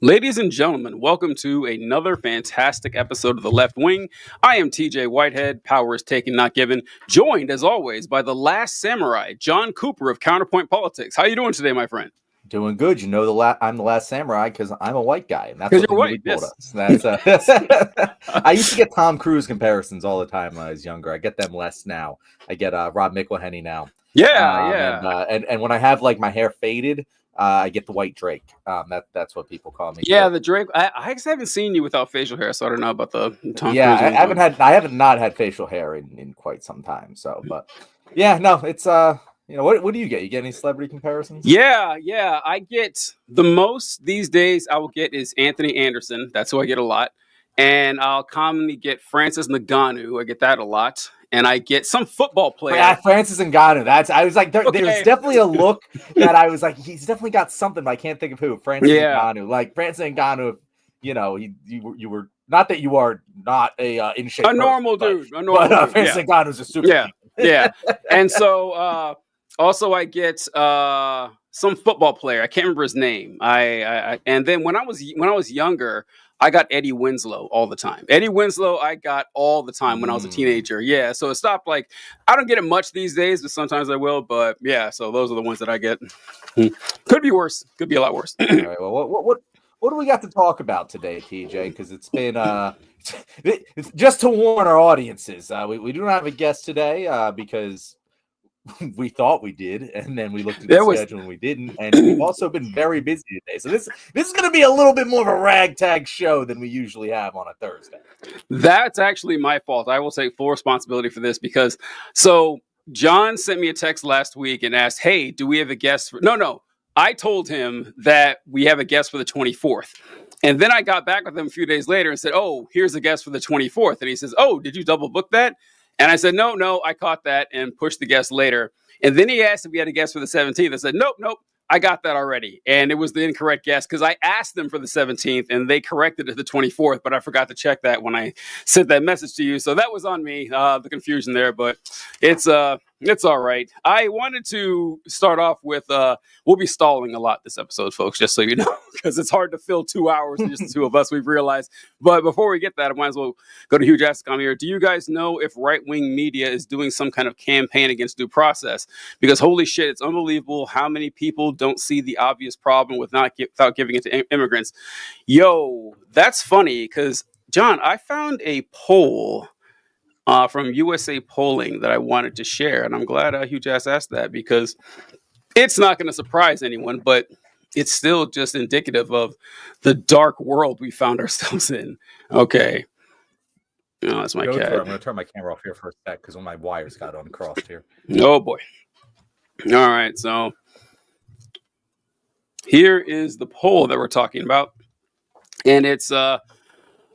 Ladies and gentlemen, welcome to another fantastic episode of The Left Wing. I am TJ Whitehead, power is taken, not given, joined as always by the last samurai, John Cooper of Counterpoint Politics. How you doing today, my friend? Doing good. You know, I'm the last samurai because I'm a white guy, and that's 'Cause what the you're movie white, told yes. us. I used to get Tom Cruise comparisons all the time when I was younger. I get them less now. I get Rob McElhenney now. Yeah. And when I have like my hair faded, I get the white Drake. That's what people call me. Yeah, But, the Drake. I just haven't seen you without facial hair, so I don't know about the Tom yeah, Cruise one. I haven't not had facial hair in quite some time. So, but yeah, no, it's what do you get? You get any celebrity comparisons? Yeah. I get the most these days. I will get is Anthony Anderson. That's who I get a lot, and I'll commonly get Francis Ngannou. I get that a lot, and I get some football player. Yeah, Francis Ngannou. I was like, Okay. there's definitely a look that I was like, he's definitely got something, but I can't think of who. Francis Ngannou, like Francis Ngannou. You know, you were not that you are not a in shape, normal dude, but Francis Ngannou's a super. Yeah. And so also I get some football player. I can't remember his name. I and then when I was younger, I got Eddie Winslow all the time. Eddie Winslow, I got all the time when I was a teenager. Yeah, so it stopped. Like, I don't get it much these days, but sometimes I will. But yeah, so those are the ones that I get. Could be worse. Could be a lot worse. All right, well, what do we got to talk about today, TJ? Because it's been just to warn our audiences, we do not have a guest today because we thought we did, and then we looked at the schedule and we didn't, and we've also been very busy today. So this is going to be a little bit more of a ragtag show than we usually have on a Thursday. That's actually my fault. I will take full responsibility for this because John sent me a text last week and asked, "Hey, do we have a guest?" No. I told him that we have a guest for the 24th. And then I got back with him a few days later and said, "Oh, here's a guest for the 24th." And he says, "Oh, did you double book that?" And I said, no, I caught that and pushed the guest later. And then he asked if we had a guest for the 17th. I said, nope, I got that already. And it was the incorrect guest because I asked them for the 17th and they corrected it to the 24th, but I forgot to check that when I sent that message to you. So that was on me, the confusion there, but it's all right. I wanted to start off with, we'll be stalling a lot this episode, folks, just so you know, because it's hard to fill 2 hours with just the two of us, we've realized. But before we get that, I might as well go to Huge Ask here. Do you guys know if right-wing media is doing some kind of campaign against due process? Because holy shit, it's unbelievable how many people don't see the obvious problem without giving it to immigrants. Yo, that's funny because, John, I found a poll from USA Polling that I wanted to share, and I'm glad Hugh Jass asked that because it's not going to surprise anyone, but it's still just indicative of the dark world we found ourselves in. Okay. Oh, that's my cat. I'm going to turn my camera off here for a sec because my wires got uncrossed here. Oh, boy. All right, so here is the poll that we're talking about, and it's a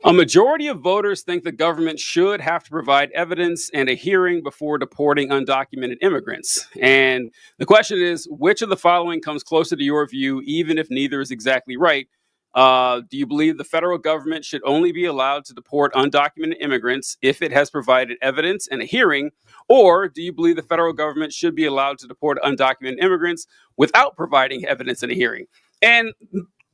majority of voters think the government should have to provide evidence and a hearing before deporting undocumented immigrants. And the question is, which of the following comes closer to your view, even if neither is exactly right? Do you believe the federal government should only be allowed to deport undocumented immigrants if it has provided evidence and a hearing? Or do you believe the federal government should be allowed to deport undocumented immigrants without providing evidence and a hearing? And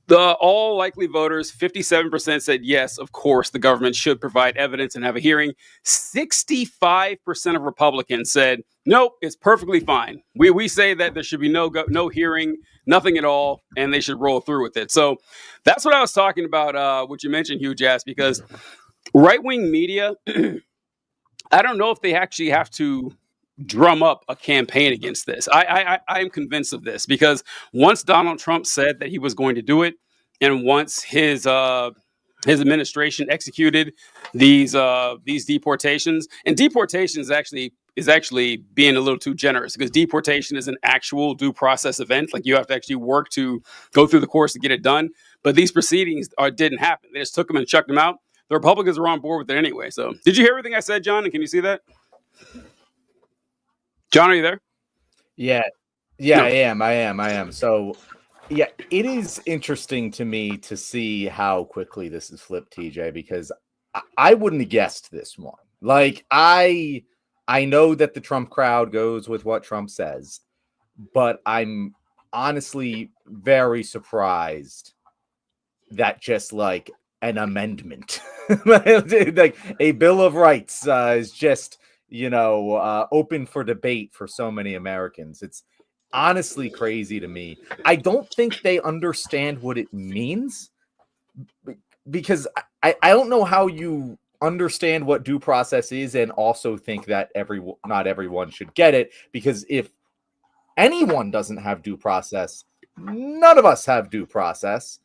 the all likely voters, 57% said yes, of course, the government should provide evidence and have a hearing. 65% of Republicans said, nope, it's perfectly fine. We say that there should be no hearing, nothing at all, and they should roll through with it. So that's what I was talking about, what you mentioned, Hugh Jass, because right-wing media, I don't know if they actually have to drum up a campaign against this. I am convinced of this because once Donald Trump said that he was going to do it, and once his administration executed these deportations, and deportation is actually being a little too generous because deportation is an actual due process event. Like you have to actually work to go through the course to get it done. But these proceedings didn't happen. They just took them and chucked them out. The Republicans were on board with it anyway. So did you hear everything I said, John? And can you see that? John, are you there? Yeah, no. I am. So, yeah, it is interesting to me to see how quickly this is flipped, TJ, because I wouldn't have guessed this one. Like, I know that the Trump crowd goes with what Trump says, but I'm honestly very surprised that just like an amendment, like a Bill of Rights, is just, open for debate for so many Americans. It's honestly crazy to me. I don't think they understand what it means, because I don't know how you understand what due process is and also think that not everyone should get it, because if anyone doesn't have due process, none of us have due process.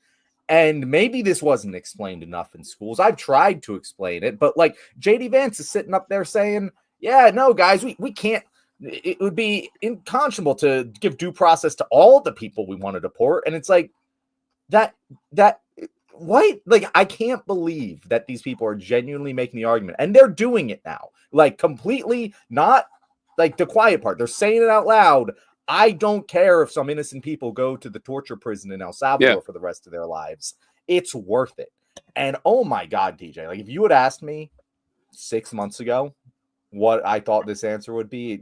And maybe this wasn't explained enough in schools. I've tried to explain it, but like JD Vance is sitting up there saying, yeah, no, guys, we can't. It would be unconscionable to give due process to all the people we want to deport. And it's like that what? Like, I can't believe that these people are genuinely making the argument, and they're doing it now, like completely, not like the quiet part. They're saying it out loud. I don't care if some innocent people go to the torture prison in El Salvador for the rest of their lives. It's worth it. And oh my God, TJ, like if you had asked me 6 months ago what I thought this answer would be,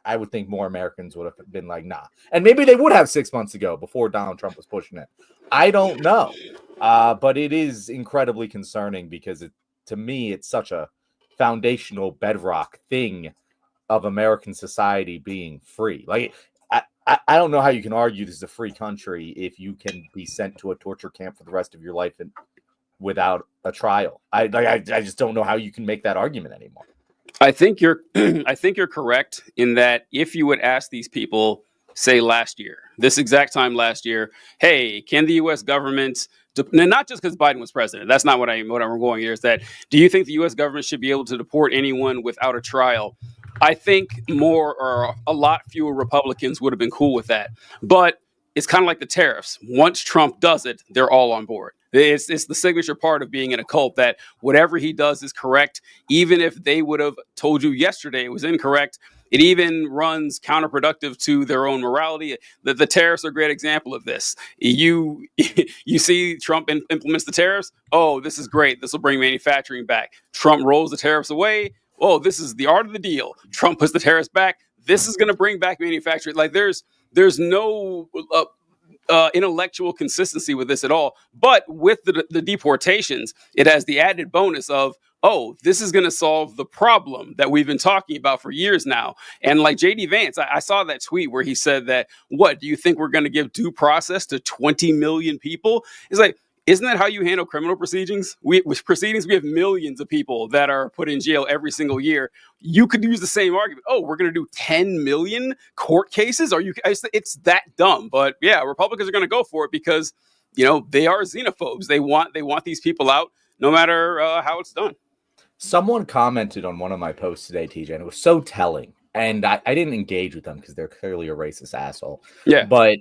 I would think more Americans would have been like, nah. And maybe they would have 6 months ago before Donald Trump was pushing it. I don't know. But it is incredibly concerning because to me, it's such a foundational bedrock thing of American society being free. Like, I don't know how you can argue this is a free country if you can be sent to a torture camp for the rest of your life and without a trial. I just don't know how you can make that argument anymore. I think you're correct in that if you would ask these people, say last year, this exact time last year, hey, can the U.S. government, not just because Biden was president, that's not what I'm going here, is that, do you think the U.S. government should be able to deport anyone without a trial? I think more or a lot fewer Republicans would have been cool with that. But it's kind of like the tariffs. Once Trump does it, they're all on board. It's the signature part of being in a cult that whatever he does is correct, even if they would have told you yesterday it was incorrect. It even runs counterproductive to their own morality. The tariffs are a great example of this. You see Trump implements the tariffs. Oh, this is great. This will bring manufacturing back. Trump rolls the tariffs away. Oh, this is the art of the deal. Trump puts the tariffs back. This is going to bring back manufacturing. Like there's no intellectual consistency with this at all. But with the deportations, it has the added bonus of, oh, this is going to solve the problem that we've been talking about for years now. And like JD Vance, I saw that tweet where he said that, what, do you think we're going to give due process to 20 million people? It's like, isn't that how you handle criminal proceedings? With proceedings, we have millions of people that are put in jail every single year. You could use the same argument. Oh, we're going to do 10 million court cases? It's that dumb. But yeah, Republicans are going to go for it because, they are xenophobes. They want these people out no matter how it's done. Someone commented on one of my posts today, TJ, and it was so telling. And I didn't engage with them because they're clearly a racist asshole. Yeah. But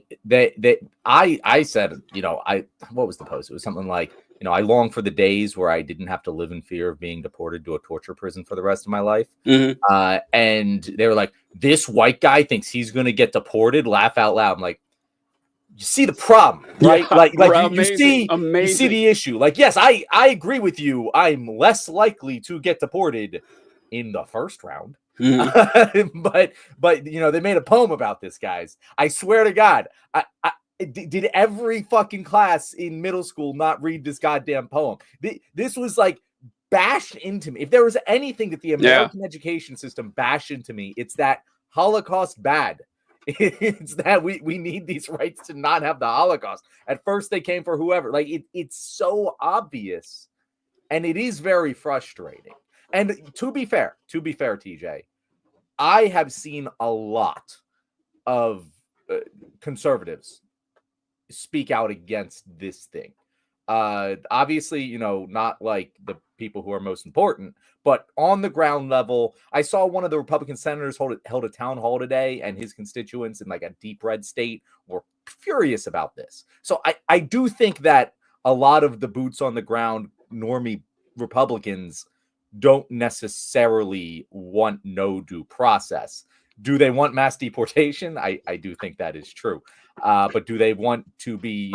I said, what was the post? It was something like, I long for the days where I didn't have to live in fear of being deported to a torture prison for the rest of my life. Mm-hmm. And they were like, this white guy thinks he's going to get deported. Laugh out loud. I'm like, you see the problem, right? Yeah, like amazing, you see the issue. Like, yes, I agree with you. I'm less likely to get deported in the first round. Mm-hmm. but they made a poem about this, guys. I swear to God, did every fucking class in middle school not read this goddamn poem? This was like bashed into me. If there was anything that the American education system bashed into me, it's that Holocaust bad. It's that we need these rights to not have the Holocaust. At first they came for whoever. Like it's so obvious, and it is very frustrating. And to be fair, TJ, I have seen a lot of conservatives speak out against this thing. Obviously, not like the people who are most important, but on the ground level, I saw one of the Republican senators held a town hall today, and his constituents in like a deep red state were furious about this. So I do think that a lot of the boots on the ground normie Republicans don't necessarily want no due process. Do they want mass deportation? I do think that is true. But do they want to be,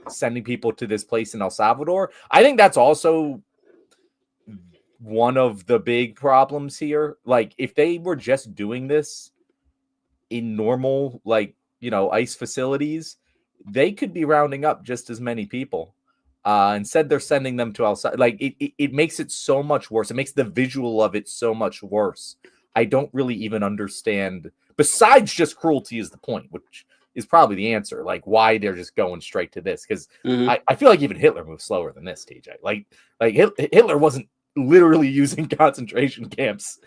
sending people to this place in El Salvador? I think that's also one of the big problems here. Like, if they were just doing this in normal, ICE facilities, they could be rounding up just as many people. Instead, they're sending them to outside. Like it makes it so much worse. It makes the visual of it so much worse. I don't really even understand. Besides, just cruelty is the point, which is probably the answer. Like why they're just going straight to this, because I feel like even Hitler moved slower than this. TJ, like Hitler wasn't literally using concentration camps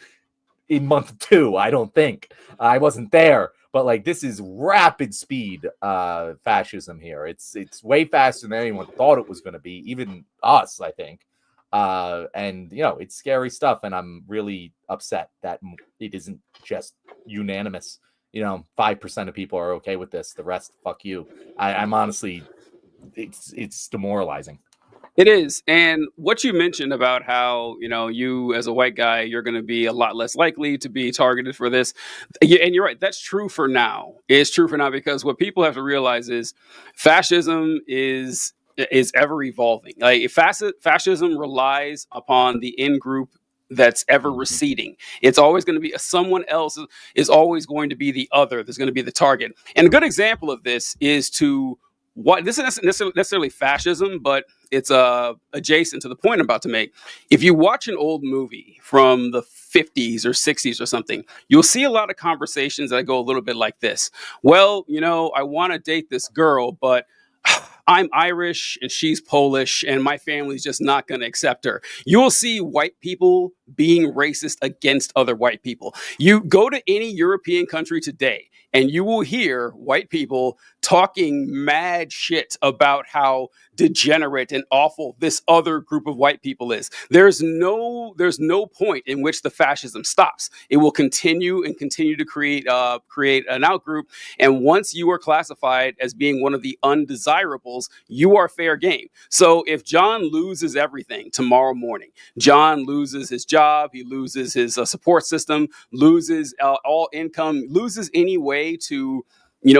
in month 2. I don't think. I wasn't there. But like this is rapid speed fascism here. It's way faster than anyone thought it was going to be, even us, I think. And it's scary stuff, and I'm really upset that it isn't just unanimous. 5% of people are okay with this. The rest, fuck you. I'm honestly, it's demoralizing. It is. And what you mentioned about how, you as a white guy, you're going to be a lot less likely to be targeted for this. And you're right. That's true for now. It's true for now because what people have to realize is fascism is ever evolving. Like fascism relies upon the in-group that's ever receding. It's always going to be someone else is always going to be the other. There's going to be the target. And a good example of this is this isn't necessarily fascism, but it's adjacent to the point I'm about to make. If you watch an old movie from the 50s or 60s or something, you'll see a lot of conversations that go a little bit like this. Well, I want to date this girl, but I'm Irish and she's Polish and my family's just not going to accept her. You'll see white people being racist against other white people. You go to any European country today and you will hear white people talking mad shit about how degenerate and awful this other group of white people is. There's no point in which the fascism stops. It will continue to create an outgroup. And once you are classified as being one of the undesirables, you are fair game. So if John loses everything tomorrow morning, John loses his job, he loses his support system, loses all income, loses any way to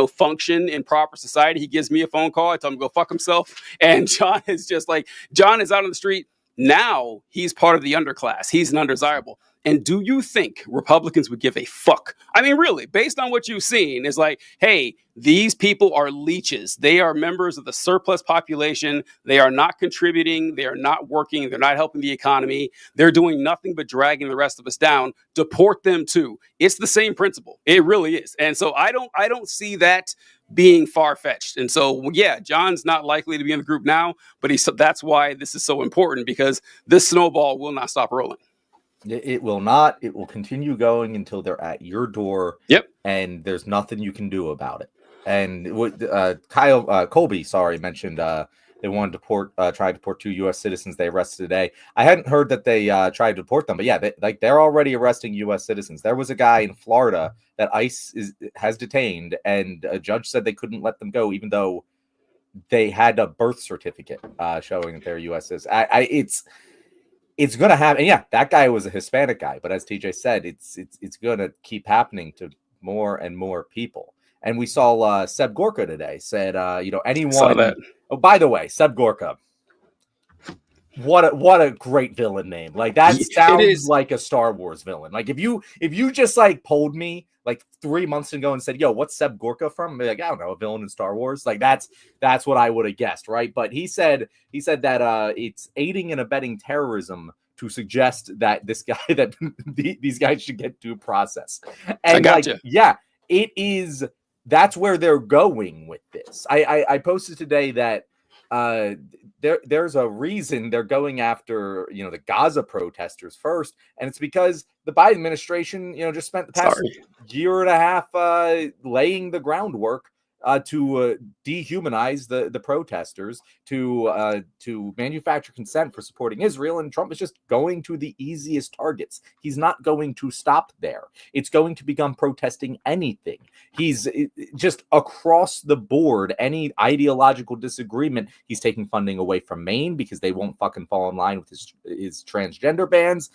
function in proper society. He gives me a phone call. I tell him to go fuck himself. And John is out on the street. Now he's part of the underclass. He's an undesirable. And do you think Republicans would give a fuck? I mean, really, based on what you've seen, is like, hey, these people are leeches. They are members of the surplus population. They are not contributing. They are not working. They're not helping the economy. They're doing nothing but dragging the rest of us down. Deport them too. It's the same principle. It really is. And so I don't see that being far-fetched. And so, yeah, John's not likely to be in the group now, but that's why this is so important, because this snowball will not stop rolling. It will not. It will continue going until they're at your door. Yep. And there's nothing you can do about it. And what Colby, mentioned they wanted to try to deport 2 U.S. citizens they arrested today. I hadn't heard that they tried to deport them, but yeah, they're already arresting U.S. citizens. There was a guy in Florida that ICE has detained, and a judge said they couldn't let them go, even though they had a birth certificate showing that they're U.S. citizens. It's going to happen. And yeah, that guy was a Hispanic guy, but as TJ said, it's going to keep happening to more and more people. And we saw Seb Gorka today said, anyone. Oh, by the way, Seb Gorka, what a great villain name. Like that sounds like a Star Wars villain. Like if you just like polled me like 3 months ago and said, yo, what's Seb Gorka from? I'd be like, I don't know, a villain in Star Wars. Like that's what I would have guessed, right? But he said that it's aiding and abetting terrorism to suggest that this guy that these guys should get due process. And I gotcha. Yeah, it is. That's where they're going with this. I posted today that there's a reason they're going after the Gaza protesters first, and it's because the Biden administration just spent the past year and a half laying the groundwork to dehumanize the protesters, to manufacture consent for supporting Israel, and Trump is just going to the easiest targets. He's not going to stop there. It's going to become protesting anything. He's just across the board, any ideological disagreement, he's taking funding away from Maine because they won't fucking fall in line with his transgender bans.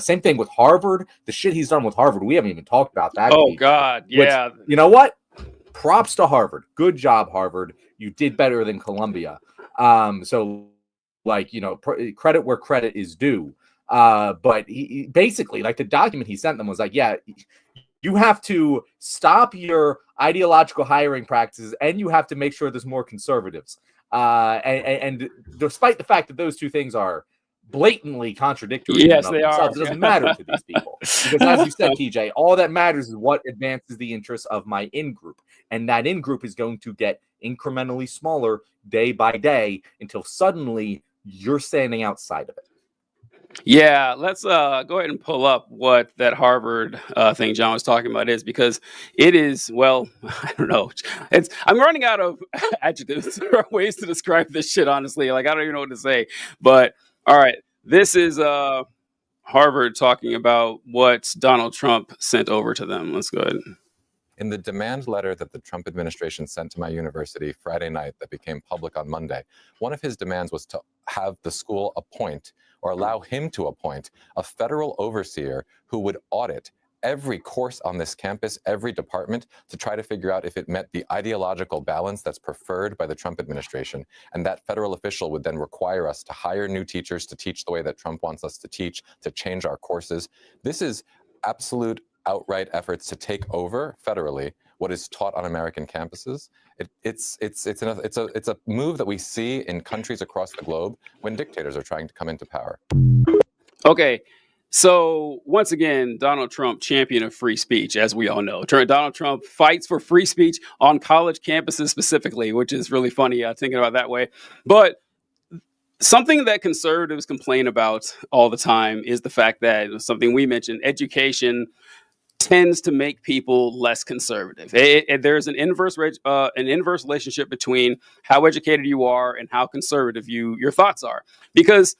Same thing with Harvard. The shit he's done with Harvard, we haven't even talked about that. Oh, God, yeah. Which, you know what? Props to Harvard. Good job, Harvard. You did better than Columbia. So, credit where credit is due. But he basically, like, the document he sent them was like, yeah, you have to stop your ideological hiring practices, and you have to make sure there's more conservatives. And despite the fact that those two things are blatantly contradictory in and Yes, of they are. themselves, it doesn't matter to these people. Because as you said, TJ, all that matters is what advances the interests of my in-group. And that in-group is going to get incrementally smaller day by day until suddenly you're standing outside of it. Yeah, let's go ahead and pull up what that Harvard thing John was talking about is, because it is, well, I don't know. I'm running out of adjectives or ways to describe this shit, honestly. Like, I don't even know what to say. But all right, this is Harvard talking about what Donald Trump sent over to them. Let's go ahead. In the demand letter that the Trump administration sent to my university Friday night that became public on Monday, one of his demands was to have the school appoint or allow him to appoint a federal overseer who would audit every course on this campus, every department, to try to figure out if it met the ideological balance that's preferred by the Trump administration. And that federal official would then require us to hire new teachers to teach the way that Trump wants us to teach, to change our courses. This is absolute outright efforts to take over federally what is taught on American campuses. It's a move that we see in countries across the globe when dictators are trying to come into power. Okay, so once again, Donald Trump, champion of free speech, as we all know. Donald Trump fights for free speech on college campuses specifically, which is really funny thinking about it that way. But something that conservatives complain about all the time is the fact that something we mentioned, education tends to make people less conservative. There's an inverse relationship between how educated you are and how conservative your thoughts are, because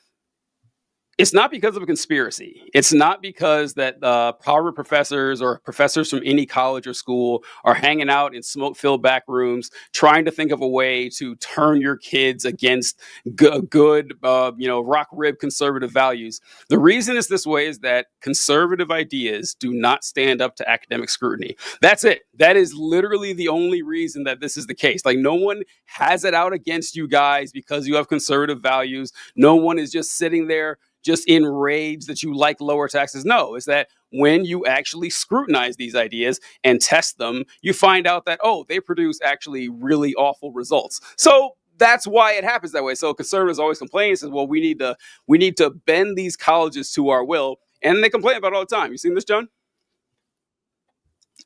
it's not because of a conspiracy. It's not because that Harvard professors or professors from any college or school are hanging out in smoke-filled back rooms trying to think of a way to turn your kids against good, rock rib conservative values. The reason it's this way is that conservative ideas do not stand up to academic scrutiny. That's it. That is literally the only reason that this is the case. Like, no one has it out against you guys because you have conservative values. No one is just sitting there just enraged that you like lower taxes. No, it's that when you actually scrutinize these ideas and test them, you find out that, oh, they produce actually really awful results. So that's why it happens that way. So conservatives always complain and says, well, we need to bend these colleges to our will. And they complain about it all the time. You seen this, John?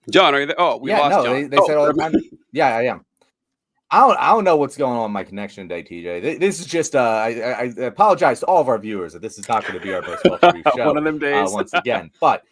John, are you there? Oh, we lost John. They said all the time. Yeah, I am. I don't know what's going on with my connection today, TJ. This is just I apologize to all of our viewers that this is not going to be our most welcome show. One of them days once again. But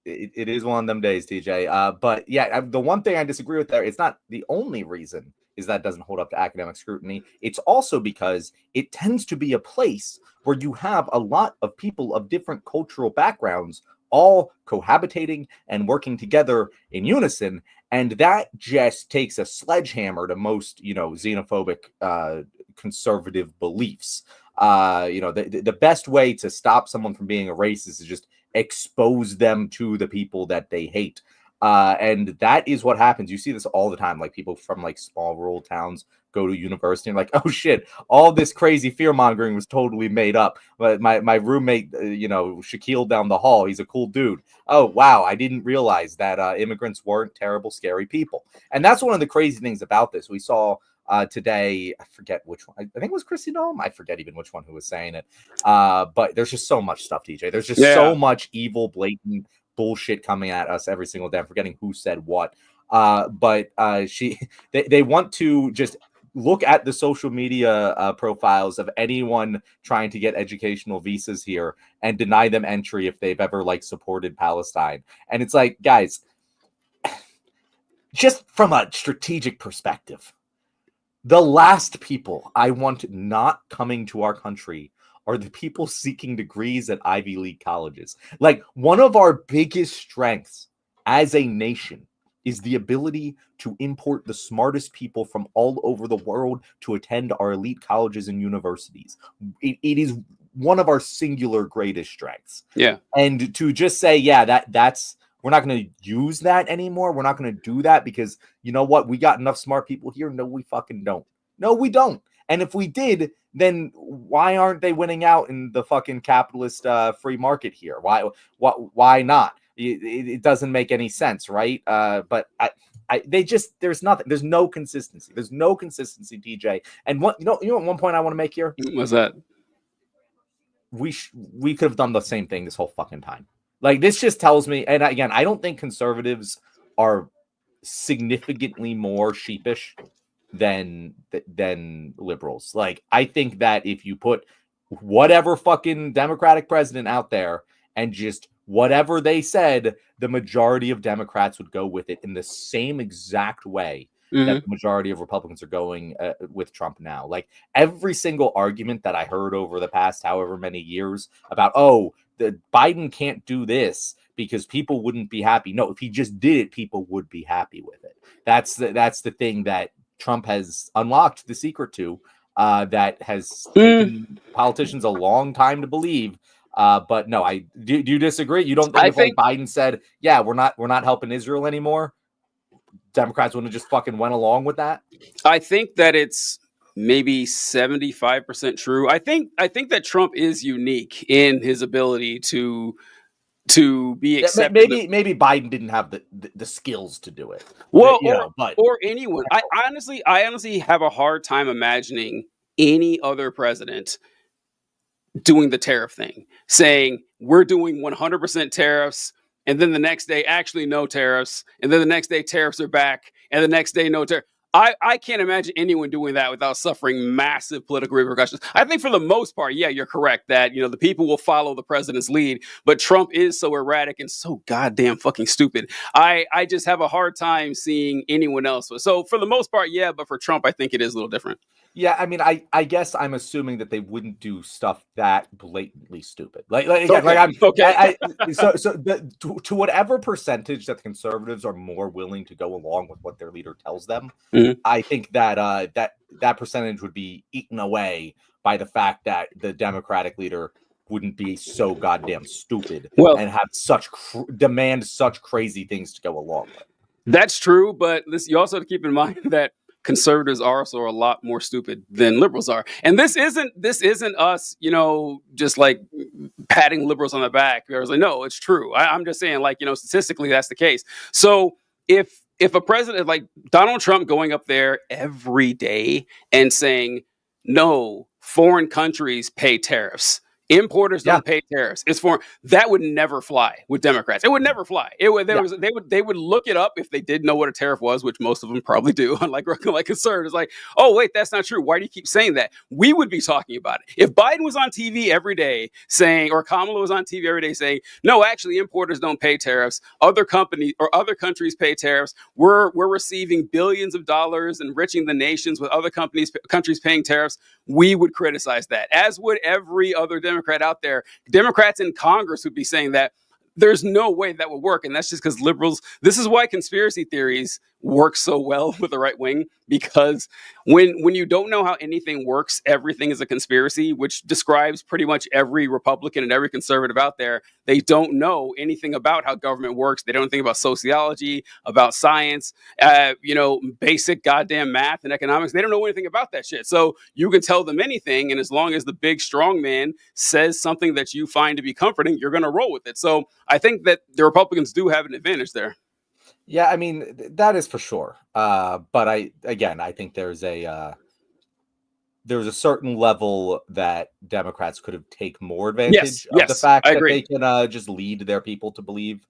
it is one of them days, TJ. But yeah, the one thing I disagree with there, it's not the only reason is that it doesn't hold up to academic scrutiny. It's also because it tends to be a place where you have a lot of people of different cultural backgrounds all cohabitating and working together in unison. And that just takes a sledgehammer to most, xenophobic conservative beliefs. The best way to stop someone from being a racist is just expose them to the people that they hate. And that is what happens. You see this all the time. Like, people from like small rural towns go to university and like, oh shit, all this crazy fear mongering was totally made up. But my roommate, Shaquille down the hall, he's a cool dude. Oh wow, I didn't realize that immigrants weren't terrible, scary people. And that's one of the crazy things about this. We saw today, I forget which one. I think it was Chrissy Noem. I forget even which one who was saying it. But there's just so much stuff, TJ. There's just so much evil, blatant bullshit coming at us every single day. I'm forgetting who said what. But they want to just look at the social media profiles of anyone trying to get educational visas here and deny them entry if they've ever supported Palestine. And it's like, guys, just from a strategic perspective, the last people I want not coming to our country are the people seeking degrees at Ivy League colleges. Like, one of our biggest strengths as a nation is the ability to import the smartest people from all over the world to attend our elite colleges and universities. It is one of our singular greatest strengths. Yeah. And to just say, that's we're not going to use that anymore. We're not going to do that because, you know what? We got enough smart people here. No, we fucking don't. No, we don't. And if we did, then why aren't they winning out in the fucking capitalist free market here? Why not? It doesn't make any sense, right? But there's no consistency. There's no consistency, TJ. And what one point I want to make here? What's that? We could have done the same thing this whole fucking time. Like, this just tells me, and again, I don't think conservatives are significantly more sheepish than liberals. Like, I think that if you put whatever fucking Democratic president out there and just whatever they said, the majority of Democrats would go with it in the same exact way that the majority of Republicans are going with Trump now. Like, every single argument that I heard over the past however many years about, the Biden can't do this because people wouldn't be happy. No, if he just did it, people would be happy with it. That's the thing that Trump has unlocked the secret to, that has taken politicians a long time to believe. But no, do you disagree? You don't think if Biden said, "Yeah, we're not helping Israel anymore," Democrats wouldn't have just fucking went along with that? I think that it's maybe 75% true. I think that Trump is unique in his ability to be accepted. Maybe Biden didn't have the skills to do it. Well, or anyone. I honestly have a hard time imagining any other president doing the tariff thing, saying we're doing 100% tariffs, and then the next day actually no tariffs, and then the next day tariffs are back, and the next day no tariff. I can't imagine anyone doing that without suffering massive political repercussions. I think for the most part, yeah, you're correct that, the people will follow the president's lead, but Trump is so erratic and so goddamn fucking stupid. I just have a hard time seeing anyone else. So for the most part, yeah, but for Trump, I think it is a little different. Yeah, I mean, I guess I'm assuming that they wouldn't do stuff that blatantly stupid. To whatever percentage that the conservatives are more willing to go along with what their leader tells them, I think that that percentage would be eaten away by the fact that the Democratic leader wouldn't be so goddamn stupid and have demand such crazy things to go along with. That's true, but you also have to keep in mind that conservatives are also a lot more stupid than liberals are. And this isn't us, just like patting liberals on the back. I was like, no, it's true. I'm just saying, statistically, that's the case. So if a president like Donald Trump going up there every day and saying, no, foreign countries pay tariffs, importers don't pay tariffs, it's foreign, that would never fly with Democrats. It would never fly. They would look it up if they did know what a tariff was, which most of them probably do, unlike conservatives. Like, oh wait, that's not true. Why do you keep saying that? We would be talking about it if Biden was on TV every day saying, or Kamala was on TV every day saying, no, actually importers don't pay tariffs, other companies or other countries pay tariffs, we're receiving billions of dollars, enriching the nations with other countries paying tariffs. We would criticize that, as would every other Democrat out there. Democrats in Congress would be saying that. There's no way that would work. And that's just because liberals, this is why conspiracy theories work so well with the right wing, because when you don't know how anything works, everything is a conspiracy, which describes pretty much every Republican and every conservative out there. They don't know anything about how government works. They don't think about sociology, about science, basic goddamn math and economics. They don't know anything about that shit. So you can tell them anything. And as long as the big strong man says something that you find to be comforting, you're going to roll with it. So I think that the Republicans do have an advantage there. Yeah, I mean, that is for sure. But I think there's a certain level that Democrats could have taken more advantage of the fact that they can just lead their people to believe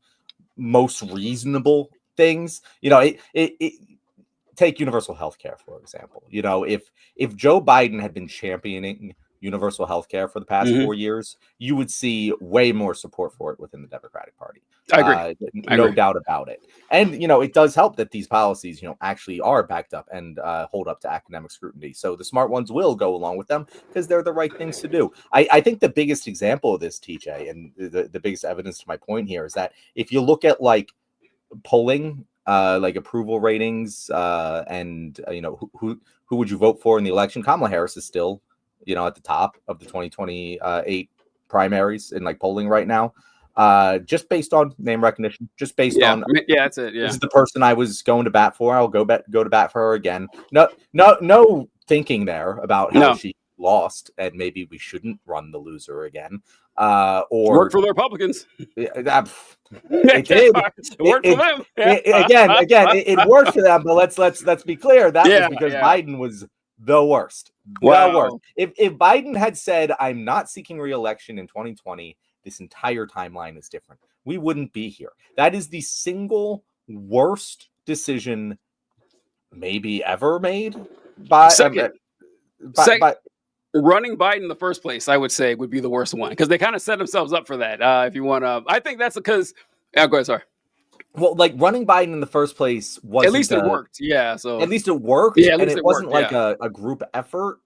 most reasonable things. Take universal health care, for example. If Joe Biden had been championing universal health care for the past 4 years, you would see way more support for it within the Democratic Party. I agree. No doubt about it. And, it does help that these policies, actually are backed up and hold up to academic scrutiny. So the smart ones will go along with them because they're the right things to do. I think the biggest example of this, TJ, and the biggest evidence to my point here is that if you look at polling, approval ratings, and who would you vote for in the election, Kamala Harris is still at the top of the 2028 primaries in polling right now, just based on name recognition, just based on that's it. Yeah, this is the person I was going to bat for. I'll go to bat for her again. No thinking there about how she lost, and maybe we shouldn't run the loser again. Worked for the Republicans. It did. It worked for them. It worked for them. But let's be clear. That was because Biden was the worst. The worst. If Biden had said, "I'm not seeking re-election in 2020," this entire timeline is different. We wouldn't be here. That is the single worst decision maybe ever made by running Biden in the first place. I would say would be the worst one because they kind of set themselves up for that. If you want to, I think that's because. Yeah, go ahead. Sorry. Well, like running Biden in the first place wasn't. At least it worked. Yeah. So at least it worked. Yeah. And it wasn't like a group effort.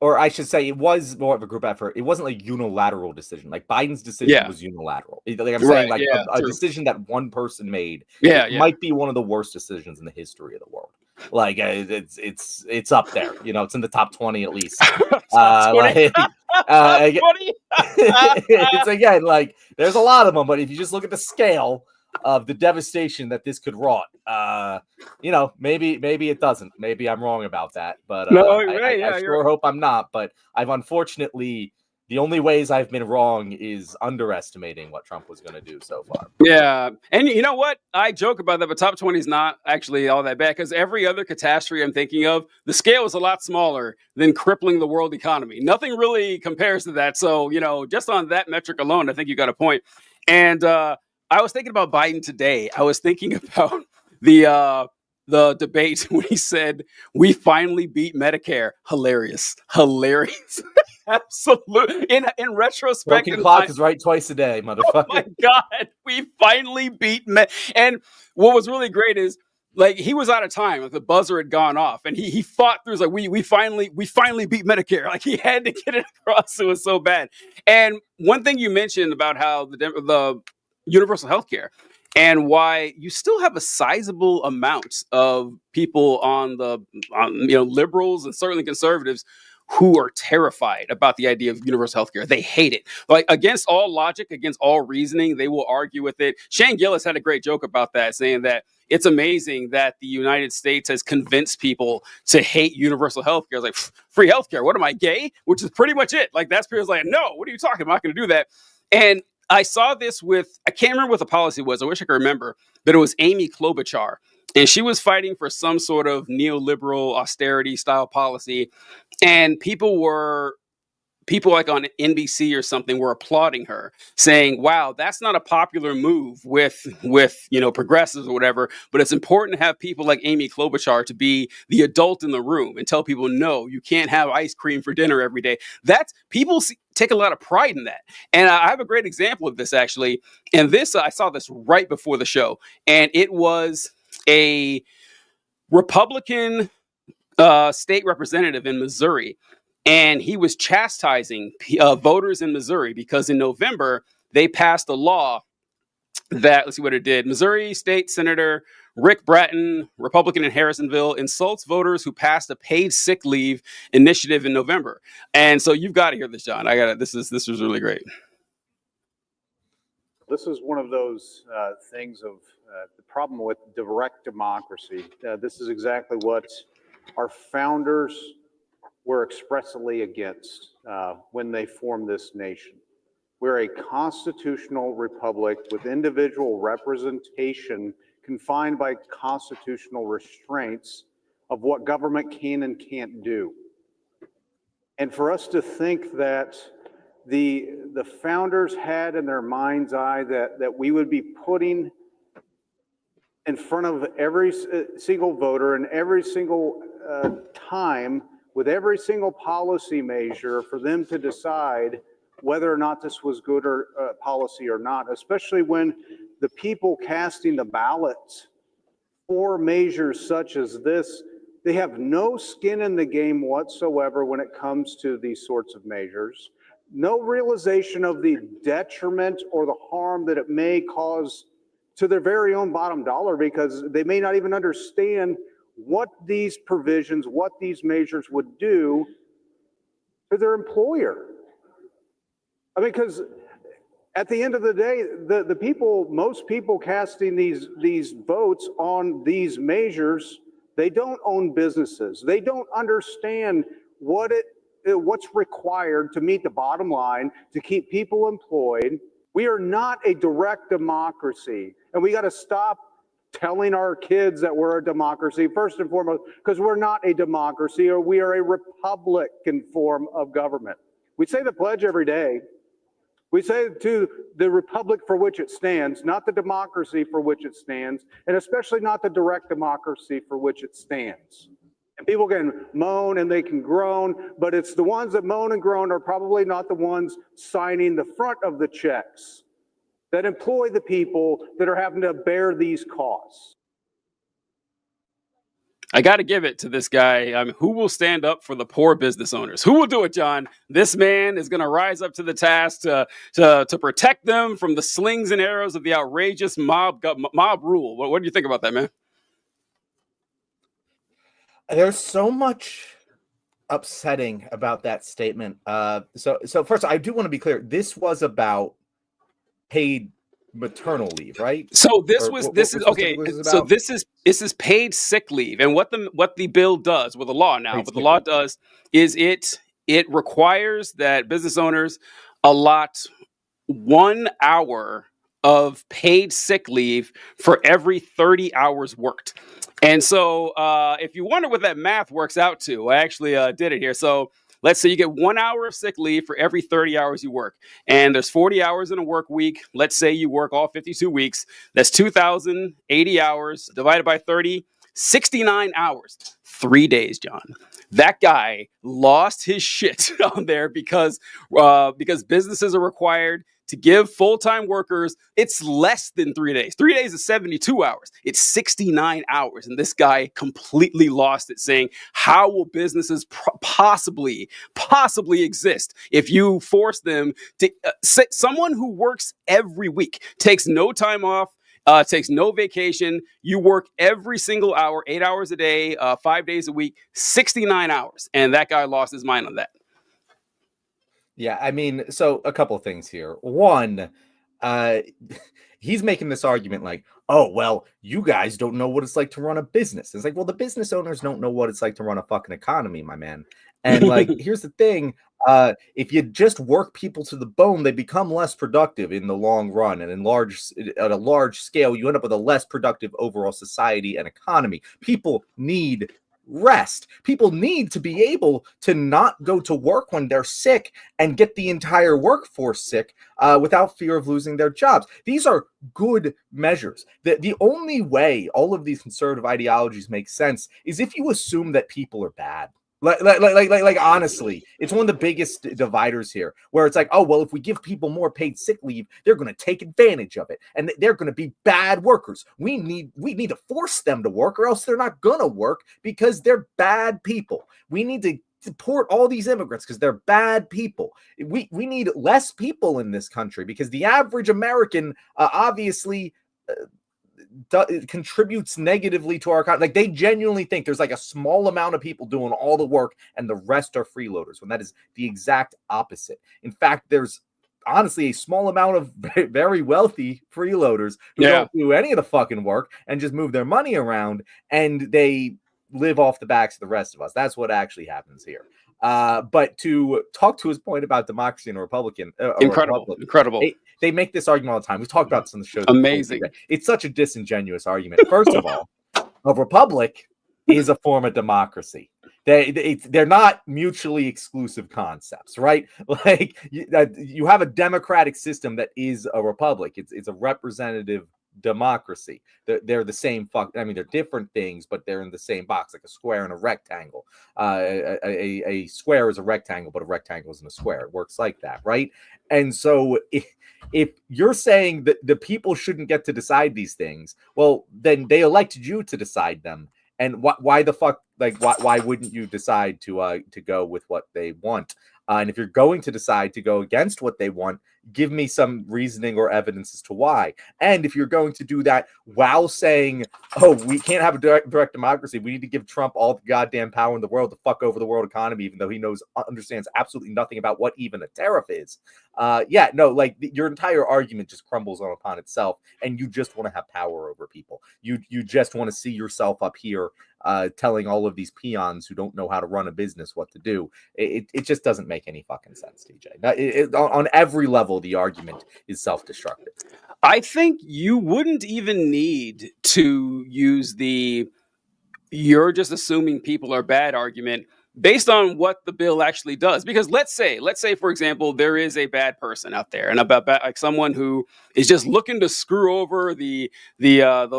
Or I should say, it was more of a group effort. It wasn't a unilateral decision. Like Biden's decision was unilateral. Like I'm saying, like a decision that one person made. Might be one of the worst decisions in the history of the world. Like it's up there. You know, it's in the top 20 at least. It's again like there's a lot of them, but if you just look at the scale of the devastation that this could wrought, you know, maybe it doesn't. Maybe I'm wrong about that, but I sure hope I'm not. But I've unfortunately, the only ways I've been wrong is underestimating what Trump was going to do so far. Yeah, and you know what? I joke about that, but top 20 is not actually all that bad because every other catastrophe I'm thinking of, the scale is a lot smaller than crippling the world economy. Nothing really compares to that. So, you know, just on that metric alone, I think you got a point. And I was thinking about Biden today. I was thinking about the debate when he said, "We finally beat Medicare." Hilarious. Absolutely. In retrospect, broken clock is right twice a day, motherfucker. Oh my God, we finally beat And what was really great is, like, he was out of time. Like, the buzzer had gone off, and he fought through. Like, we finally beat Medicare. Like, he had to get it across. It was so bad. And one thing you mentioned about how the universal health care and why you still have a sizable amount of people on liberals and certainly conservatives who are terrified about the idea of universal healthcare. They hate it. Like, against all logic, against all reasoning, they will argue with it. Shane Gillis had a great joke about that, saying that it's amazing that the United States has convinced people to hate universal healthcare. I was like, free healthcare? What am I, gay? Which is pretty much it. Like, that's people's like, no, what are you talking about? I'm not going to do that. And I saw this with, I can't remember what the policy was. I wish I could remember, but it was Amy Klobuchar. And she was fighting for some sort of neoliberal austerity style policy. And people like on NBC or something were applauding her, saying, wow, that's not a popular move with progressives or whatever, but it's important to have people like Amy Klobuchar to be the adult in the room and tell people, no, you can't have ice cream for dinner every day. People take a lot of pride in that. And I have a great example of this, actually. And this, I saw this right before the show, and it was a Republican state representative in Missouri. And he was chastising voters in Missouri because in November, they passed a law that, let's see what it did. Missouri State Senator Rick Bratton, Republican in Harrisonville, insults voters who passed a paid sick leave initiative in November. And so you've got to hear this, John. This was really great. This is one of those things of the problem with direct democracy. This is exactly what our founders were expressly against when they formed this nation. We're a constitutional republic with individual representation confined by constitutional restraints of what government can and can't do. And for us to think that the founders had in their mind's eye that we would be putting in front of every single voter and every single time with every single policy measure for them to decide whether or not this was good or policy or not, especially when the people casting the ballots for measures such as this, they have no skin in the game whatsoever when it comes to these sorts of measures. No realization of the detriment or the harm that it may cause to their very own bottom dollar, because they may not even understand what these provisions, what these measures would do to their employer. I mean, because at the end of the day, most people casting these votes on these measures They don't own businesses. They don't understand what's required to meet the bottom line, to keep people employed. We are not a direct democracy, and we got to stop telling our kids that we're a democracy, first and foremost, because we're not a democracy, or we are a republican form of government. We say the pledge every day. We say to the republic for which it stands, not the democracy for which it stands, and especially not the direct democracy for which it stands. And people can moan and they can groan, but it's the ones that moan and groan are probably not the ones signing the front of the checks that employ the people that are having to bear these costs. I got to give it to this guy. I mean, who will stand up for the poor business owners? Who will do it, John? This man is going to rise up to the task to protect them from the slings and arrows of the outrageous mob rule. What do you think about that, man? There's so much upsetting about that statement. So first, I do want to be clear. This was about paid maternal leave, right? So this is paid sick leave, and what the bill does, with the law now, what the law does is it requires that business owners allot 1 hour of paid sick leave for every 30 hours worked. And so if you wonder what that math works out to, I actually did it here. So let's say you get 1 hour of sick leave for every 30 hours you work. And there's 40 hours in a work week. Let's say you work all 52 weeks. That's 2,080 hours divided by 30, 69 hours. 3 days, John. That guy lost his shit on there because businesses are required to give full-time workers, it's less than 3 days. 3 days is 72 hours. It's 69 hours. And this guy completely lost it, saying, how will businesses possibly exist if you force them to someone who works every week, takes no time off, takes no vacation, you work every single hour, 8 hours a day, 5 days a week, 69 hours. And that guy lost his mind on that. Yeah, I mean, so a couple of things here. One, he's making this argument like, oh, well, you guys don't know what it's like to run a business. It's like, well, the business owners don't know what it's like to run a fucking economy, my man. And like, here's the thing. If you just work people to the bone, they become less productive in the long run. And at a large scale, you end up with a less productive overall society and economy. People need rest. People need to be able to not go to work when they're sick and get the entire workforce sick without fear of losing their jobs. These are good measures. The only way all of these conservative ideologies make sense is if you assume that people are bad. Like honestly, it's one of the biggest dividers here, where it's like, oh, well, if we give people more paid sick leave, they're going to take advantage of it, and they're going to be bad workers. We need to force them to work, or else they're not going to work because they're bad people. We need to deport all these immigrants because they're bad people. We need less people in this country because the average American obviously contributes negatively to our economy. Like, they genuinely think there's like a small amount of people doing all the work and the rest are freeloaders, when that is the exact opposite. In fact, there's honestly a small amount of very wealthy freeloaders who don't do any of the fucking work and just move their money around, and they live off the backs of the rest of us. That's what actually happens here. But to talk to his point about democracy and incredible. They make this argument all the time. We've talked about this on the show. Amazing. It's such a disingenuous argument. First of all, a republic is a form of democracy. They're not mutually exclusive concepts, right? Like, you have a democratic system that is a republic. It's a representative democracy. They're the same they're different things, but they're in the same box, like a square and a rectangle. A square is a rectangle, but a rectangle isn't a square. It works like that, right? And so if you're saying that the people shouldn't get to decide these things, well, then they elected you to decide them. And why the fuck, like, why wouldn't you decide to go with what they want? And if you're going to decide to go against what they want, give me some reasoning or evidence as to why. And if you're going to do that while saying, oh, we can't have a direct democracy, we need to give Trump all the goddamn power in the world to fuck over the world economy, even though he understands absolutely nothing about what even a tariff is. Your entire argument just crumbles upon itself, and you just want to have power over people. You just want to see yourself up here telling all of these peons who don't know how to run a business what to do. It just doesn't make any fucking sense, TJ. On every level, the argument is self-destructive. I think you wouldn't even need to use the "you're just assuming people are bad" argument based on what the bill actually does. Because let's say, for example, there is a bad person out there, and about like someone who is just looking to screw over the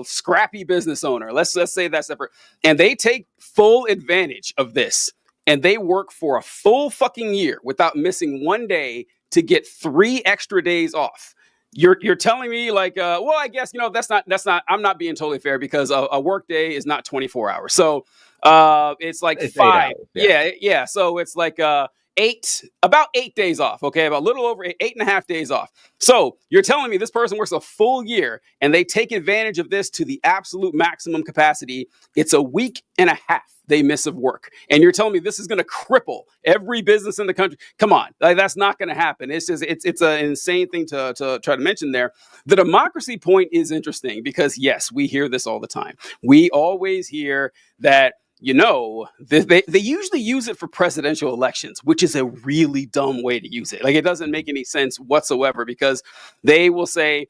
scrappy business owner. Let's say that's separate, and they take full advantage of this, and they work for a full fucking year without missing one day to get 3 extra days off. You're telling me like, well, I guess, that's not, I'm not being totally fair, because a work day is not 24 hours. So it's like It's 5. 8 hours, Yeah. So it's like about 8 days off. Okay. About a little over 8.5 days off. So you're telling me this person works a full year and they take advantage of this to the absolute maximum capacity. It's a week and a half they miss of work. And you're telling me this is going to cripple every business in the country. Come on. Like, that's not going to happen. It's just, it's an insane thing to try to mention there. The democracy point is interesting because, yes, we hear this all the time. We always hear that, they usually use it for presidential elections, which is a really dumb way to use it. Like, it doesn't make any sense whatsoever, because they will say,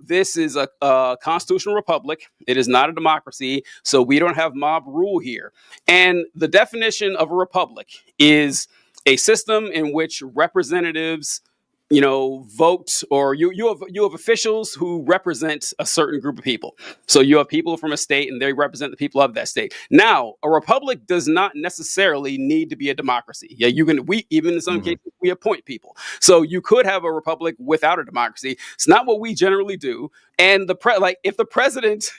this is a constitutional republic. It is not a democracy, so we don't have mob rule here. And the definition of a republic is a system in which representatives, vote, or you have officials who represent a certain group of people. So you have people from a state and they represent the people of that state. Now, a republic does not necessarily need to be a democracy. Yeah, even in some cases, we appoint people. So you could have a republic without a democracy. It's not what we generally do. And if the president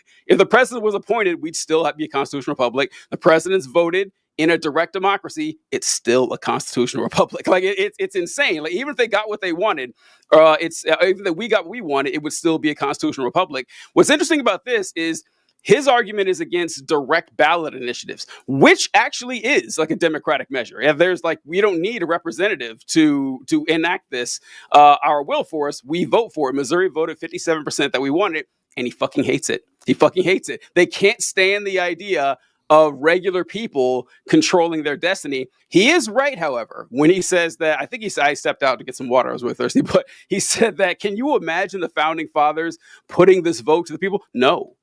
was appointed, we'd still be a constitutional republic. The president's voted. In a direct democracy, it's still a constitutional republic. Like, it's insane. Like, even if they got what they wanted, even if we got what we wanted, it would still be a constitutional republic. What's interesting about this is his argument is against direct ballot initiatives, which actually is like a democratic measure. If there's we don't need a representative to enact this, our will for us, we vote for it. Missouri voted 57% that we wanted, and he fucking hates it. They can't stand the idea of regular people controlling their destiny. He is right, however, when he says that, I stepped out to get some water, I was really thirsty, but he said that, can you imagine the founding fathers putting this vote to the people? No,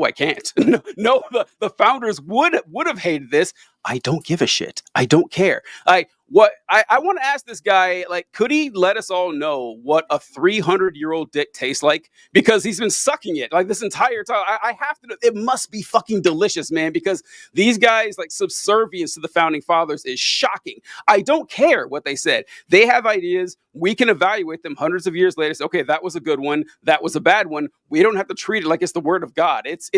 I can't. No, the founders would have hated this. I don't give a shit. I don't care. I want to ask this guy, could he let us all know what a 300-year-old dick tastes like? Because he's been sucking it this entire time. I have to know. It must be fucking delicious, man, because these guys, subservience to the founding fathers is shocking. I don't care what they said. They have ideas. We can evaluate them hundreds of years later. Say, okay, that was a good one. That was a bad one. We don't have to treat it like it's the word of God. It's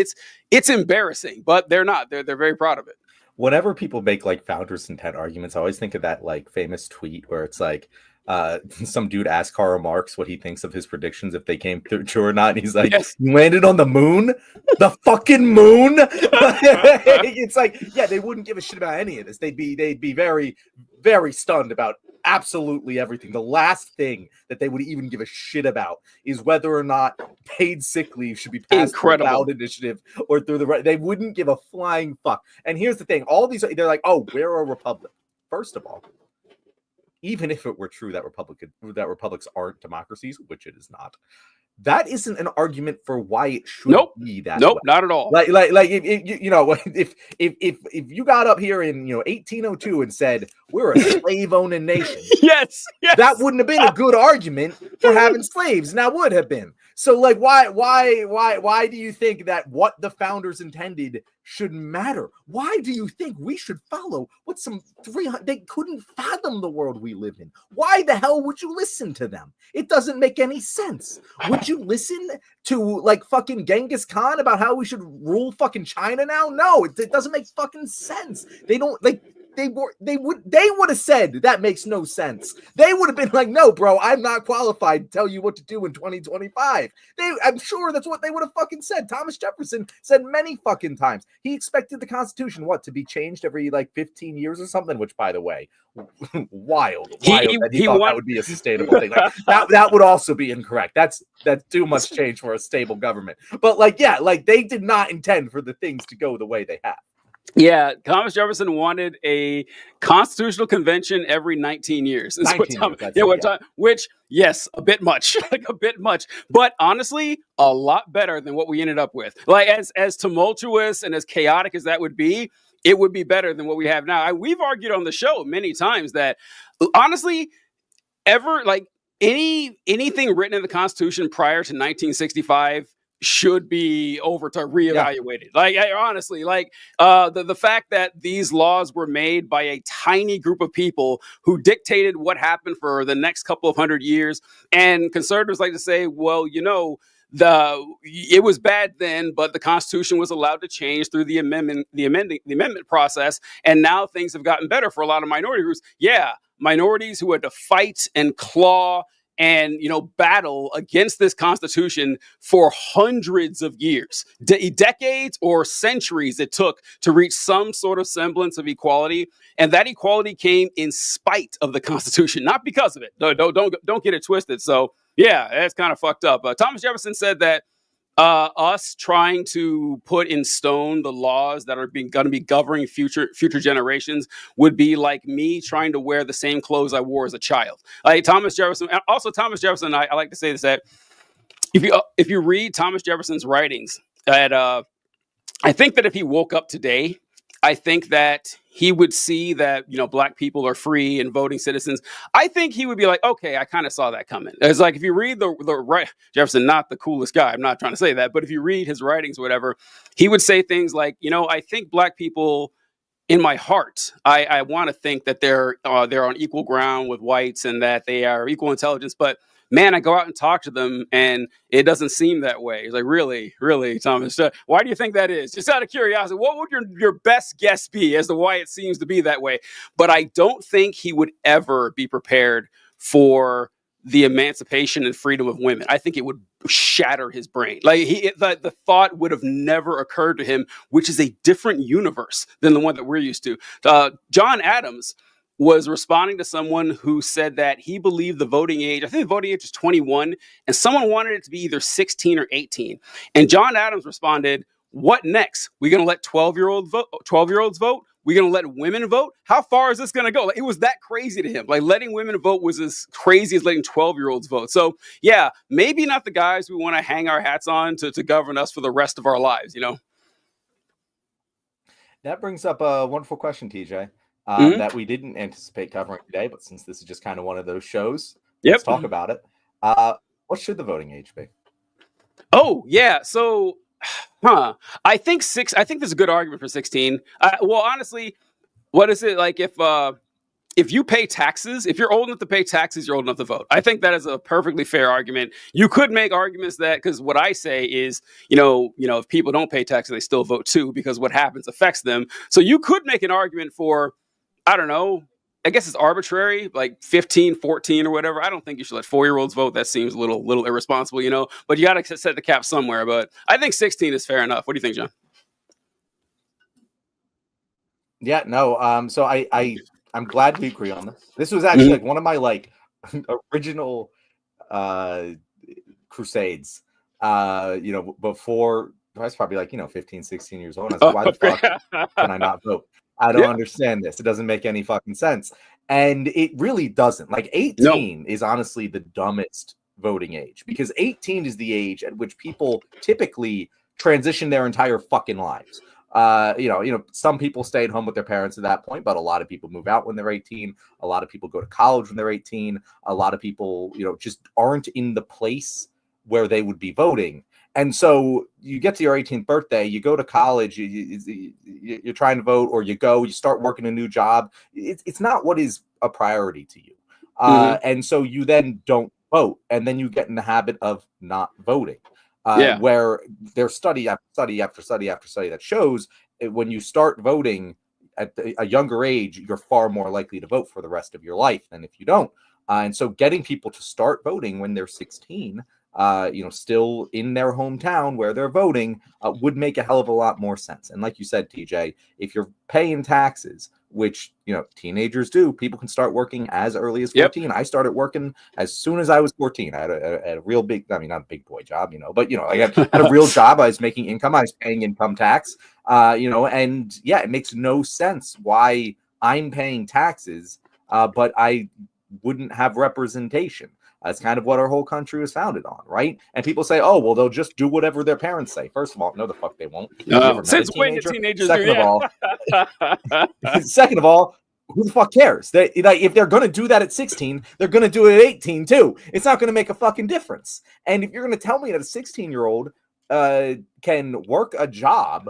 embarrassing, but they're not. They're very proud of it. Whenever people make founders intent arguments, I always think of that famous tweet where it's some dude asked Karl Marx what he thinks of his predictions if they came true or not, and he's like, yes. You landed on the moon? The fucking moon? It's yeah, they wouldn't give a shit about any of this. They'd be very, very stunned about absolutely everything. The last thing that they would even give a shit about is whether or not paid sick leave should be passed through the ballot initiative or through the. They wouldn't give a flying fuck. And here's the thing: all these, they're like, "Oh, we're a republic." First of all, even if it were true that republics aren't democracies, which it is not, that isn't an argument for why it should be that. Nope, not at all. If you got up here in 1802 and said we're a slave owning nation, yes, that wouldn't have been a good argument for having slaves. Now would have been. So why do you think that what the founders intended should matter? Why do you think we should follow what some 300? They couldn't fathom the world we live in. Why the hell would you listen to them? It doesn't make any sense. Would you listen to fucking Genghis Khan about how we should rule fucking China now? No, it doesn't make fucking sense. They don't they would have said that makes no sense. They would have been like, no, bro, I'm not qualified to tell you what to do in 2025. I'm sure that's what they would have fucking said. Thomas Jefferson said many fucking times he expected the Constitution to be changed every like 15 years or something. Which, by the way, wild that he thought that would be a sustainable thing. Like that would also be incorrect. That's too much change for a stable government. But they did not intend for the things to go the way they have. Yeah, Thomas Jefferson wanted a constitutional convention every 19 years. 19 years, Which, yes, a bit much, but honestly, a lot better than what we ended up with. Like as tumultuous and as chaotic as that would be, it would be better than what we have now. We've argued on the show many times that, honestly, anything written in the Constitution prior to 1965 should be reevaluated. Yeah. Honestly, the fact that these laws were made by a tiny group of people who dictated what happened for the next couple of 100 years, and conservatives like to say, well, it was bad then, but the Constitution was allowed to change through the amendment process, and now things have gotten better for a lot of minority groups. Yeah, minorities who had to fight and claw and battle against this Constitution for hundreds of years, decades or centuries it took to reach some sort of semblance of equality, and that equality came in spite of the Constitution, not because of it. Don't get it twisted. So yeah, that's kind of fucked up. Thomas Jefferson said that us trying to put in stone the laws that are going to be governing future generations would be like me trying to wear the same clothes I wore as a child. Like Thomas Jefferson, I like to say this, that if you read Thomas Jefferson's writings, I think that if he woke up today, I think that he would see that, black people are free and voting citizens. I think he would be like, okay, I kind of saw that coming. It's like, if you read the right, Jefferson, not the coolest guy, I'm not trying to say that, but if you read his writings, whatever, he would say things like, I think black people, in my heart, I want to think that they're on equal ground with whites and that they are equal intelligence, but man, I go out and talk to them and it doesn't seem that way. It's like, really, Thomas, why do you think that is? Just out of curiosity, what would your best guess be as to why it seems to be that way? But I don't think he would ever be prepared for the emancipation and freedom of women. I think it would shatter his brain. Like the thought would have never occurred to him, which is a different universe than the one that we're used to. John Adams was responding to someone who said that he believed the voting age, I think the voting age is 21, and someone wanted it to be either 16 or 18. And John Adams responded, what next? We going to let 12-year-olds vote? We going to let women vote? How far is this going to go? Like, it was that crazy to him. Like, letting women vote was as crazy as letting 12-year-olds vote. So yeah, maybe not the guys we want to hang our hats on to govern us for the rest of our lives, That brings up a wonderful question, TJ. That we didn't anticipate covering today, but since this is just kind of one of those shows, let's talk about it. What should the voting age be? Oh, yeah. So, I think there's a good argument for 16. Well, honestly, what is it like if you pay taxes, if you're old enough to pay taxes, you're old enough to vote. I think that is a perfectly fair argument. You could make arguments that, because what I say is, if people don't pay taxes, they still vote too, because what happens affects them. So you could make an argument for, I don't know, I guess it's arbitrary, like 15, 14 or whatever. I don't think you should let 4-year-olds vote. That seems a little irresponsible, but you got to set the cap somewhere. But I think 16 is fair enough. What do you think, John? Yeah, no. So I'm glad we agree on this. This was actually like one of my original crusades. Before I was probably 15, 16 years old. I was like, why the fuck can I not vote? I don't understand this. It doesn't make any fucking sense. And it really doesn't. 18 is honestly the dumbest voting age, because 18 is the age at which people typically transition their entire fucking lives. Some people stay at home with their parents at that point, but a lot of people move out when they're 18. A lot of people go to college when they're 18. A lot of people, just aren't in the place where they would be voting. And so you get to your 18th birthday, you go to college, you're trying to vote, or you start working a new job. It's not what is a priority to you. And so you then don't vote, and then you get in the habit of not voting. Where there's study after study after study after study that shows when you start voting at a younger age, you're far more likely to vote for the rest of your life than if you don't. And so getting people to start voting when they're 16, still in their hometown where they're voting, would make a hell of a lot more sense. And like you said, TJ, if you're paying taxes, which, teenagers do, people can start working as early as 14. Yep. I started working as soon as I was 14. I had a real big, not a big boy job, but, I had a real job. I was making income. I was paying income tax, and yeah, it makes no sense why I'm paying taxes, but I wouldn't have representation. That's kind of what our whole country was founded on, right? And people say, "Oh, well, they'll just do whatever their parents say." First of all, no, the fuck they won't. Since when do teenagers second do? Second of all, who the fuck cares? If they're going to do that at 16, they're going to do it at 18 too. It's not going to make a fucking difference. And if you're going to tell me that a 16-year-old can work a job,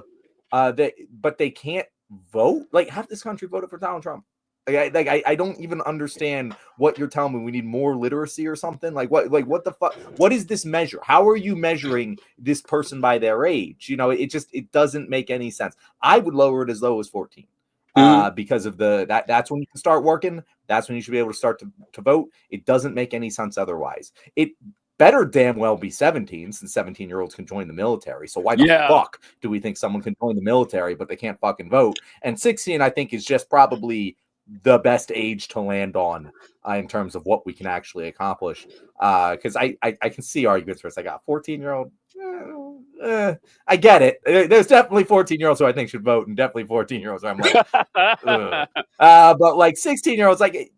but they can't vote, like half this country voted for Donald Trump. I don't even understand what you're telling me. We need more literacy or something. What the fuck? What is this measure? How are you measuring this person by their age? It doesn't make any sense. I would lower it as low as 14, because of that's when you can start working. That's when you should be able to start to vote. It doesn't make any sense otherwise. It better damn well be 17, since 17-year-olds can join the military. So why the fuck do we think someone can join the military but they can't fucking vote? And 16, I think, is just probably the best age to land on in terms of what we can actually accomplish. Because I can see arguments where it's like a 14-year-old. I get it. There's definitely 14-year-olds who I think should vote, and definitely 14-year-olds who I'm like, but like 16-year-olds, like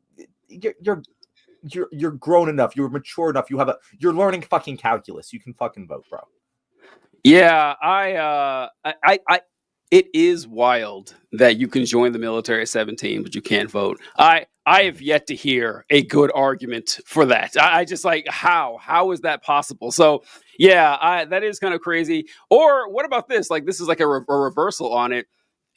you're grown enough, you're mature enough, you're learning fucking calculus. You can fucking vote, bro. Yeah, it is wild that you can join the military at 17, but you can't vote. I have yet to hear a good argument for that. I just like, how is that possible? So yeah, that is kind of crazy. Or what about this? Like, this is like a reversal on it.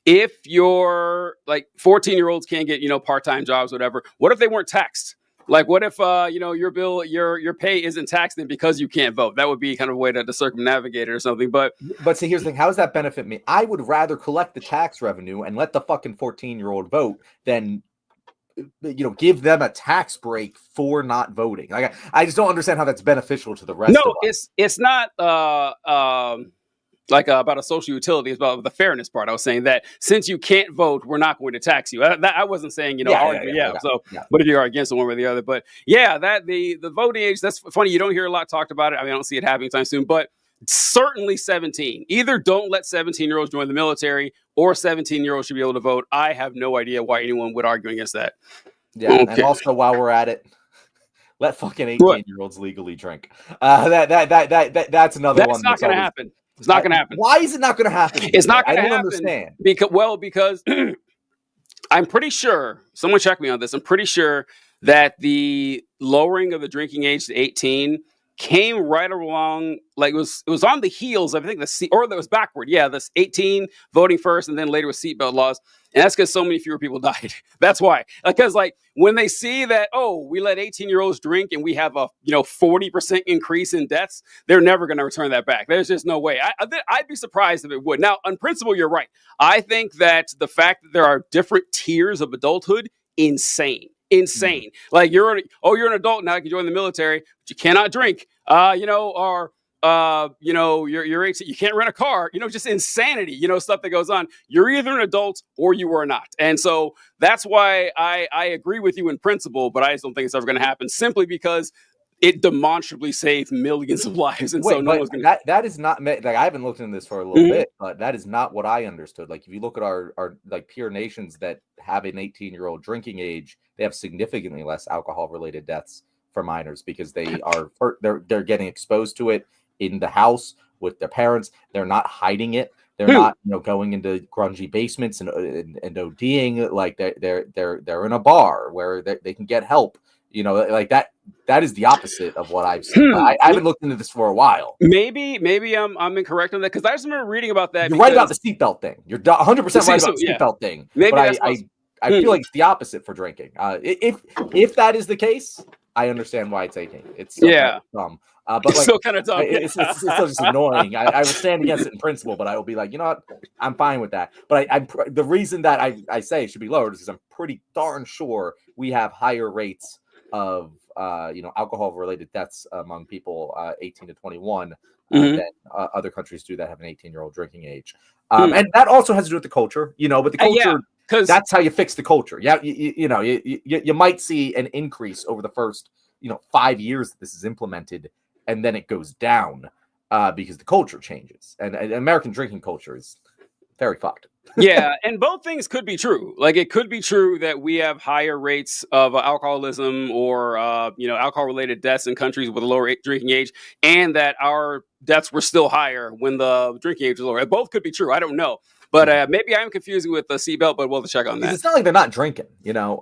If you're like 14-year-olds can't get, part-time jobs, whatever. What if they weren't taxed? Like, what if, your pay isn't taxed then because you can't vote? That would be kind of a way to circumnavigate it or something. But see, here's the thing. How does that benefit me? I would rather collect the tax revenue and let the fucking 14-year-old vote than, give them a tax break for not voting. Like, I just don't understand how that's beneficial to the rest of us. It's not about a social utility. It's about the fairness part. I was saying that since you can't vote, we're not going to tax you. I wasn't saying, but if you're against it one way or the other. But yeah, that the voting age, that's funny. You don't hear a lot talked about it. I don't see it happening anytime soon, but certainly 17. Either don't let 17-year-olds join the military, or 17-year-olds should be able to vote. I have no idea why anyone would argue against that. Yeah, okay. And also while we're at it, let fucking 18-year-olds legally drink. That's another one. That's not going to happen. It's not going to happen. Why is it not going to happen? It's not going to happen. I don't understand. Because I'm pretty sure, someone check me on this, I'm pretty sure that the lowering of the drinking age to 18 came right along, like it was on the heels of, I think, or that was backward. Yeah, this 18 voting first, and then later with seatbelt laws. And that's because so many fewer people died. That's why. Because when they see that, we let 18-year-olds drink and we have a 40% increase in deaths, they're never going to return that back. There's just no way. I'd be surprised if it would. Now, on principle, you're right. I think that the fact that there are different tiers of adulthood, insane. Mm-hmm. Like you're an adult now, you can join the military, but you cannot drink. You're 18, you can't rent a car, just insanity, stuff that goes on. You're either an adult or you are not. And so that's why I agree with you in principle, but I just don't think it's ever going to happen, simply because it demonstrably saved millions of lives. And so no one's going to. That is not, like, I haven't looked into this for a little bit, but that is not what I understood. Like, if you look at our like peer nations that have an 18-year-old drinking age, they have significantly less alcohol related deaths for minors, because they're getting exposed to it in the house with their parents. They're not hiding it. They're not, going into grungy basements and ODing. Like they're in a bar where they can get help. Like that. That is the opposite of what I've seen. I haven't looked into this for a while. Maybe I'm incorrect on that, because I just remember reading about that. You're right about the seatbelt thing. You're 100% right about the seatbelt thing. Maybe but I feel like it's the opposite for drinking. If that is the case, I understand why it's 18. It's still kind of dumb. But It's like, still kind of dumb. it's still just annoying. I will stand against it in principle, but I will be like, you know what? I'm fine with that. But the reason that I say it should be lowered is because I'm pretty darn sure we have higher rates of alcohol-related deaths among people 18 to 21 than other countries do that have an 18-year-old drinking age. And that also has to do with the culture, but the culture, that's how you fix the culture. Yeah, you might see an increase over the first 5 years that this is implemented, and then it goes down because the culture changes, and American drinking culture is very fucked. Yeah, and both things could be true. Like, it could be true that we have higher rates of alcoholism or alcohol-related deaths in countries with a lower drinking age, and that our deaths were still higher when the drinking age was lower. Both could be true. I don't know. But maybe I'm confusing with the seatbelt, but we'll have to check on that. It's not like they're not drinking,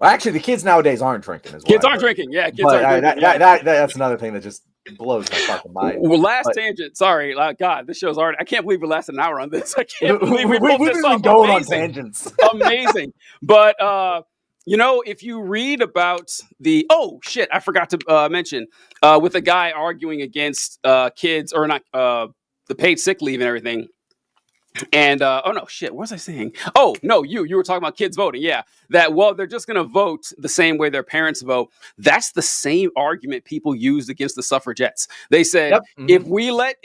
Actually, the kids nowadays aren't drinking as well. Kids aren't drinking. Yeah, kids aren't drinking. That's another thing that just blows my fucking mind. Well, last tangent. Sorry, God, this show's already. I can't believe we lasted an hour on this. I can't believe we've been going on tangents. Amazing, but if you read about I forgot to mention with a guy arguing against kids or not the paid sick leave and everything. And what was I saying? Oh no, you were talking about kids voting. Yeah, that they're just going to vote the same way their parents vote. That's the same argument people used against the suffragettes. They said if we let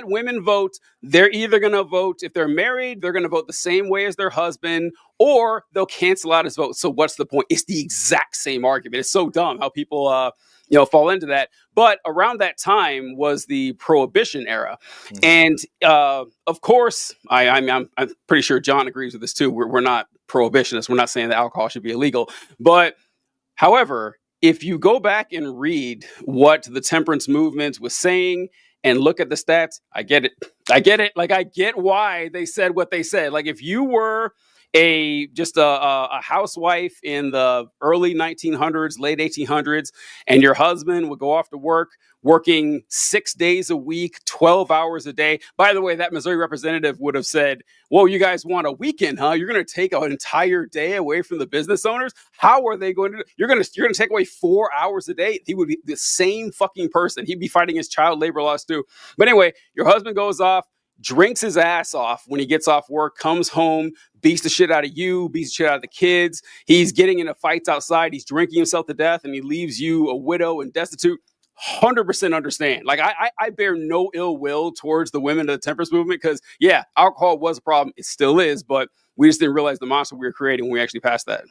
women vote, they're either going to vote, if they're married, they're going to vote the same way as their husband, or they'll cancel out his vote. So what's the point? It's the exact same argument. It's so dumb how people fall into that. But around that time was the Prohibition era. And of course, I'm pretty sure John agrees with this too. We're not prohibitionists. We're not saying that alcohol should be illegal. But however, if you go back and read what the temperance movement was saying and look at the stats, I get it. Like, I get why they said what they said. Like, if you were a housewife in the early 1900s, late 1800s, and your husband would go off to work, working 6 days a week, 12 hours a day. By the way, that Missouri representative would have said, "Whoa, you guys want a weekend, huh? You're going to take an entire day away from the business owners? How are they going to? You're going to take away 4 hours a day?" He would be the same fucking person. He'd be fighting his child labor laws too. But anyway, your husband goes off, drinks his ass off when he gets off work, comes home, beats the shit out of you, beats the shit out of the kids. He's getting into fights outside. He's drinking himself to death, and he leaves you a widow and destitute. 100% understand. Like, I bear no ill will towards the women of the temperance movement because, yeah, alcohol was a problem. It still is, but we just didn't realize the monster we were creating when we actually passed that.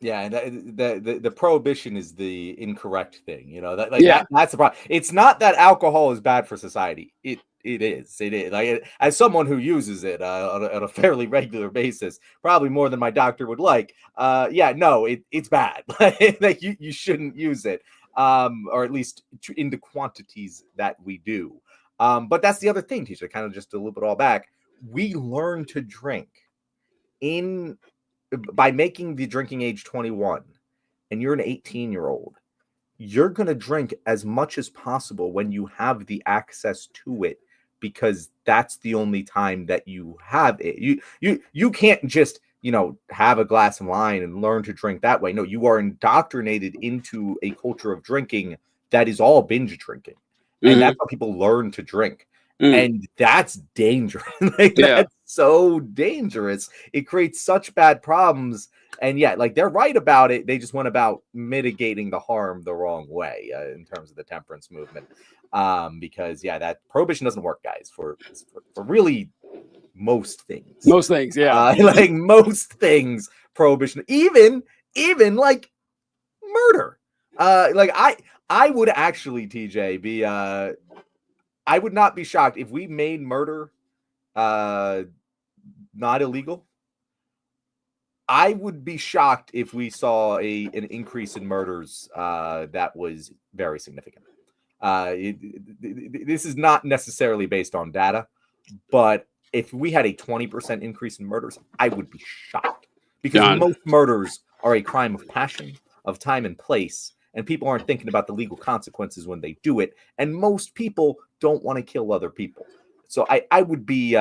Yeah, and the prohibition is the incorrect thing. That's the problem. It's not that alcohol is bad for society. It is. Like, as someone who uses it on a fairly regular basis, probably more than my doctor would like. It's bad. Like, you shouldn't use it, or at least in the quantities that we do. But that's the other thing, teacher. Kind of just to loop it all back. We learn to drink by making the drinking age 21, and you're an 18-year-old. You're going to drink as much as possible when you have the access to it, because that's the only time that you have it. You can't just, have a glass of wine and learn to drink that way. No, you are indoctrinated into a culture of drinking that is all binge drinking. And that's how people learn to drink. And that's dangerous. That's so dangerous. It creates such bad problems. And they're right about it. They just went about mitigating the harm the wrong way in terms of the temperance movement. Because that prohibition doesn't work, guys, for really most things. Most things, yeah. Most things, prohibition, even like murder. I would actually, TJ, be I would not be shocked if we made murder not illegal. I would be shocked if we saw an increase in murders that was very significant. This is not necessarily based on data, but if we had a 20% increase in murders, I would be shocked, because most murders are a crime of passion, of time and place, and people aren't thinking about the legal consequences when they do it. And most people don't want to kill other people. So I would be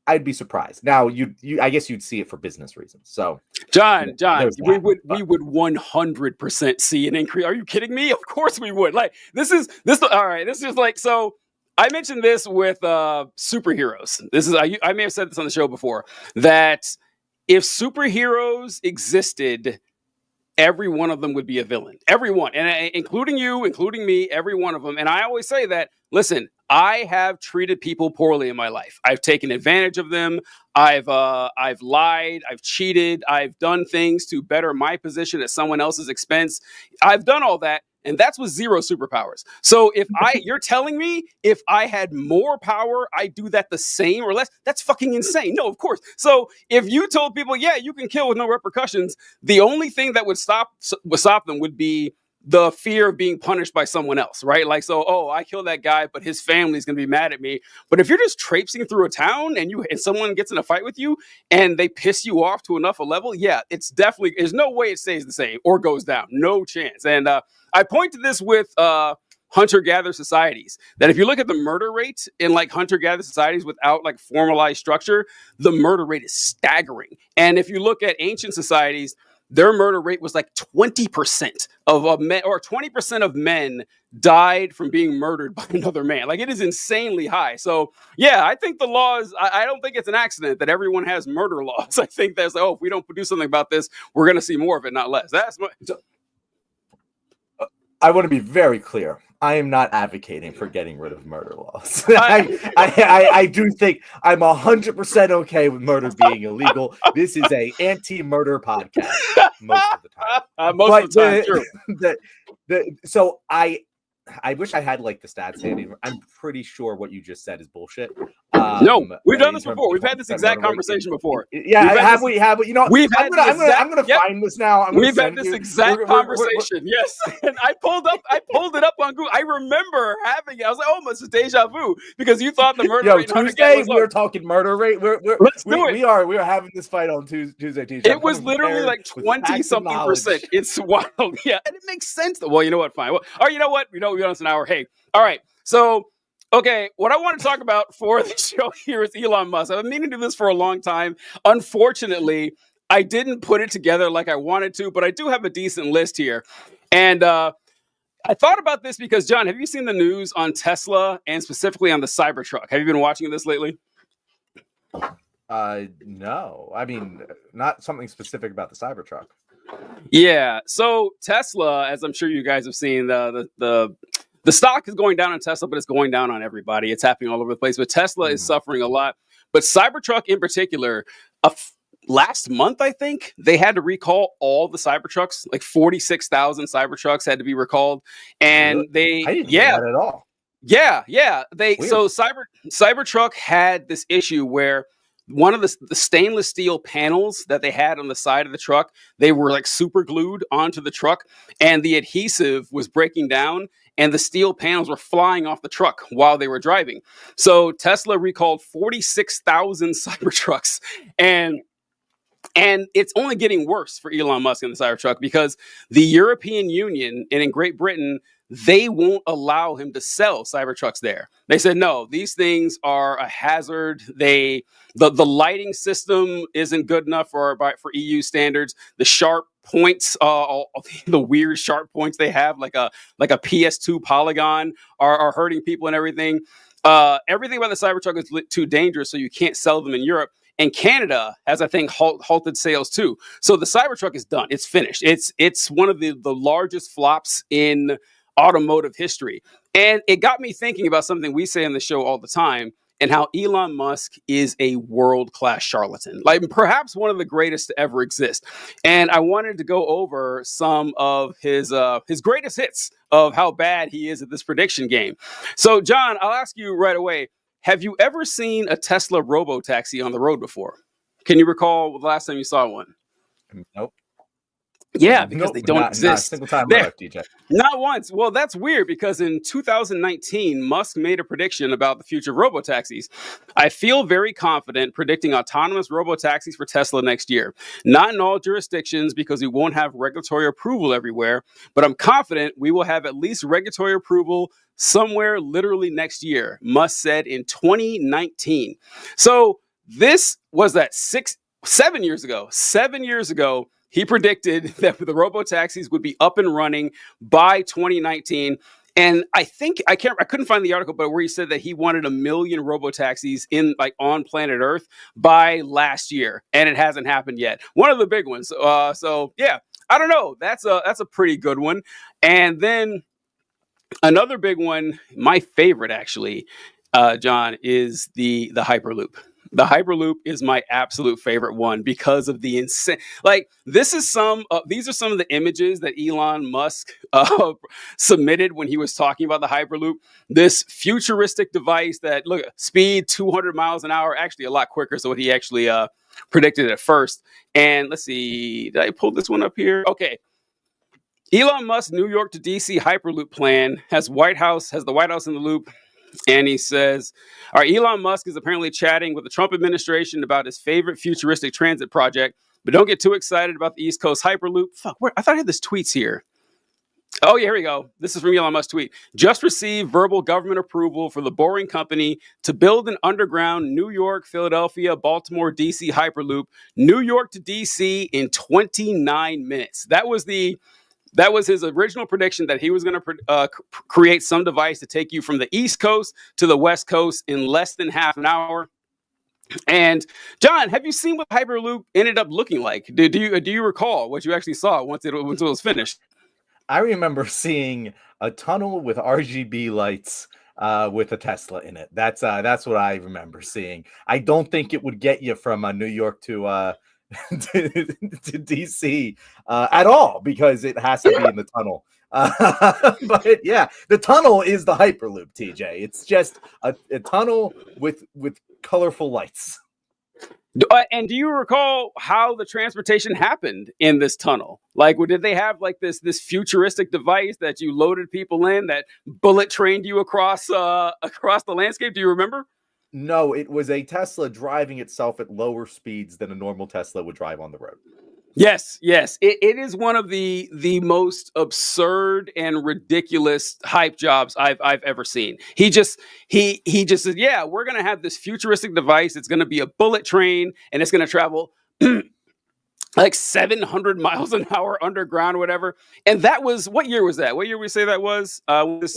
I'd be surprised. Now, I guess you'd see it for business reasons. So, John, we would 100% see an increase. Are you kidding me? Of course we would. Like all right. This is like, so I mentioned this with superheroes. I may have said this on the show before, that if superheroes existed, every one of them would be a villain. Everyone, and including you, including me, every one of them. And I always say that, listen, I have treated people poorly in my life. I've taken advantage of them. I've lied. I've cheated. I've done things to better my position at someone else's expense. I've done all that. And that's with zero superpowers. So you're telling me if I had more power, I'd do that the same or less? That's fucking insane. No, of course. So if you told people, yeah, you can kill with no repercussions, the only thing that would stop them would be the fear of being punished by someone else, right? Like, so, I killed that guy, but his family's going to be mad at me. But if you're just traipsing through a town and someone gets in a fight with you and they piss you off to enough a level, yeah, there's no way it stays the same or goes down. No chance. And I point to this with hunter-gatherer societies, that if you look at the murder rate in like hunter-gatherer societies without like formalized structure, the murder rate is staggering. And if you look at ancient societies, their murder rate was like 20% of men, or 20% of men died from being murdered by another man. Like, it is insanely high. So yeah, I think the laws, I don't think it's an accident that everyone has murder laws. I think that's, if we don't do something about this, we're going to see more of it, not less. I want to be very clear. I am not advocating for getting rid of murder laws. I do think I'm 100% okay with murder being illegal. This is a anti-murder podcast most of the time. Most of the time, true. So I wish I had like the stats handy. I'm pretty sure what you just said is bullshit. No, we've done this before. We've had this exact conversation before. Yeah, have we? You know, I'm gonna find this now. We've had this exact conversation. Yes, and I pulled it up on Google. I remember having it. I was like, oh, it's a deja vu, because you thought the murder rate. Tuesday we were talking murder rate. Let's do it. We are having this fight on Tuesday. It was literally like 20-something%. It's wild. Yeah, and it makes sense. Well, you know what? Fine. Well, or you know what? We know it's an hour. Hey, all right. So. Okay, what I want to talk about for the show here is Elon Musk. I've been meaning to do this for a long time. Unfortunately, I didn't put it together like I wanted to, but I do have a decent list here. And I thought about this because, John, have you seen the news on Tesla and specifically on the Cybertruck? Have you been watching this lately? No. I mean, not something specific about the Cybertruck. Yeah. So Tesla, as I'm sure you guys have seen, the stock is going down on Tesla, but it's going down on everybody. It's happening all over the place. But Tesla is suffering a lot. But Cybertruck in particular, last month, I think, they had to recall all the Cybertrucks. Like 46,000 Cybertrucks had to be recalled. And I didn't know that at all. Yeah. So Cybertruck had this issue where one of the stainless steel panels that they had on the side of the truck, they were like super glued onto the truck, and the adhesive was breaking down, and the steel panels were flying off the truck while they were driving. So Tesla recalled 46,000 Cybertrucks, and it's only getting worse for Elon Musk and the Cybertruck, because the European Union and in Great Britain, they won't allow him to sell Cybertrucks there. They said, no, these things are a hazard. The lighting system isn't good enough for EU standards. The sharp points, the weird sharp points they have, like a PS2 polygon, are hurting people and everything. Everything about the Cybertruck is too dangerous, so you can't sell them in Europe. And Canada has, I think, halted sales too. So the Cybertruck is done. It's finished. It's one of the largest flops in automotive history. And it got me thinking about something we say on the show all the time, and how Elon Musk is a world-class charlatan, like perhaps one of the greatest to ever exist. And I wanted to go over some of his greatest hits of how bad he is at this prediction game. So, John, I'll ask you right away, have you ever seen a Tesla robo-taxi on the road before? Can you recall the last time you saw one? Nope. Yeah, because they don't exist. Not a single time in my life, DJ. Not once. Well, that's weird, because in 2019, Musk made a prediction about the future of robotaxis. I feel very confident predicting autonomous robotaxis for Tesla next year. Not in all jurisdictions, because we won't have regulatory approval everywhere, but I'm confident we will have at least regulatory approval somewhere literally next year, Musk said in 2019. So this was that 7 years ago. 7 years ago, he predicted that the robo-taxis would be up and running by 2019. And I couldn't find the article, but where he said that he wanted 1 million robo-taxis on planet Earth by last year, and it hasn't happened yet. One of the big ones. So yeah, I don't know. That's a pretty good one. And then another big one, my favorite actually, John, is the Hyperloop. The Hyperloop is my absolute favorite one because of the insane. These are some of the images that Elon Musk submitted when he was talking about the Hyperloop. This futuristic device that, look, speed 200 miles an hour, actually a lot quicker. So what he actually predicted at first. And let's see, did I pull this one up here? Okay. Elon Musk's New York to DC Hyperloop plan has the White House in the loop. And he says, all right, Elon Musk is apparently chatting with the Trump administration about his favorite futuristic transit project, but don't get too excited about the East Coast Hyperloop. I thought I had this tweets here. Oh, yeah, here we go. This is from Elon Musk's tweet. Just received verbal government approval for the Boring Company to build an underground New York, Philadelphia, Baltimore, DC Hyperloop, New York to DC in 29 minutes. That was his original prediction, that he was going to create some device to take you from the East Coast to the West Coast in less than half an hour. And John, have you seen what Hyperloop ended up looking like? Do you recall what you actually saw once it was finished? I remember seeing a tunnel with RGB lights with a Tesla in it. That's what I remember seeing. I don't think it would get you from New York to DC at all, because it has to be in the tunnel. But yeah, the tunnel is the Hyperloop, TJ. It's just a tunnel with colorful lights. And do you recall how the transportation happened in this tunnel? Did they have this futuristic device that you loaded people in that bullet trained you across the landscape? Do you remember? No, it was a Tesla driving itself at lower speeds than a normal Tesla would drive on the road. Yes. It is one of the most absurd and ridiculous hype jobs I've ever seen. He just said, yeah, we're going to have this futuristic device. It's going to be a bullet train, and it's going to travel 700 miles an hour underground or whatever. And that was, what year was that? What year we say that was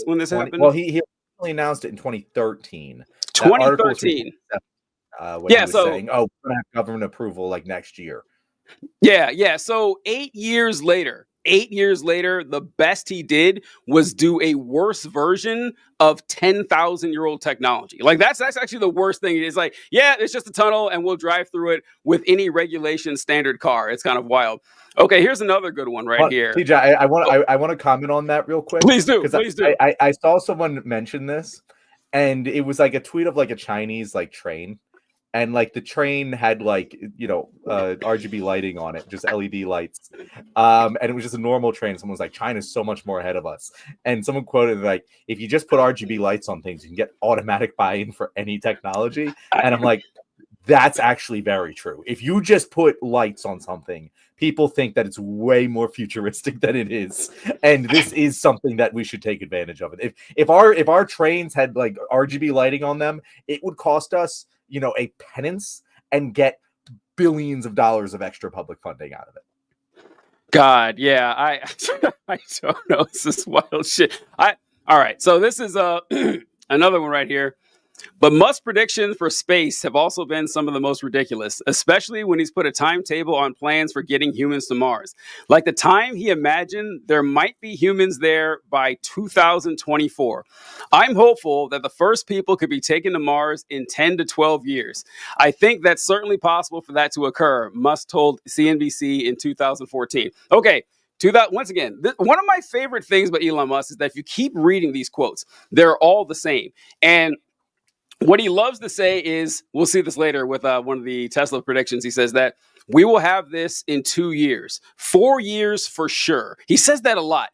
when this happened? Well, he only announced it in 2013. 2013. When he was saying, we're going to have government approval next year. Yeah. So 8 years later, the best he did was do a worse version of 10,000-year-old technology. That's actually the worst thing. It's it's just a tunnel and we'll drive through it with any regulation standard car. It's kind of wild. Okay, here's another good one here. TJ, I want to comment on that real quick. Please do. I saw someone mention this, and it was a tweet of a Chinese train. And the train had RGB lighting on it, just LED lights. And it was just a normal train. Someone was like, China's so much more ahead of us. And someone quoted if you just put RGB lights on things, you can get automatic buy-in for any technology. And I'm like, that's actually very true. If you just put lights on something, people think that it's way more futuristic than it is. And this is something that we should take advantage of. If our trains had RGB lighting on them, it would cost us a penance and get billions of dollars of extra public funding out of it. God, yeah, I don't know. This is wild shit. All right, so this is another one right here. But Musk's predictions for space have also been some of the most ridiculous, especially when he's put a timetable on plans for getting humans to Mars. The time he imagined there might be humans there by 2024. I'm hopeful that the first people could be taken to Mars in 10 to 12 years. I think that's certainly possible for that to occur, Musk told CNBC in 2014. Okay. Once again, one of my favorite things about Elon Musk is that if you keep reading these quotes, they're all the same. And what he loves to say is, we'll see this later with one of the Tesla predictions. He says that we will have this in 2 years, 4 years for sure. He says that a lot.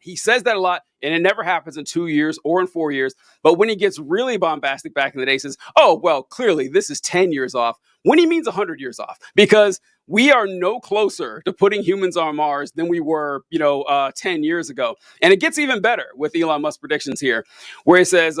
And it never happens in 2 years or in 4 years. But when he gets really bombastic back in the day, he says, oh, well, clearly this is 10 years off, when he means 100 years off, because we are no closer to putting humans on Mars than we were, 10 years ago. And it gets even better with Elon Musk predictions here, where he says,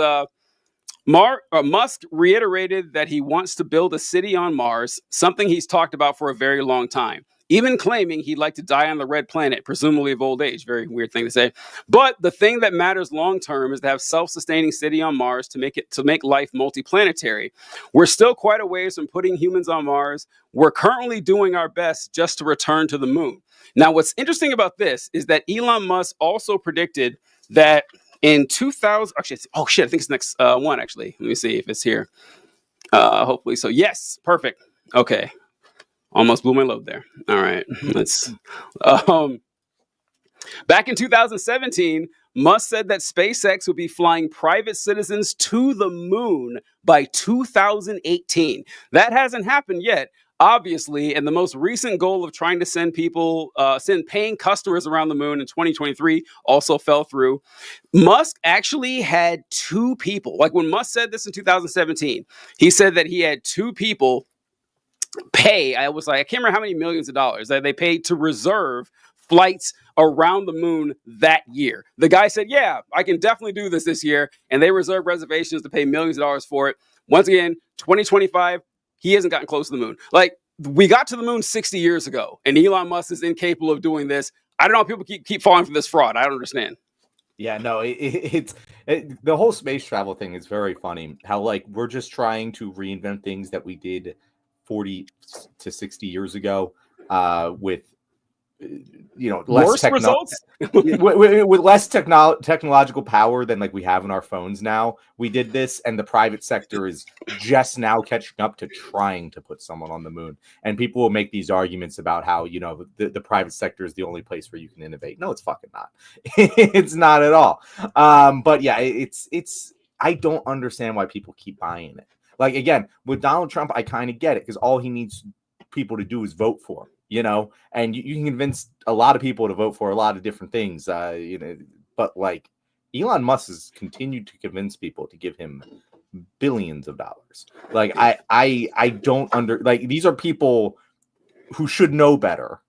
Musk reiterated that he wants to build a city on Mars, something he's talked about for a very long time, even claiming he'd like to die on the red planet, presumably of old age. Very weird thing to say. But the thing that matters long term is to have self-sustaining city on Mars to make life multiplanetary. We're still quite a ways from putting humans on Mars. We're currently doing our best just to return to the moon. Now, what's interesting about this is that Elon Musk also predicted that in 2000, actually, I think it's next one, actually. Let me see if it's here. Hopefully so. Yes, perfect. Okay. Almost blew my load there. All right. Let's. Back in 2017, Musk said that SpaceX would be flying private citizens to the moon by 2018. That hasn't happened yet, obviously, and the most recent goal of trying to send paying customers around the moon in 2023 also fell through. Musk actually had two people. Like when Musk said this in 2017, he said that he had two people pay. I can't remember how many millions of dollars that they paid to reserve flights around the moon that year. The guy said, yeah, I can definitely do this year. And they reserved reservations to pay millions of dollars for it. Once again, 2025, he hasn't gotten close to the moon. Like, we got to the moon 60 years ago, and Elon Musk is incapable of doing this. I don't know how people keep falling for this fraud. I don't understand. Yeah, no, it's the whole space travel thing is very funny. How, like, we're just trying to reinvent things that we did 40 to 60 years ago with less results with less technological power than like we have in our phones now. We did this, and the private sector is just now catching up to trying to put someone on the moon. And people will make these arguments about how the private sector is the only place where you can innovate. No, it's fucking not. It's not at all. But yeah, it's I don't understand why people keep buying it. Like, again, with Donald Trump, I kind of get it, because all he needs people to do is vote for him, and you can convince a lot of people to vote for a lot of different things, but like Elon Musk has continued to convince people to give him billions of dollars. Like, I don't these are people who should know better.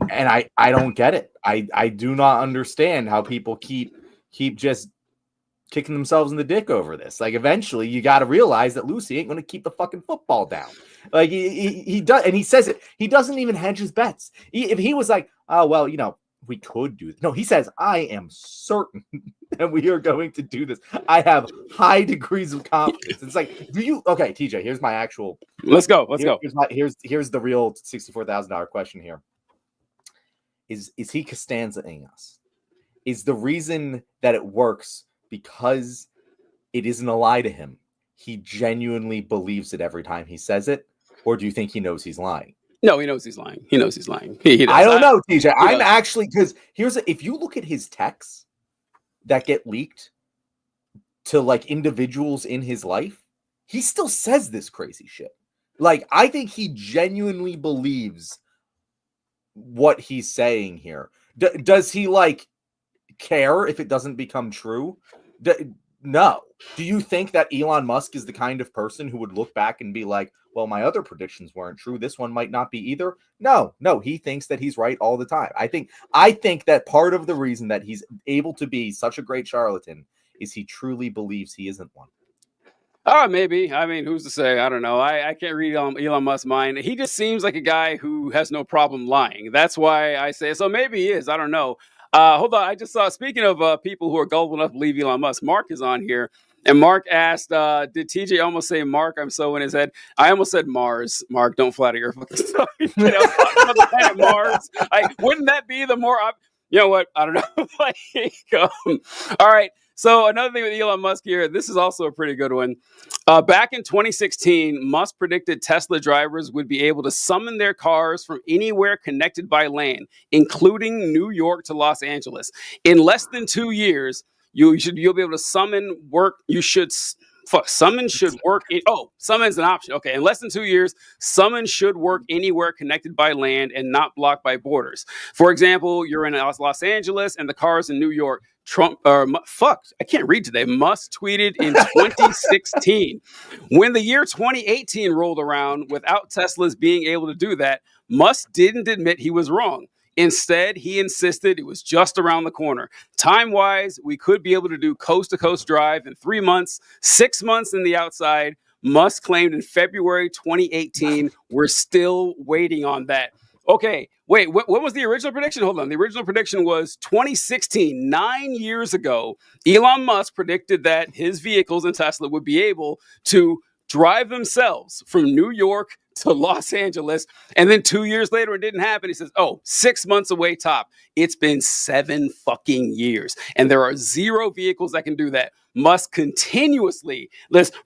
And I don't get it. I do not understand how people keep just kicking themselves in the dick over this. Like, eventually you got to realize that Lucy ain't going to keep the fucking football down. Like, he does, and he says it. He doesn't even hedge his bets. If he was like, oh, well, we could do this. No, he says, I am certain that we are going to do this. I have high degrees of confidence. It's like, okay, TJ, here's my actual. Let's go. Here's the real $64,000 question here. Is he Costanza-ing us? Is the reason that it works because it isn't a lie to him? He genuinely believes it every time he says it? Or do you think he knows he's lying? No, he knows he's lying. He does. I don't know, TJ. I'm actually, because if you look at his texts that get leaked to like individuals in his life, he still says this crazy shit. Like, I think he genuinely believes what he's saying here. Does he like care if it doesn't become true? No. Do you think that Elon Musk is the kind of person who would look back and be like, well, my other predictions weren't true, this one might not be either? No, he thinks that he's right all the time. I think that part of the reason that he's able to be such a great charlatan is he truly believes he isn't one. Maybe. I mean, who's to say? I don't know. I can't read Elon Musk's mind. He just seems like a guy who has no problem lying. That's why I say so. Maybe he is. I don't know. Hold on. I just saw, speaking of people who are gullible enough to believe Elon Musk, Mark is on here. And Mark asked, did TJ almost say Mark? I'm so in his head. I almost said Mars. Mark, don't flatter your fucking stomach. Talking about the planet Mars. Wouldn't that be the more... You know what? I don't know. All right. So another thing with Elon Musk here, this is also a pretty good one. Back in 2016, Musk predicted Tesla drivers would be able to summon their cars from anywhere connected by land, including New York to Los Angeles. In less than 2 years, you'll be able to summon work. Summon should work. Summon's an option. Okay. In less than 2 years, summon should work anywhere connected by land and not blocked by borders. For example, you're in Los Angeles and the car is in New York. I can't read today. Musk tweeted in 2016. When the year 2018 rolled around without Teslas being able to do that, Musk didn't admit he was wrong. Instead, he insisted it was just around the corner. Time-wise, we could be able to do coast-to-coast drive in 3 months, 6 months in the outside. Musk claimed in February 2018. We're still waiting on that. Okay, wait, what was the original prediction? Hold on. The original prediction was 2016, 9 years ago. Elon Musk predicted that his vehicles in Tesla would be able to drive themselves from New York to Los Angeles. And then 2 years later, it didn't happen. He says, 6 months away top. It's been 7 fucking years. And there are 0 vehicles that can do that. Musk continuously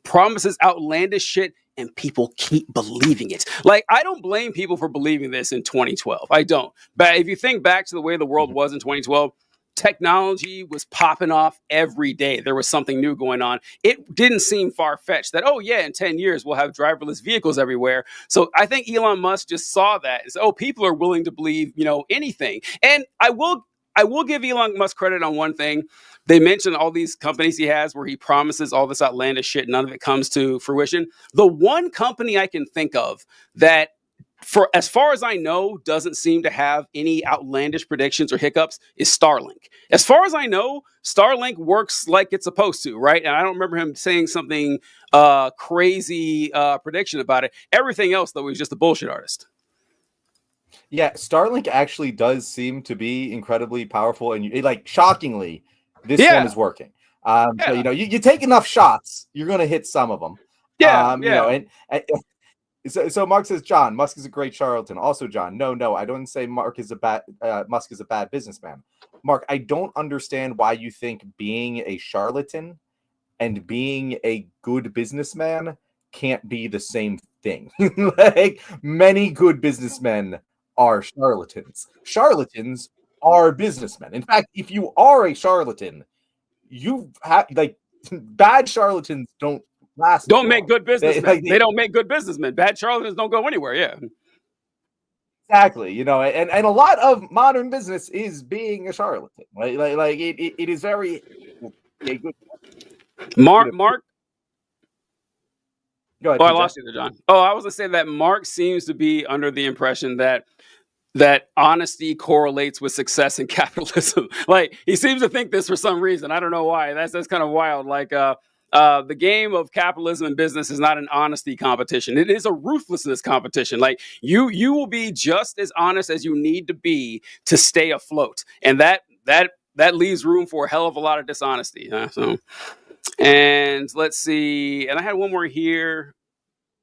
promises outlandish shit, and people keep believing it. Like, I don't blame people for believing this in 2012. I don't. But if you think back to the way the world was in 2012, technology was popping off every day. There was something new going on. It didn't seem far-fetched that, in 10 years, we'll have driverless vehicles everywhere. So I think Elon Musk just saw that and said, people are willing to believe, anything. And I will give Elon Musk credit on one thing. They mentioned all these companies he has where he promises all this outlandish shit. None of it comes to fruition. The one company I can think of that, for as far as I know, doesn't seem to have any outlandish predictions or hiccups is Starlink. As far as I know, Starlink works like it's supposed to, right? And I don't remember him saying something crazy prediction about it. Everything else, though, he's just a bullshit artist. Yeah, Starlink actually does seem to be incredibly powerful, and shockingly, this one is working. So you take enough shots, you're going to hit some of them. So Mark says, John, Musk is a great charlatan. Also, John, no, I don't say Musk is a bad businessman. Mark, I don't understand why you think being a charlatan and being a good businessman can't be the same thing. Like, many good businessmen are charlatans. Charlatans are businessmen. In fact, if you are a charlatan, you have bad charlatans don't make good businessmen. They don't make good businessmen. Bad charlatans don't go anywhere. Yeah, exactly. And a lot of modern business is being a charlatan. It is very good. Mark. Go ahead. I lost you there, John. I was gonna say that Mark seems to be under the impression that honesty correlates with success in capitalism. Like, he seems to think this for some reason. I don't know why. That's kind of wild. Like, the game of capitalism and business is not an honesty competition. It is a ruthlessness competition. Like, you will be just as honest as you need to be to stay afloat, and that leaves room for a hell of a lot of dishonesty. And let's see. And I had one more here.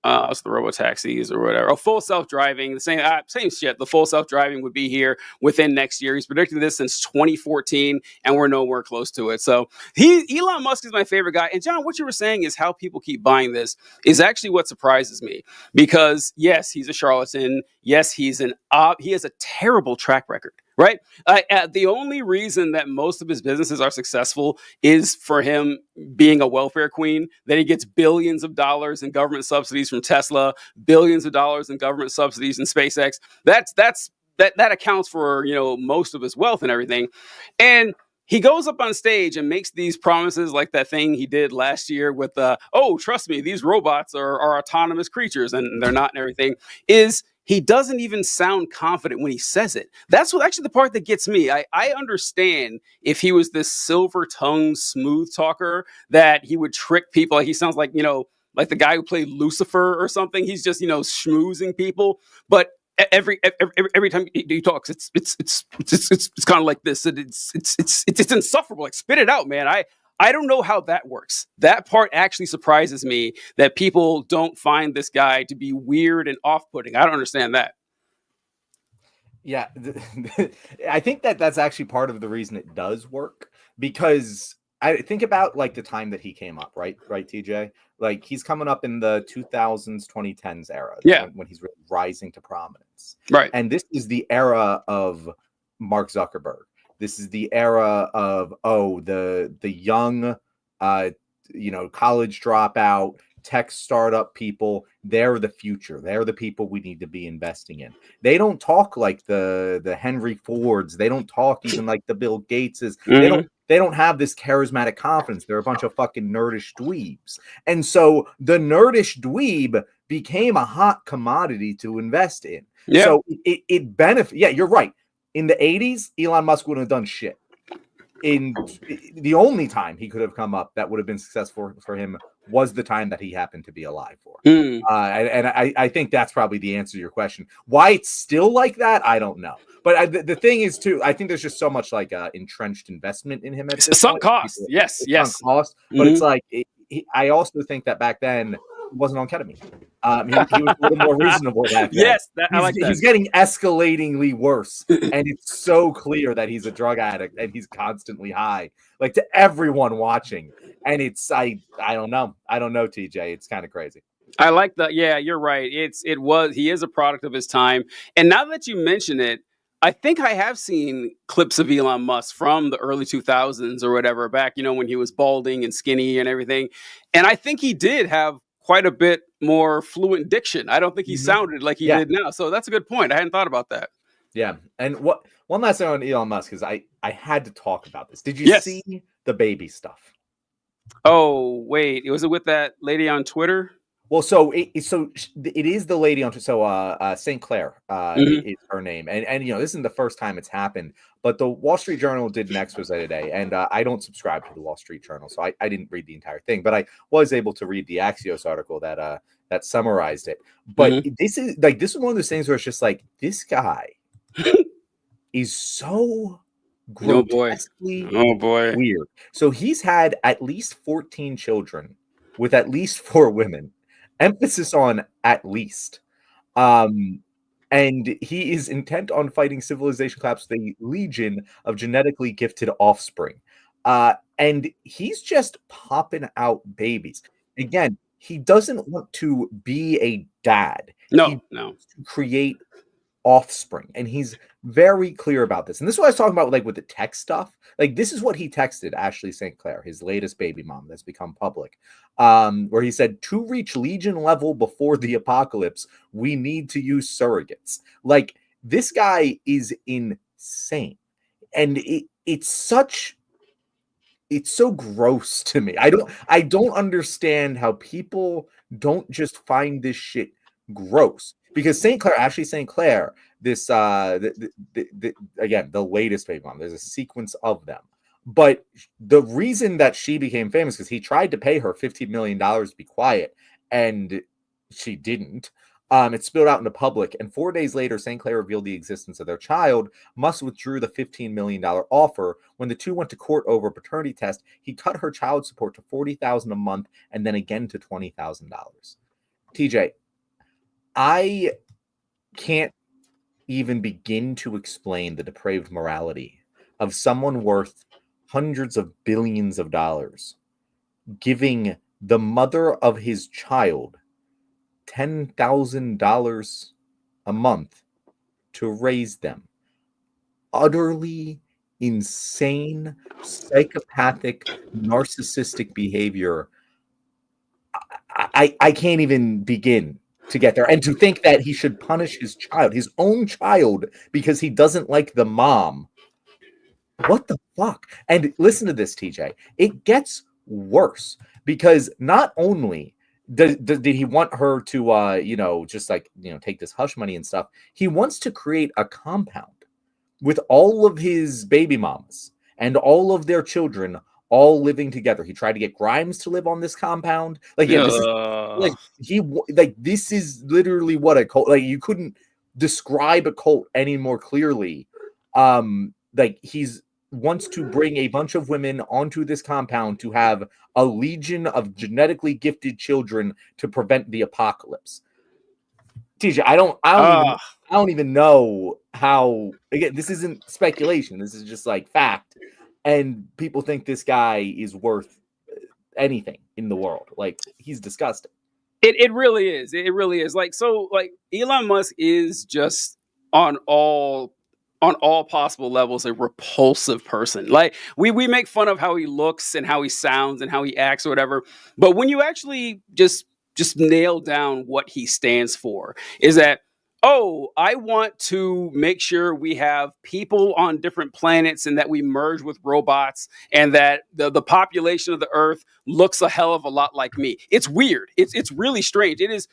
It's the robo-taxis or whatever. Full self-driving, the same shit. The full self-driving would be here within next year. He's predicted this since 2014, and we're nowhere close to it. So Elon Musk is my favorite guy. And John, what you were saying is how people keep buying this is actually what surprises me. Because yes, he's a charlatan. Yes, he has a terrible track record. Right? The only reason that most of his businesses are successful is for him being a welfare queen, that he gets billions of dollars in government subsidies from Tesla, billions of dollars in government subsidies in SpaceX. That accounts for, most of his wealth and everything. And he goes up on stage and makes these promises like that thing he did last year with, trust me, these robots are autonomous creatures, and they're not, and everything he doesn't even sound confident when he says it. That's actually the part that gets me. I understand if he was this silver-tongued smooth talker that he would trick people. He sounds like, like the guy who played Lucifer or something. He's just, schmoozing people. But every time he talks, it's kind of like this. It's insufferable. Like, spit it out, man. I don't know how that works. That part actually surprises me, that people don't find this guy to be weird and off-putting. I don't understand that. Yeah, I think that's actually part of the reason it does work, because I think about the time that he came up, right, TJ? Like, he's coming up in the 2000s, 2010s era, when he's really rising to prominence, right? And this is the era of Mark Zuckerberg. This is the era of the young, college dropout, tech startup people. They're the future. They're the people we need to be investing in. They don't talk like the Henry Fords. They don't talk even like the Bill Gateses. Mm-hmm. They don't have this charismatic confidence. They're a bunch of fucking nerdish dweebs. And so the nerdish dweeb became a hot commodity to invest in. Yeah. So it benefits. Yeah, you're right. In the 80s, Elon Musk wouldn't have done shit. In the only time he could have come up that would have been successful for him was the time that he happened to be alive for. And I think that's probably the answer to your question. Why it's still like that, I don't know. But the thing is, too, I think there's just so much like entrenched investment in him at this sunk point. cost. Yes. Sunk cost. But it's like, I also think that back then he wasn't on ketamine. He was a little more reasonable back then. Yes, I like that. He's getting escalatingly worse, and it's so clear that he's a drug addict and he's constantly high, like to everyone watching. And it's I don't know, TJ. It's kind of crazy. I like that. Yeah, you're right. He is a product of his time. And now that you mention it, I think I have seen clips of Elon Musk from the early 2000s or whatever, back, when he was balding and skinny and everything. And I think he did have quite a bit more fluent diction. I don't think he sounded like he did now. So that's a good point. I hadn't thought about that. Yeah. And one last thing on Elon Musk, because I had to talk about this. Did you see the baby stuff? Oh, wait. Was it with that lady on Twitter? Well, so it is the lady on St. Clair is her name, and this isn't the first time it's happened. But the Wall Street Journal did an expose today, and I don't subscribe to the Wall Street Journal, so I didn't read the entire thing, but I was able to read the Axios article that summarized it. But this is one of those things where it's just like, this guy is so grotesquely weird. So he's had at least 14 children with at least 4 women. Emphasis on at least. And he is intent on fighting civilization collapse with a legion of genetically gifted offspring. And he's just popping out babies. Again, he doesn't want to be a dad. No. To create offspring. And he's very clear about this. And this is what I was talking about, like, with the tech stuff. Like, this is what he texted Ashley St. Clair, his latest baby mom that's become public, where he said, to reach legion level before the apocalypse, we need to use surrogates. Like, this guy is insane. And it's so gross to me. I don't understand how people don't just find this shit gross. Because Ashley St. Clair, this again, the latest baby mom, there's a sequence of them. But the reason that she became famous, because he tried to pay her $15 million to be quiet, and she didn't. It spilled out into public, and 4 days later, St. Clair revealed the existence of their child. Musk withdrew the $15 million offer. When the two went to court over a paternity test, he cut her child support to $40,000 a month, and then again to $20,000. TJ, I can't even begin to explain the depraved morality of someone worth hundreds of billions of dollars giving the mother of his child $10,000 a month to raise them. Utterly insane, psychopathic, narcissistic behavior. I can't even begin to get there. And to think that he should punish his own child, because he doesn't like the mom. What the fuck? And listen to this, TJ. It gets worse, because not only did he want her to, take this hush money and stuff, he wants to create a compound with all of his baby mamas and all of their children all living together. He tried to get Grimes to live on this compound. This is literally what a cult. Like, you couldn't describe a cult any more clearly. He's wants to bring a bunch of women onto this compound to have a legion of genetically gifted children to prevent the apocalypse. TJ, I don't even know how. Again, this isn't speculation. This is just like fact. And people think this guy is worth anything in the world. Like, he's disgusting. It really is. It really is. Like Elon Musk is just on all possible levels a repulsive person. Like, we make fun of how he looks and how he sounds and how he acts or whatever. But when you actually just nail down what he stands for, is that oh, I want to make sure we have people on different planets and that we merge with robots and that the population of the Earth looks a hell of a lot like me. It's weird. It's really strange. It is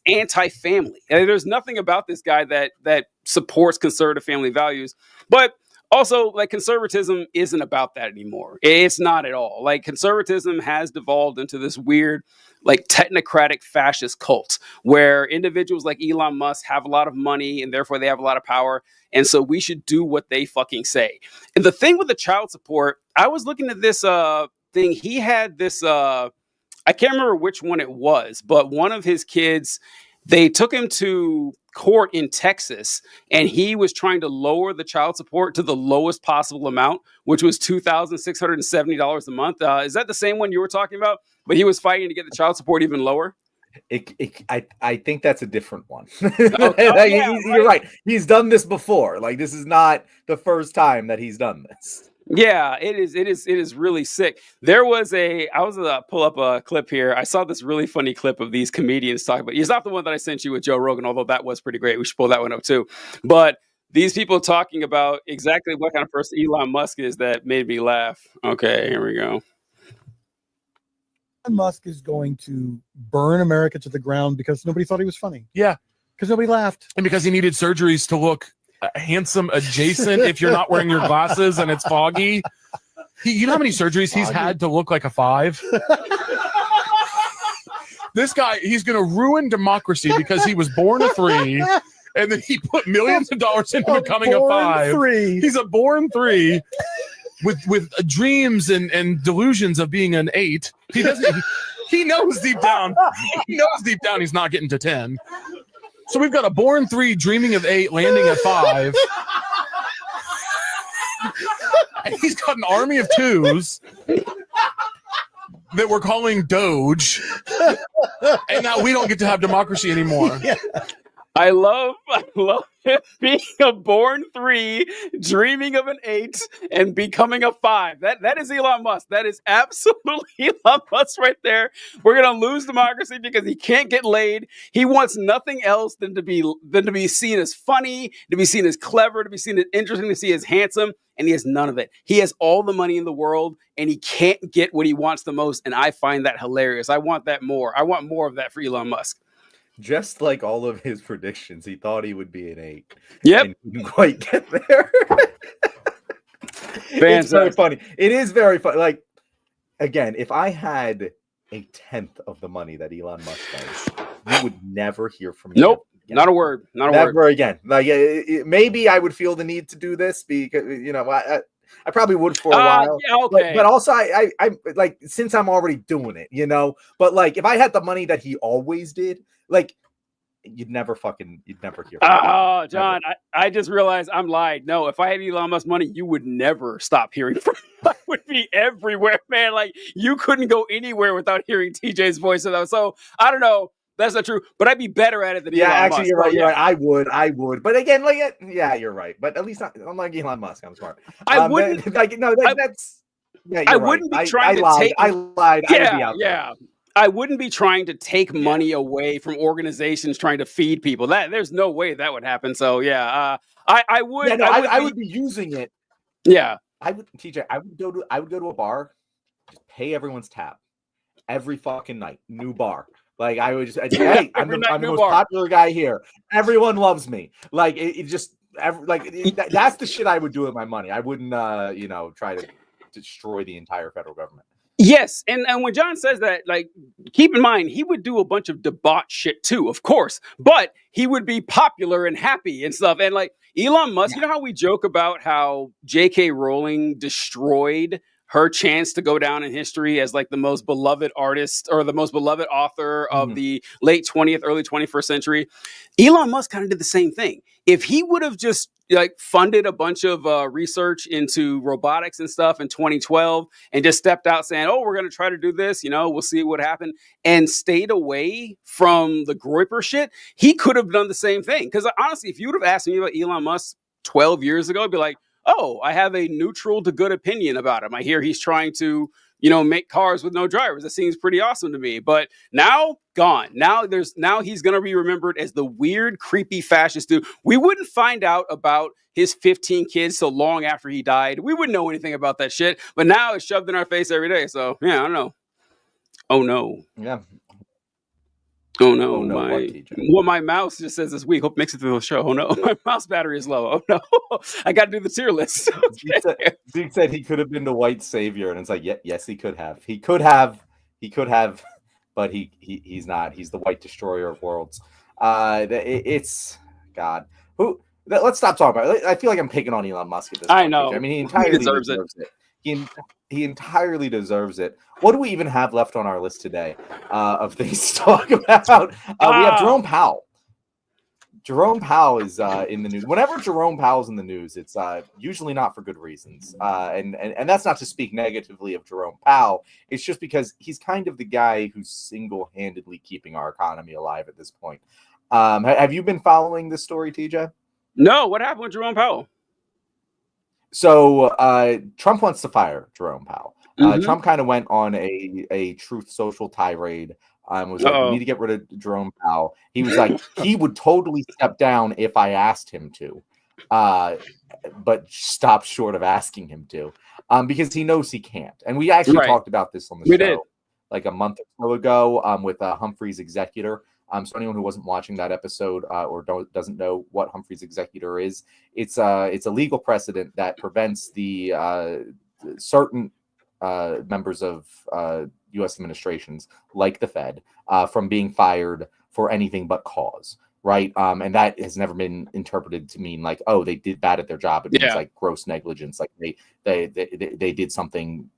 anti-family. And there's nothing about this guy that supports conservative family values. But also, like, conservatism isn't about that anymore. It's not at all. Like, conservatism has devolved into this weird, like, technocratic fascist cult where individuals like Elon Musk have a lot of money and therefore they have a lot of power. And so we should do what they fucking say. And the thing with the child support, I was looking at this thing. He had this, I can't remember which one it was, but one of his kids, they took him to court in Texas, and he was trying to lower the child support to the lowest possible amount, which was $2,670 a month. Is that the same one you were talking about? But he was fighting to get the child support even lower. I think that's a different one. Yeah, you're right. He's done this before. Like, this is not the first time that he's done this. Yeah, it is really sick. I was pull up a clip here. I saw this really funny clip of these comedians talking about. It's not the one that I sent you with Joe Rogan, although that was pretty great. We should pull that one up too. But these people talking about exactly what kind of person Elon Musk is that made me laugh. Okay, here we go. Elon Musk is going to burn America to the ground because nobody thought he was funny. Yeah, because nobody laughed. and because he needed surgeries to look handsome adjacent if you're not wearing your glasses and it's foggy. You know how many surgeries he's had to look like a 5? This guy, he's going to ruin democracy because he was born a 3, and then he put millions of dollars into becoming a 5. 3. He's a born 3 with dreams and delusions of being an 8. He doesn't. He knows deep down. He knows deep down he's not getting to 10. So we've got a born 3 dreaming of 8, landing at 5. And he's got an army of 2s that we're calling Doge. And now we don't get to have democracy anymore. Yeah. I love him being a born 3, dreaming of an 8, and becoming a 5. That is Elon Musk. That is absolutely Elon Musk right there. We're gonna lose democracy because he can't get laid. He wants nothing else than to be seen as funny, to be seen as clever, to be seen as interesting, to see as handsome, and he has none of it. He has all the money in the world, and he can't get what he wants the most. And I find that hilarious. I want that more. I want more of that for Elon Musk. Just like all of his predictions, he thought he would be an 8. Yep. And he didn't quite get there. It's very funny. It is very funny. Like, again, if I had a 10th of the money that Elon Musk does, you would never hear from me. Nope. Not a word. Not a word. Never again. Like, maybe I would feel the need to do this because, I probably would for a while. Yeah, okay. But also, I like, since I'm already doing it, But like, if I had the money that he always did, like, you'd never hear. Oh, John, I just realized I'm lying. No, if I had Elon Musk money, you would never stop hearing from him. I would be everywhere, man. Like, you couldn't go anywhere without hearing TJ's voice. So I don't know. That's not true, but I'd be better at it than Elon Musk. Actually, you're right. You're right. I would. But again, like, yeah, you're right. But at least I'm like Elon Musk. I'm smart. I wouldn't. That's. Yeah, I wouldn't be trying to take. I lied. Yeah. I wouldn't be trying to take money away from organizations trying to feed people. There's no way that would happen. So yeah, I would. Yeah, no, I would be using it. Yeah, I would, TJ. I would go to a bar, just pay everyone's tab every fucking night. New bar. Like, I would just, hey, I'm the most popular guy here. Everyone loves me. Like, that's the shit I would do with my money. I wouldn't, try to destroy the entire federal government. Yes, and when John says that, like, keep in mind, he would do a bunch of debauch shit too, of course, but he would be popular and happy and stuff. And like Elon Musk, you know how we joke about how J.K. Rowling destroyed her chance to go down in history as like the most beloved artist or the most beloved author of the late 20th, early 21st century. Elon Musk kind of did the same thing. If he would have just like funded a bunch of research into robotics and stuff in 2012 and just stepped out saying, oh, we're going to try to do this, we'll see what happened, and stayed away from the Groyper shit, he could have done the same thing. Because honestly, if you would have asked me about Elon Musk 12 years ago, I'd be like, oh, I have a neutral to good opinion about him. I hear he's trying to, make cars with no drivers. That seems pretty awesome to me. But now, gone. Now he's gonna be remembered as the weird, creepy fascist dude. We wouldn't find out about his 15 kids so long after he died. We wouldn't know anything about that shit. But now it's shoved in our face every day. So yeah, I don't know. Oh no. Yeah. Oh no, Oh, no, what, TJ? my mouse just says this week. Hope makes it through the show. Oh no, my mouse battery is low. Oh no, I got to do the tier list. Okay. Zeke said he could have been the white savior, and it's like, yes, he could have. He could have, but he's not. He's the white destroyer of worlds. It's God. Let's stop talking about it. I feel like I'm picking on Elon Musk at this point. I know. TJ. I mean, he entirely deserves it. He entirely deserves it. What do we even have left on our list today of things to talk about? We have Jerome Powell. Jerome Powell is in the news. Whenever Jerome Powell's in the news, it's usually not for good reasons. And that's not to speak negatively of Jerome Powell. It's just because he's kind of the guy who's single-handedly keeping our economy alive at this point. Have you been following this story, TJ? No, what happened with Jerome Powell? So Trump wants to fire Jerome Powell. Trump kind of went on a Truth Social tirade. Was like, we need to get rid of Jerome Powell. He was like, he would totally step down if I asked him to, but stopped short of asking him to, because he knows he can't. And we actually talked about this on the show like a month or so ago with Humphrey's Executor. So anyone who wasn't watching that episode or doesn't know what Humphrey's Executor is, it's a legal precedent that prevents the certain members of U.S. administrations, like the Fed, from being fired for anything but cause, right? And that has never been interpreted to mean like, oh, they did bad at their job. It means like gross negligence, like they did something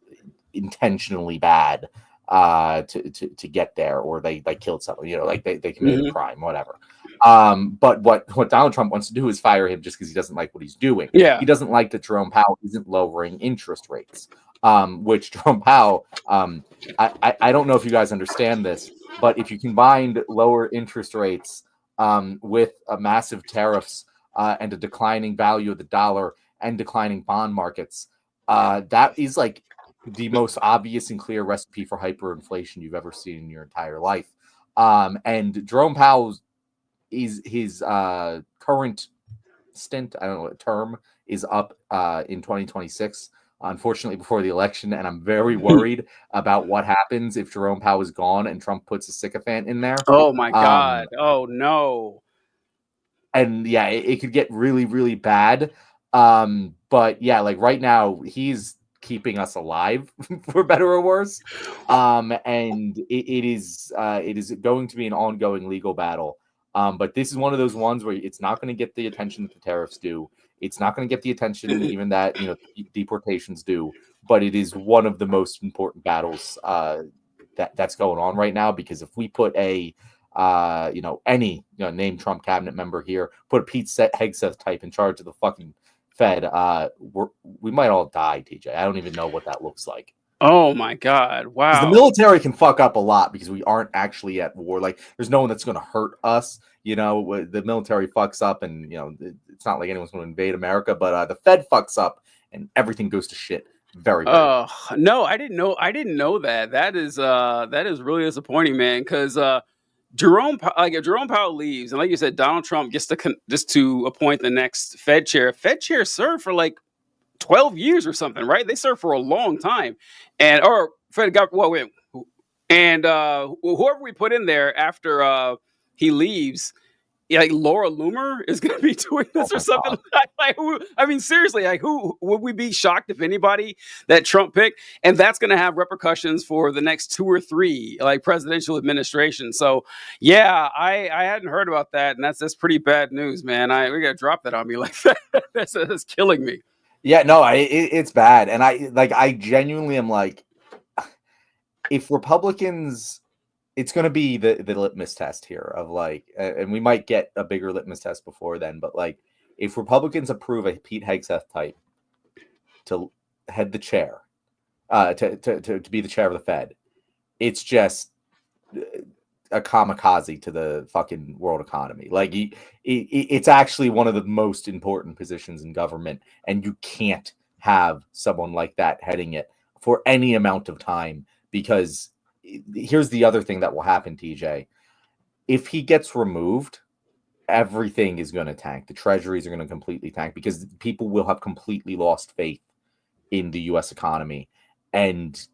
intentionally bad to get there, or they killed someone, like they committed a crime, whatever. But what Donald Trump wants to do is fire him just because he doesn't like what he's doing. Yeah. He doesn't like that Jerome Powell isn't lowering interest rates. Which Jerome Powell, I don't know if you guys understand this, but if you combined lower interest rates with massive tariffs and a declining value of the dollar and declining bond markets, that is like the most obvious and clear recipe for hyperinflation you've ever seen in your entire life. And Jerome Powell his current stint, I don't know what term, is up in 2026. Unfortunately, before the election, and I'm very worried about what happens if Jerome Powell is gone and Trump puts a sycophant in there. Oh my God! Oh no! And yeah, it could get really, really bad. But yeah, like right now, he's keeping us alive, for better or worse. And it is going to be an ongoing legal battle. But this is one of those ones where it's not going to get the attention that the tariffs do. It's not going to get the attention even that deportations do, but it is one of the most important battles that's going on right now. Because if we put any named Trump cabinet member here, put a Pete Hegseth type in charge of the fucking Fed, we might all die. TJ, I don't even know what that looks like. Oh my God! Wow. The military can fuck up a lot because we aren't actually at war. Like, there's no one that's going to hurt us. The military fucks up, and it's not like anyone's going to invade America. But the Fed fucks up, and everything goes to shit. Very. No, I didn't know. I didn't know that. That is really disappointing, man. Because Jerome Powell leaves, and like you said, Donald Trump gets to appoint the next Fed chair. Fed chair served for like 12 years or something, right? They served for a long time, and whoever we put in there after he leaves, like Laura Loomer is going to be doing this or something. Seriously, like who would we be shocked if anybody that Trump picked? And that's going to have repercussions for the next 2 or 3 like presidential administrations. So yeah, I hadn't heard about that, and that's pretty bad news, man. We got to drop that on me like that. That's killing me. Yeah, no, it's bad, and I genuinely am like, if Republicans, it's going to be the litmus test here of like, and we might get a bigger litmus test before then, but like, if Republicans approve a Pete Hegseth type to head the chair, to be the chair of the Fed, it's just a kamikaze to the fucking world economy. Like it's actually one of the most important positions in government, and you can't have someone like that heading it for any amount of time, because here's the other thing that will happen, TJ. If he gets removed, everything is going to tank. The treasuries are going to completely tank because people will have completely lost faith in the U.S. economy, and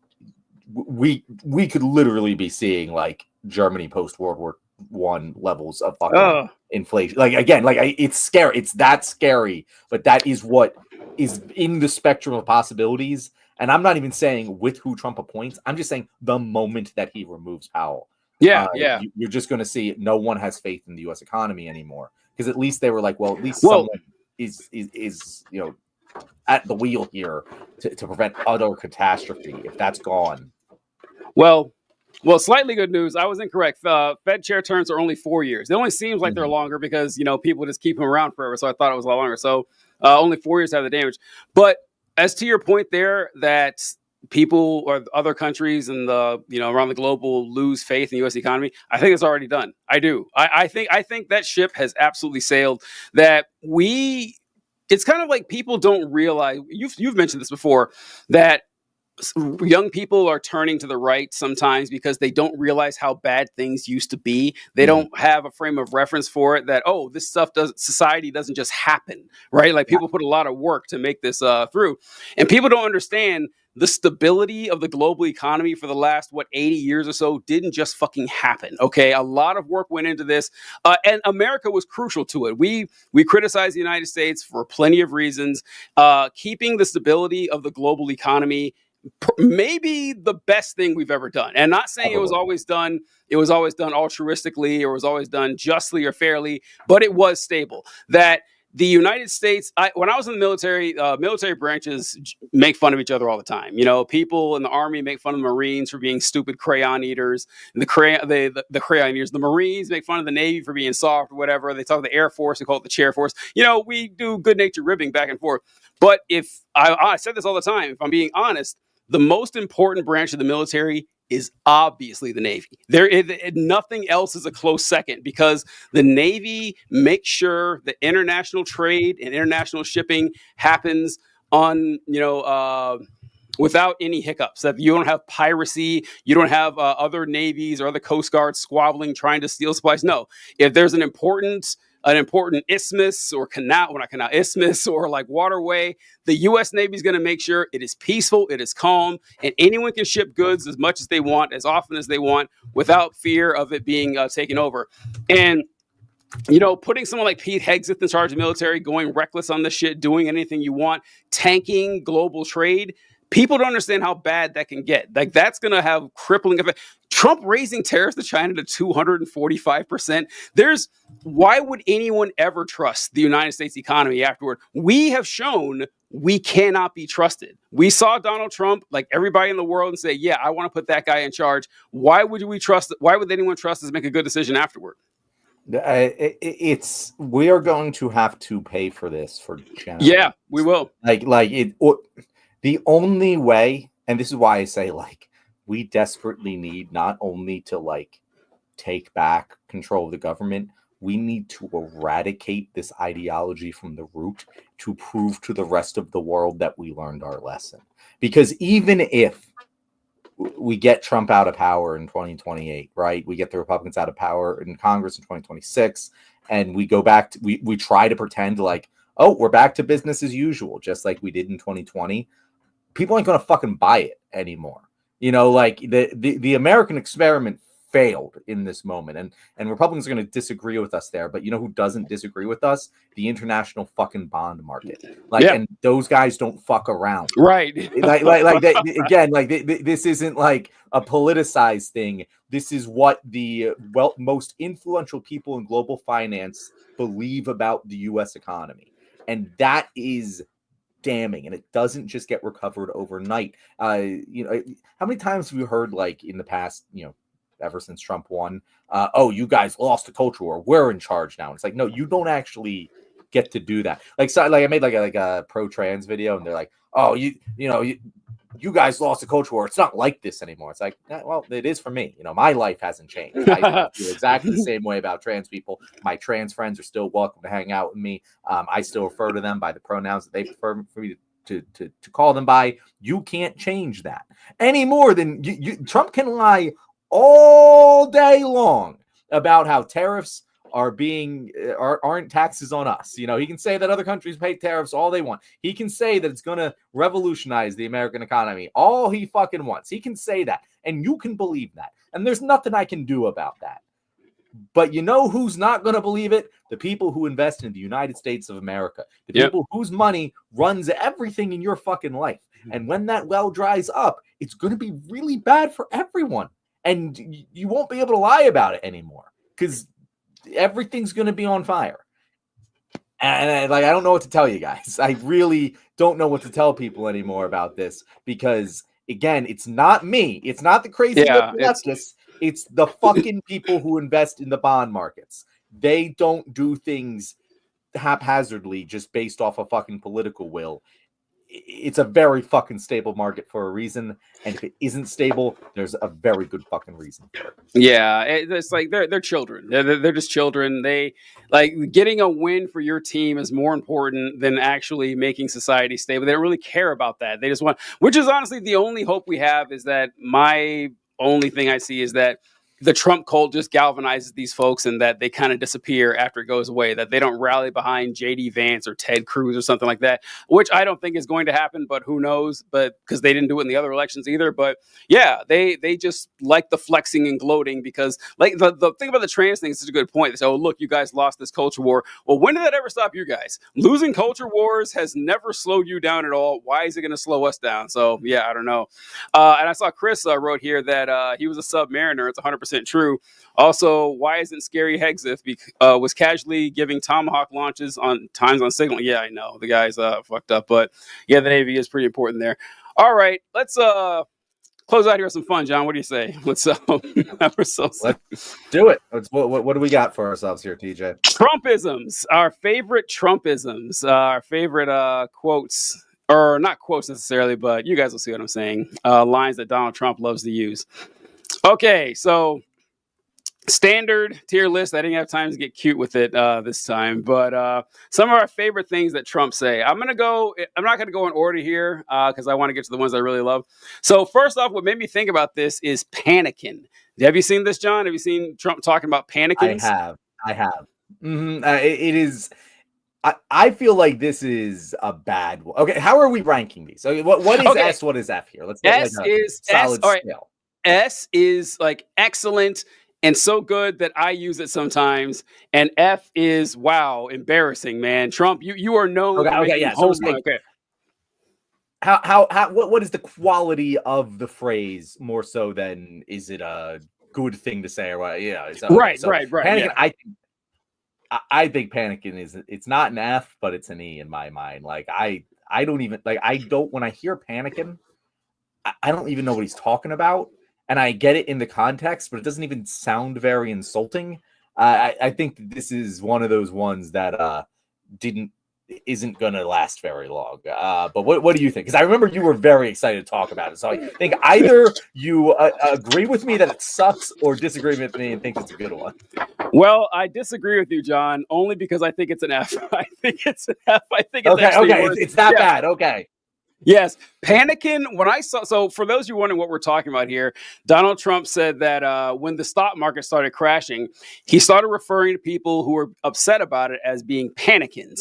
we could literally be seeing like Germany post World War I levels of fucking inflation. Like again, like it's scary. It's that scary, but that is what is in the spectrum of possibilities. And I'm not even saying with who Trump appoints. I'm just saying the moment that he removes Powell. Yeah, You're just going to see no one has faith in the U.S. economy anymore, because at least they were like, well, at least someone is at the wheel here to prevent utter catastrophe. If that's gone, well, slightly good news. I was incorrect. Fed chair terms are only 4 years. It only seems like they're longer because people just keep them around forever. So I thought it was a lot longer. So only 4 years have the damage. But as to your point there, that people or other countries and the around the globe will lose faith in the U.S. economy, I think it's already done. I do. I think that ship has absolutely sailed. That it's kind of like people don't realize. You've mentioned this before, that young people are turning to the right sometimes because they don't realize how bad things used to be. They don't have a frame of reference for it, that, this stuff society doesn't just happen, right? Like people put a lot of work to make this through, and people don't understand the stability of the global economy for the last 80 years or so didn't just fucking happen. Okay. A lot of work went into this, and America was crucial to it. We criticize the United States for plenty of reasons. Keeping the stability of the global economy, maybe the best thing we've ever done. And not saying it was always done altruistically, or was always done justly or fairly, but it was stable. That the United States, when I was in the military branches make fun of each other all the time. People in the Army make fun of the Marines for being stupid crayon eaters. And the crayon eaters, the Marines make fun of the Navy for being soft or whatever. They talk the Air Force, they call it the chair force. We do good natured ribbing back and forth. But if I said this all the time, if I'm being honest, the most important branch of the military is obviously the Navy. Nothing else is a close second, because the Navy makes sure that international trade and international shipping happens on, without any hiccups. That you don't have piracy, you don't have other navies or other Coast Guards squabbling trying to steal supplies. No, if there's an important isthmus or isthmus or like waterway, the U.S. Navy is going to make sure it is peaceful, it is calm, and anyone can ship goods as much as they want, as often as they want, without fear of it being taken over. And putting someone like Pete Hegseth in charge of the military, going reckless on this shit, doing anything you want, tanking global trade. People don't understand how bad that can get. Like, that's going to have crippling effect. Trump raising tariffs to China to 245%. Why would anyone ever trust the United States economy afterward? We have shown we cannot be trusted. We saw Donald Trump, like everybody in the world, and say, yeah, I want to put that guy in charge. Why would anyone trust us to make a good decision afterward? We are going to have to pay for this for generations. Yeah, we will. The only way, and this is why I say, we desperately need not only to take back control of the government, we need to eradicate this ideology from the root to prove to the rest of the world that we learned our lesson. Because even if we get Trump out of power in 2028, right? We get the Republicans out of power in Congress in 2026, and we go back to, we try to pretend we're back to business as usual, just like we did in 2020. People ain't gonna fucking buy it anymore. The American experiment failed in this moment, and Republicans are going to disagree with us there. But who doesn't disagree with us? The international fucking bond market. And those guys don't fuck around, right? This isn't like a politicized thing. This is what the most influential people in global finance believe about the U.S. economy, and that is damning, and it doesn't just get recovered overnight. How many times have you heard in the past, ever since Trump won, you guys lost the culture war, we're in charge now? And it's no, you don't actually get to do that. I made a pro-trans video, and they're like, you guys lost a culture war. It's not like this anymore. It's like, well, it is for me. My life hasn't changed. I feel exactly the same way about trans people. My trans friends are still welcome to hang out with me. I still refer to them by the pronouns that they prefer for me to call them by. You can't change that any more than Trump can lie all day long about how tariffs aren't taxes on us. He can say that other countries pay tariffs all they want. He can say that it's going to revolutionize the American economy all he fucking wants. He can say that, and you can believe that, and there's nothing I can do about that. But who's not going to believe it? The people who invest in the United States of America, the people whose money runs everything in your fucking life. And when that well dries up, it's going to be really bad for everyone, and you won't be able to lie about it anymore because everything's going to be on fire. And I don't know what to tell you guys. I really don't know what to tell people anymore about this because, again, it's not me. It's not the crazy leftists. It's the fucking people who invest in the bond markets. They don't do things haphazardly just based off of fucking political will. It's a very fucking stable market for a reason, and if it isn't stable, there's a very good fucking reason for it. Yeah, it's like they're children. They're just children. They like getting a win for your team is more important than actually making society stable. They don't really care about that. They just want, which is honestly the only hope we have. Is that my only thing I see is that the Trump cult just galvanizes these folks and that they kind of disappear after it goes away, that they don't rally behind JD Vance or Ted Cruz or something like that, which I don't think is going to happen, but who knows? But because they didn't do it in the other elections either. But yeah, they just like the flexing and gloating because like the thing about the trans thing is such a good point. They say, oh, look, you guys lost this culture war. Well, when did that ever stop you guys? Losing culture wars has never slowed you down at all. Why is it going to slow us down? So yeah, I don't know. And I saw Chris wrote here that he was a Submariner. It's 100% true. Also, why isn't Scary Hexif was casually giving Tomahawk launches on Signal? Yeah, I know the guy's fucked up, but yeah, the Navy is pretty important there. All right, let's close out here with some fun, John. What do you say? Let's let's do it. What do we got for ourselves here, TJ? Trumpisms, our favorite Trumpisms, our favorite quotes. Or not quotes necessarily, but you guys will see what I'm saying. Lines that Donald Trump loves to use. Okay, so standard tier list. I didn't have time to get cute with it this time, but some of our favorite things that Trump say. I'm not going to go in order here because I want to get to the ones I really love. So first off, what made me think about this is panicking. Have you seen this, John? Have you seen Trump talking about panicking? I have. Mm-hmm. It is. I feel like this is a bad one. Okay, how are we ranking these? So what is S? What is F here? Let's get S is solid S, scale. S is like excellent and so good that I use it sometimes, and F is wow, embarrassing, man. Trump, you are known. Okay. So what is the quality of the phrase more so than is it a good thing to say or what? Yeah, right. Panicking, Yeah. I think panicking it's not an F, but it's an E in my mind. Like I don't when I hear panicking, I don't even know what he's talking about. And I get it in the context, but it doesn't even sound very insulting. I think this is one of those ones that isn't going to last very long. But what do you think? Because I remember you were very excited to talk about it. So I think either you agree with me that it sucks or disagree with me and think it's a good one. Well, I disagree with you, John, only because I think it's an F. I think it's an F. I think it's okay. It's that bad. Okay. Yes. Panicking. So for those of you wondering what we're talking about here, Donald Trump said that when the stock market started crashing, he started referring to people who were upset about it as being panicking.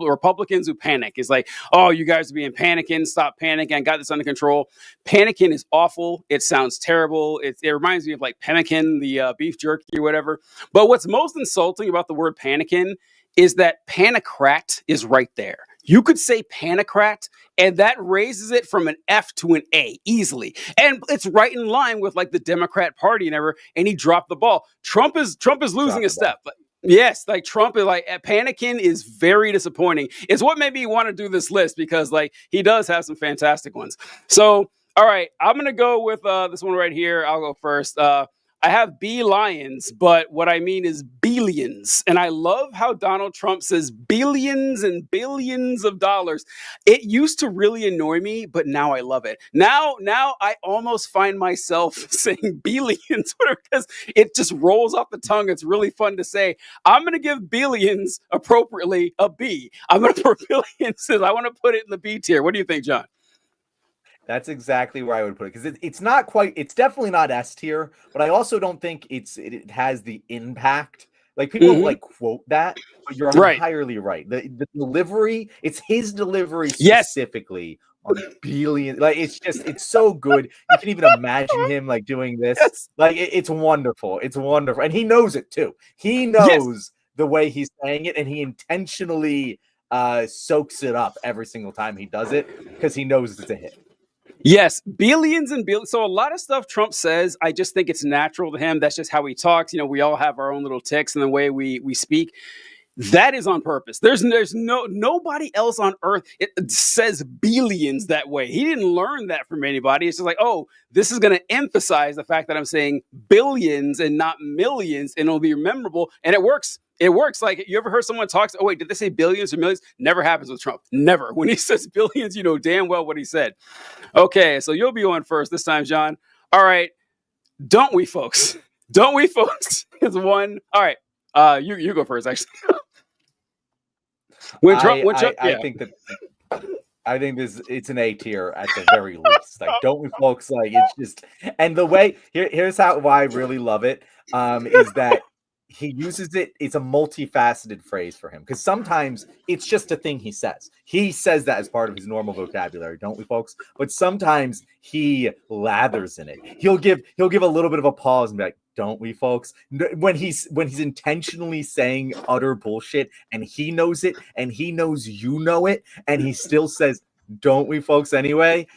Republicans who panic. It's like, oh, you guys are being panicking. Stop panicking. I got this under control. Panicking is awful. It sounds terrible. It reminds me of like pemmican, the beef jerky or whatever. But what's most insulting about the word panicking is that panicrat is right there. You could say panicrat, and that raises it from an F to an A easily. And it's right in line with like the Democrat Party and everything. And he dropped the ball. Trump is losing a step. Yes, like Trump is like panicking is very disappointing. It's what made me want to do this list because like he does have some fantastic ones. So, all right, I'm gonna go with this one right here. I'll go first. I have B lions, but what I mean is billions. And I love how Donald Trump says billions and billions of dollars. It used to really annoy me, but now I love it. Now I almost find myself saying billions because it just rolls off the tongue. It's really fun to say. I'm going to give billions appropriately a B. I'm going to put billions. I want to put it in the B tier. What do you think, John? That's exactly where I would put it, because it's not quite, it's definitely not S tier, but I also don't think it has the impact. Like people don't like quote that, but you're entirely right. The delivery, it's his delivery specifically on billion. Like it's so good. You can even imagine him like doing this. Like it's wonderful. It's wonderful, and he knows it too. He knows the way he's saying it, and he intentionally soaks it up every single time he does it because he knows it's a hit. Yes, billions and billions. So a lot of stuff Trump says, I just think it's natural to him. That's just how he talks. You know, we all have our own little tics in the way we speak. That is on purpose. There's nobody else on earth it says billions that way. He didn't learn that from anybody. It's just like, oh, this is going to emphasize the fact that I'm saying billions and not millions, and it'll be memorable. And it works. It works. Like, you ever heard someone talk? Oh, wait, did they say billions or millions? Never happens with Trump. Never. When he says billions, you know damn well what he said. Okay, so you'll be on first this time, John. All right. Don't we, folks? Don't we, folks? Is one. All right. You go first, actually. I think it's an A tier at the very least. Like, don't we, folks? Like, it's just, and the way here's why I really love it is that he uses it. It's a multifaceted phrase for him, because sometimes it's just a thing he says. He says that as part of his normal vocabulary, don't we, folks? But sometimes he lathers in it. He'll give a little bit of a pause and be like, don't we, folks? When he's intentionally saying utter bullshit, and he knows it, and he knows you know it, and he still says, don't we, folks, anyway?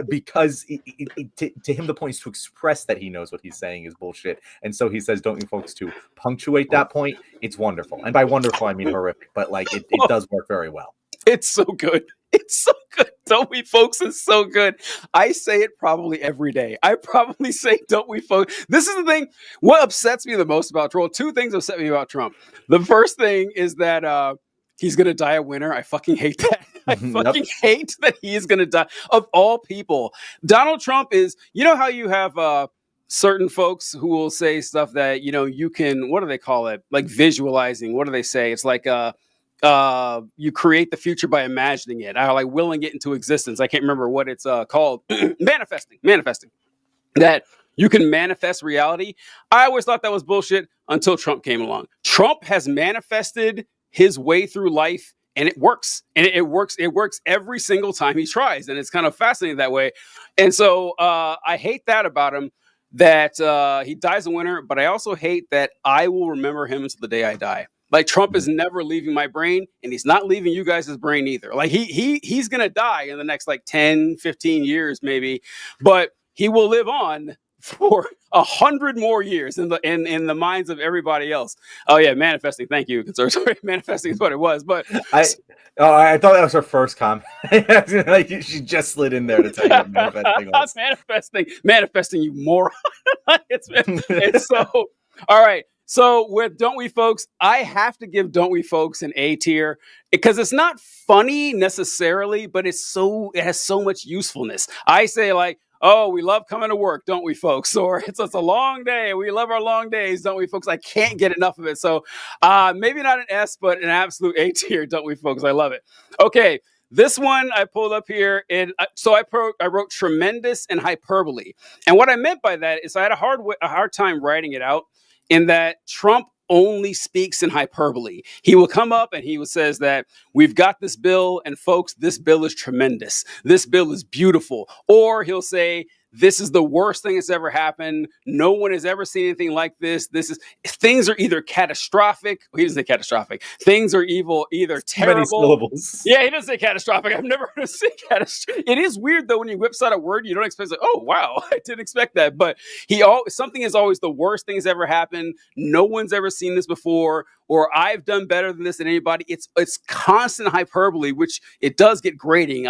Because to him, the point is to express that he knows what he's saying is bullshit. And so he says, don't we, folks, to punctuate that point. It's wonderful. And by wonderful, I mean horrific, but like it does work very well. It's so good. It's so good. Don't we, folks, is so good. I say it probably every day. I probably say, don't we, folks. This is the thing. What upsets me the most about Trump, two things upset me about Trump. The first thing is that he's going to die a winner. I fucking hate that. I fucking hate that he is going to die. Of all people, Donald Trump is, you know how you have certain folks who will say stuff that, you know, you can, what do they call it? Like visualizing. What do they say? It's like, you create the future by imagining it, or like willing it into existence. I can't remember what it's called. Manifesting. That you can manifest reality. I always thought that was bullshit until Trump came along. Trump has manifested his way through life, and it works. And it works every single time he tries. And it's kind of fascinating that way. And so I hate that about him, that he dies a winner, but I also hate that I will remember him until the day I die. Like, Trump is never leaving my brain, and he's not leaving you guys' brain either. Like, he's going to die in the next like 10, 15 years maybe, but he will live on for 100 more years in the minds of everybody else. Oh yeah, manifesting. Thank you, conservatory. Manifesting is what it was. But I thought that was her first comment. Like, she just slid in there to tell you what manifesting was. manifesting, you moron. it's so all right. So with Don't We, Folks, I have to give Don't We, Folks an A tier, because it's not funny necessarily, but it has so much usefulness. I say, like, oh, we love coming to work, don't we, folks? Or it's a long day. We love our long days, don't we, folks? I can't get enough of it. So maybe not an S, but an absolute A tier, don't we, folks? I love it. Okay. This one I pulled up here, and so I wrote tremendous and hyperbole. And what I meant by that is I had a hard time writing it out, in that Trump only speaks in hyperbole. He will come up and he says that we've got this bill, and folks, this bill is tremendous. This bill is beautiful. Or he'll say, this is the worst thing that's ever happened. No one has ever seen anything like this. Things are either catastrophic. He doesn't say catastrophic. Things are either terrible. Many syllables. Yeah, he doesn't say catastrophic. I've never heard him say catastrophic. It is weird though when he whips out a word you don't expect. Like, oh wow, I didn't expect that. But something is always the worst thing that's ever happened. No one's ever seen this before. Or I've done better than this than anybody. It's constant hyperbole, which it does get grating.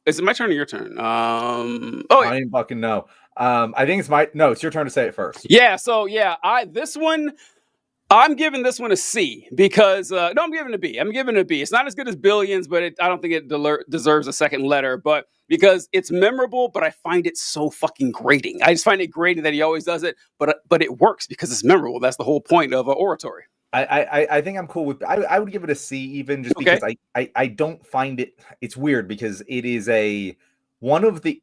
Is it my turn or your turn? I didn't fucking know. I think it's your turn to say it first. Yeah. So yeah, I'm giving this one a C because no, I'm giving it a B. I'm giving it a B. It's not as good as Billions, but I don't think it deserves a second letter. But because it's memorable, but I find it so fucking grating. I just find it grating that he always does it, but it works because it's memorable. That's the whole point of oratory. I think I'm cool with. I would give it a C even just because I don't find it. It's weird because it is one of the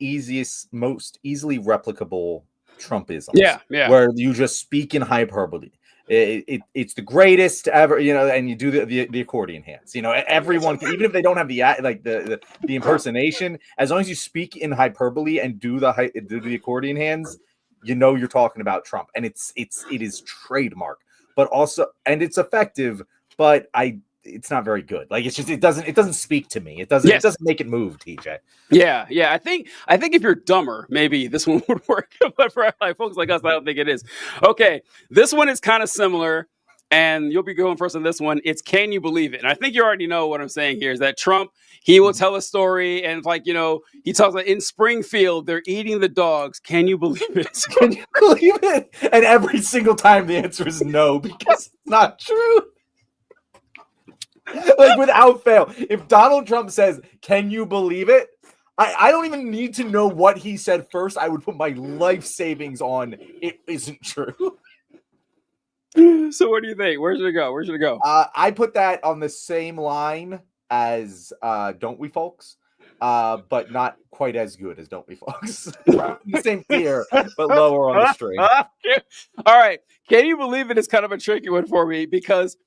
most easily replicable Trumpisms. Yeah. Where you just speak in hyperbole. It's the greatest ever, and you do the accordion hands. Everyone, even if they don't have the impersonation, as long as you speak in hyperbole and do the accordion hands, you're talking about Trump, and it is trademark, but also, and it's effective, but it's not very good. Like, it's just it doesn't speak to me. It doesn't make it move, TJ. Yeah. I think if you're dumber, maybe this one would work. But for folks like us, I don't think it is. Okay, this one is kind of similar, and you'll be going first on this one. It's Can You Believe It? And I think you already know what I'm saying here is that Trump, he will tell a story, and he talks about in Springfield, they're eating the dogs. Can you believe it? Can you believe it? And every single time the answer is no, because it's not true. Like, without fail, if Donald Trump says, "Can you believe it?" I don't even need to know what he said first. I would put my life savings on it isn't true. So what do you think? Where should it go? I put that on the same line as Don't We Folks, but not quite as good as Don't We Folks. The same tier, but lower on the string. All right. Can You Believe It is kind of a tricky one for me because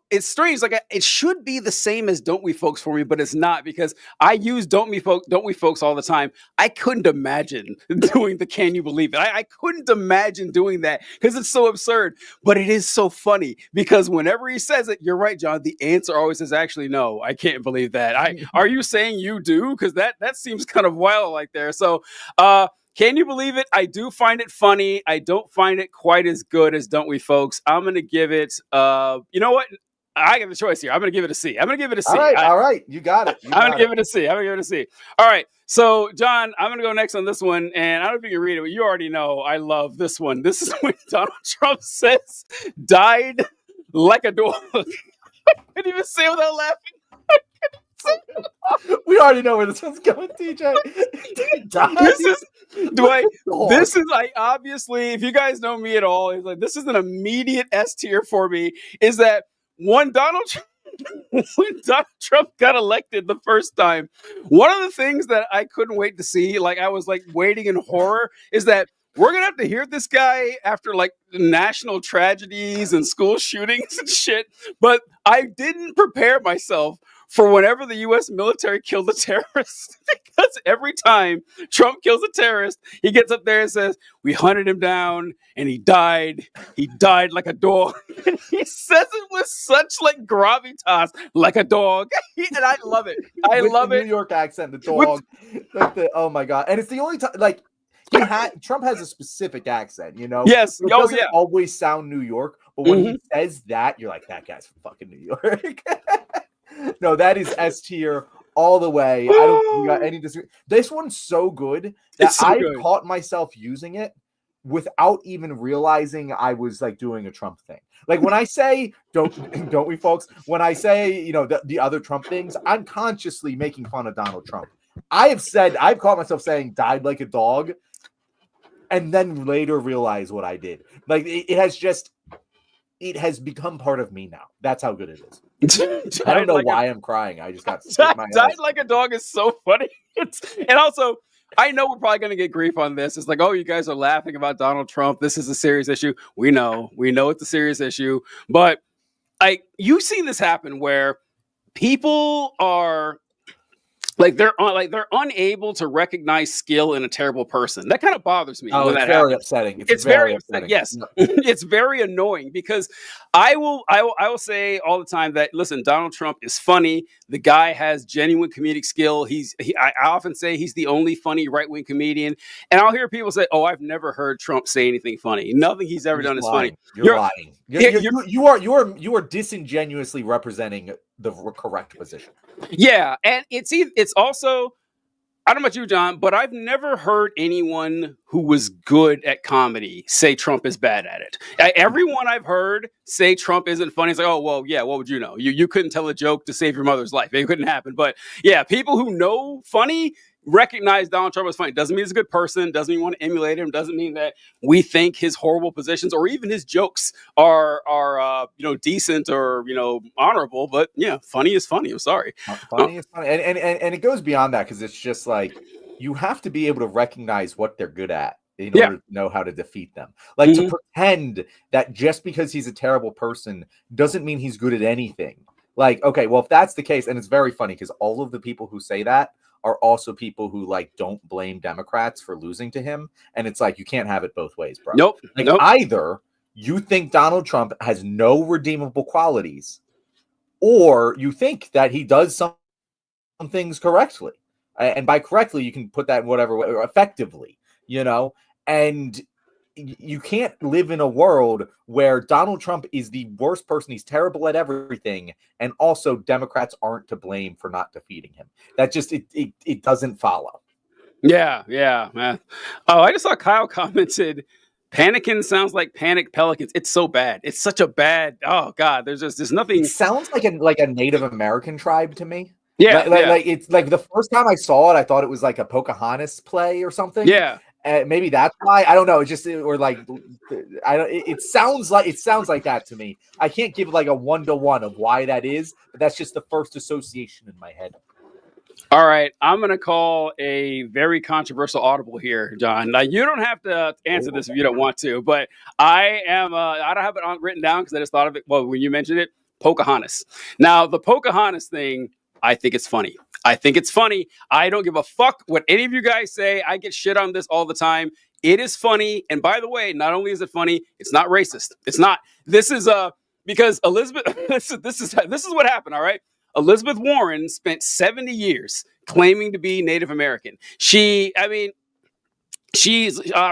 it's strange. Like, it should be the same as Don't We Folks for me, but it's not, because I use Don't We Folks all the time. I couldn't imagine doing the Can You Believe It? I couldn't imagine doing that because it's so absurd, but it is so funny because whenever he says it, you're right, John, the answer always is actually no, I can't believe that. Are you saying you do? Because that seems kind of wild like there. So, Can You Believe It? I do find it funny. I don't find it quite as good as Don't We Folks. I'm going to give it, you know what? I got the choice here. I'm going to give it a C. All right. You got it. I'm going to give it a C. All right. So, John, I'm going to go next on this one. And I don't know if you can read it, but you already know I love this one. This is when Donald Trump says, died like a dog. I couldn't even say it without laughing. We already know where this one's going, TJ. Obviously, if you guys know me at all, it's like this is an immediate S tier for me. Is that when Donald Trump got elected the first time, one of the things that I couldn't wait to see, like I was like waiting in horror, is that we're gonna have to hear this guy after like national tragedies and school shootings and shit. But I didn't prepare myself for whenever the U.S. military killed a terrorist, because every time Trump kills a terrorist, he gets up there and says, "We hunted him down, and he died. He died like a dog." And he says it with such like gravitas, like a dog, and I love it. I love it. New York accent, the dog, oh my god! And it's the only time like. Trump has a specific accent, Yes. It doesn't always sound New York, but when he says that, you're like, that guy's from fucking New York. No, that is S tier all the way. I don't think we got any disagreement. This one's so good that caught myself using it without even realizing I was like doing a Trump thing. Like when I say don't we folks, when I say, the other Trump things, I'm consciously making fun of Donald Trump. I've caught myself saying died like a dog, and then later realize what I did. Like it has become part of me now. That's how good it is. I don't know why I'm crying. I just got died like a dog is so funny. And also, I know we're probably going to get grief on this. It's like, oh, you guys are laughing about Donald Trump. This is a serious issue. We know it's a serious issue. But you've seen this happen where people are they're unable to recognize skill in a terrible person. That kind of bothers me. Oh, it's very upsetting. It's very upsetting. Yes, it's very annoying because I will say all the time that listen, Donald Trump is funny. The guy has genuine comedic skill. I often say he's the only funny right-wing comedian, and I'll hear people say, "Oh, I've never heard Trump say anything funny. Nothing he's ever done is funny." You're lying. You are disingenuously representing the correct position. Yeah, and it's also I don't know about you, John, but I've never heard anyone who was good at comedy say Trump is bad at it. Everyone I've heard say Trump isn't funny. It's like, oh, well, yeah, what would you know? You couldn't tell a joke to save your mother's life. It couldn't happen. But yeah, people who know funny recognize Donald Trump as funny. Doesn't mean he's a good person. Doesn't mean we want to emulate him. Doesn't mean that we think his horrible positions or even his jokes are decent or, honorable. But yeah, funny is funny. I'm sorry. Funny is funny. And it goes beyond that, because it's just like, you have to be able to recognize what they're good at in order to know how to defeat them. Like, to pretend that just because he's a terrible person doesn't mean he's good at anything. Like, okay, well, if that's the case, and it's very funny because all of the people who say that are also people who like don't blame Democrats for losing to him. And it's like, you can't have it both ways, bro. Nope. Either you think Donald Trump has no redeemable qualities, or you think that he does some things correctly. And by correctly, you can put that in whatever way, or effectively, and you can't live in a world where Donald Trump is the worst person. He's terrible at everything. And also Democrats aren't to blame for not defeating him. That just, it doesn't follow. Yeah, man. Oh, I just saw Kyle commented, panicking sounds like panic pelicans. It's so bad. It's such a bad, oh God, there's nothing. It sounds like a Native American tribe to me. Yeah, like it's like the first time I saw it, I thought it was like a Pocahontas play or something. Yeah. Maybe that's why. I don't know. It sounds like that to me. I can't give like a 1-to-1 of why that is, but that's just the first association in my head. All right, I'm going to call a very controversial audible here, John. Now, you don't have to answer this if you don't want to, but I don't have it written down because I just thought of it. Well, when you mentioned it, Pocahontas. Now, the Pocahontas thing, I think it's funny. I don't give a fuck what any of you guys say. I get shit on this all the time. It is funny. And by the way, not only is it funny, it's not racist. It's not. This is because Elizabeth, this is what happened, all right? Elizabeth Warren spent 70 years claiming to be Native American. I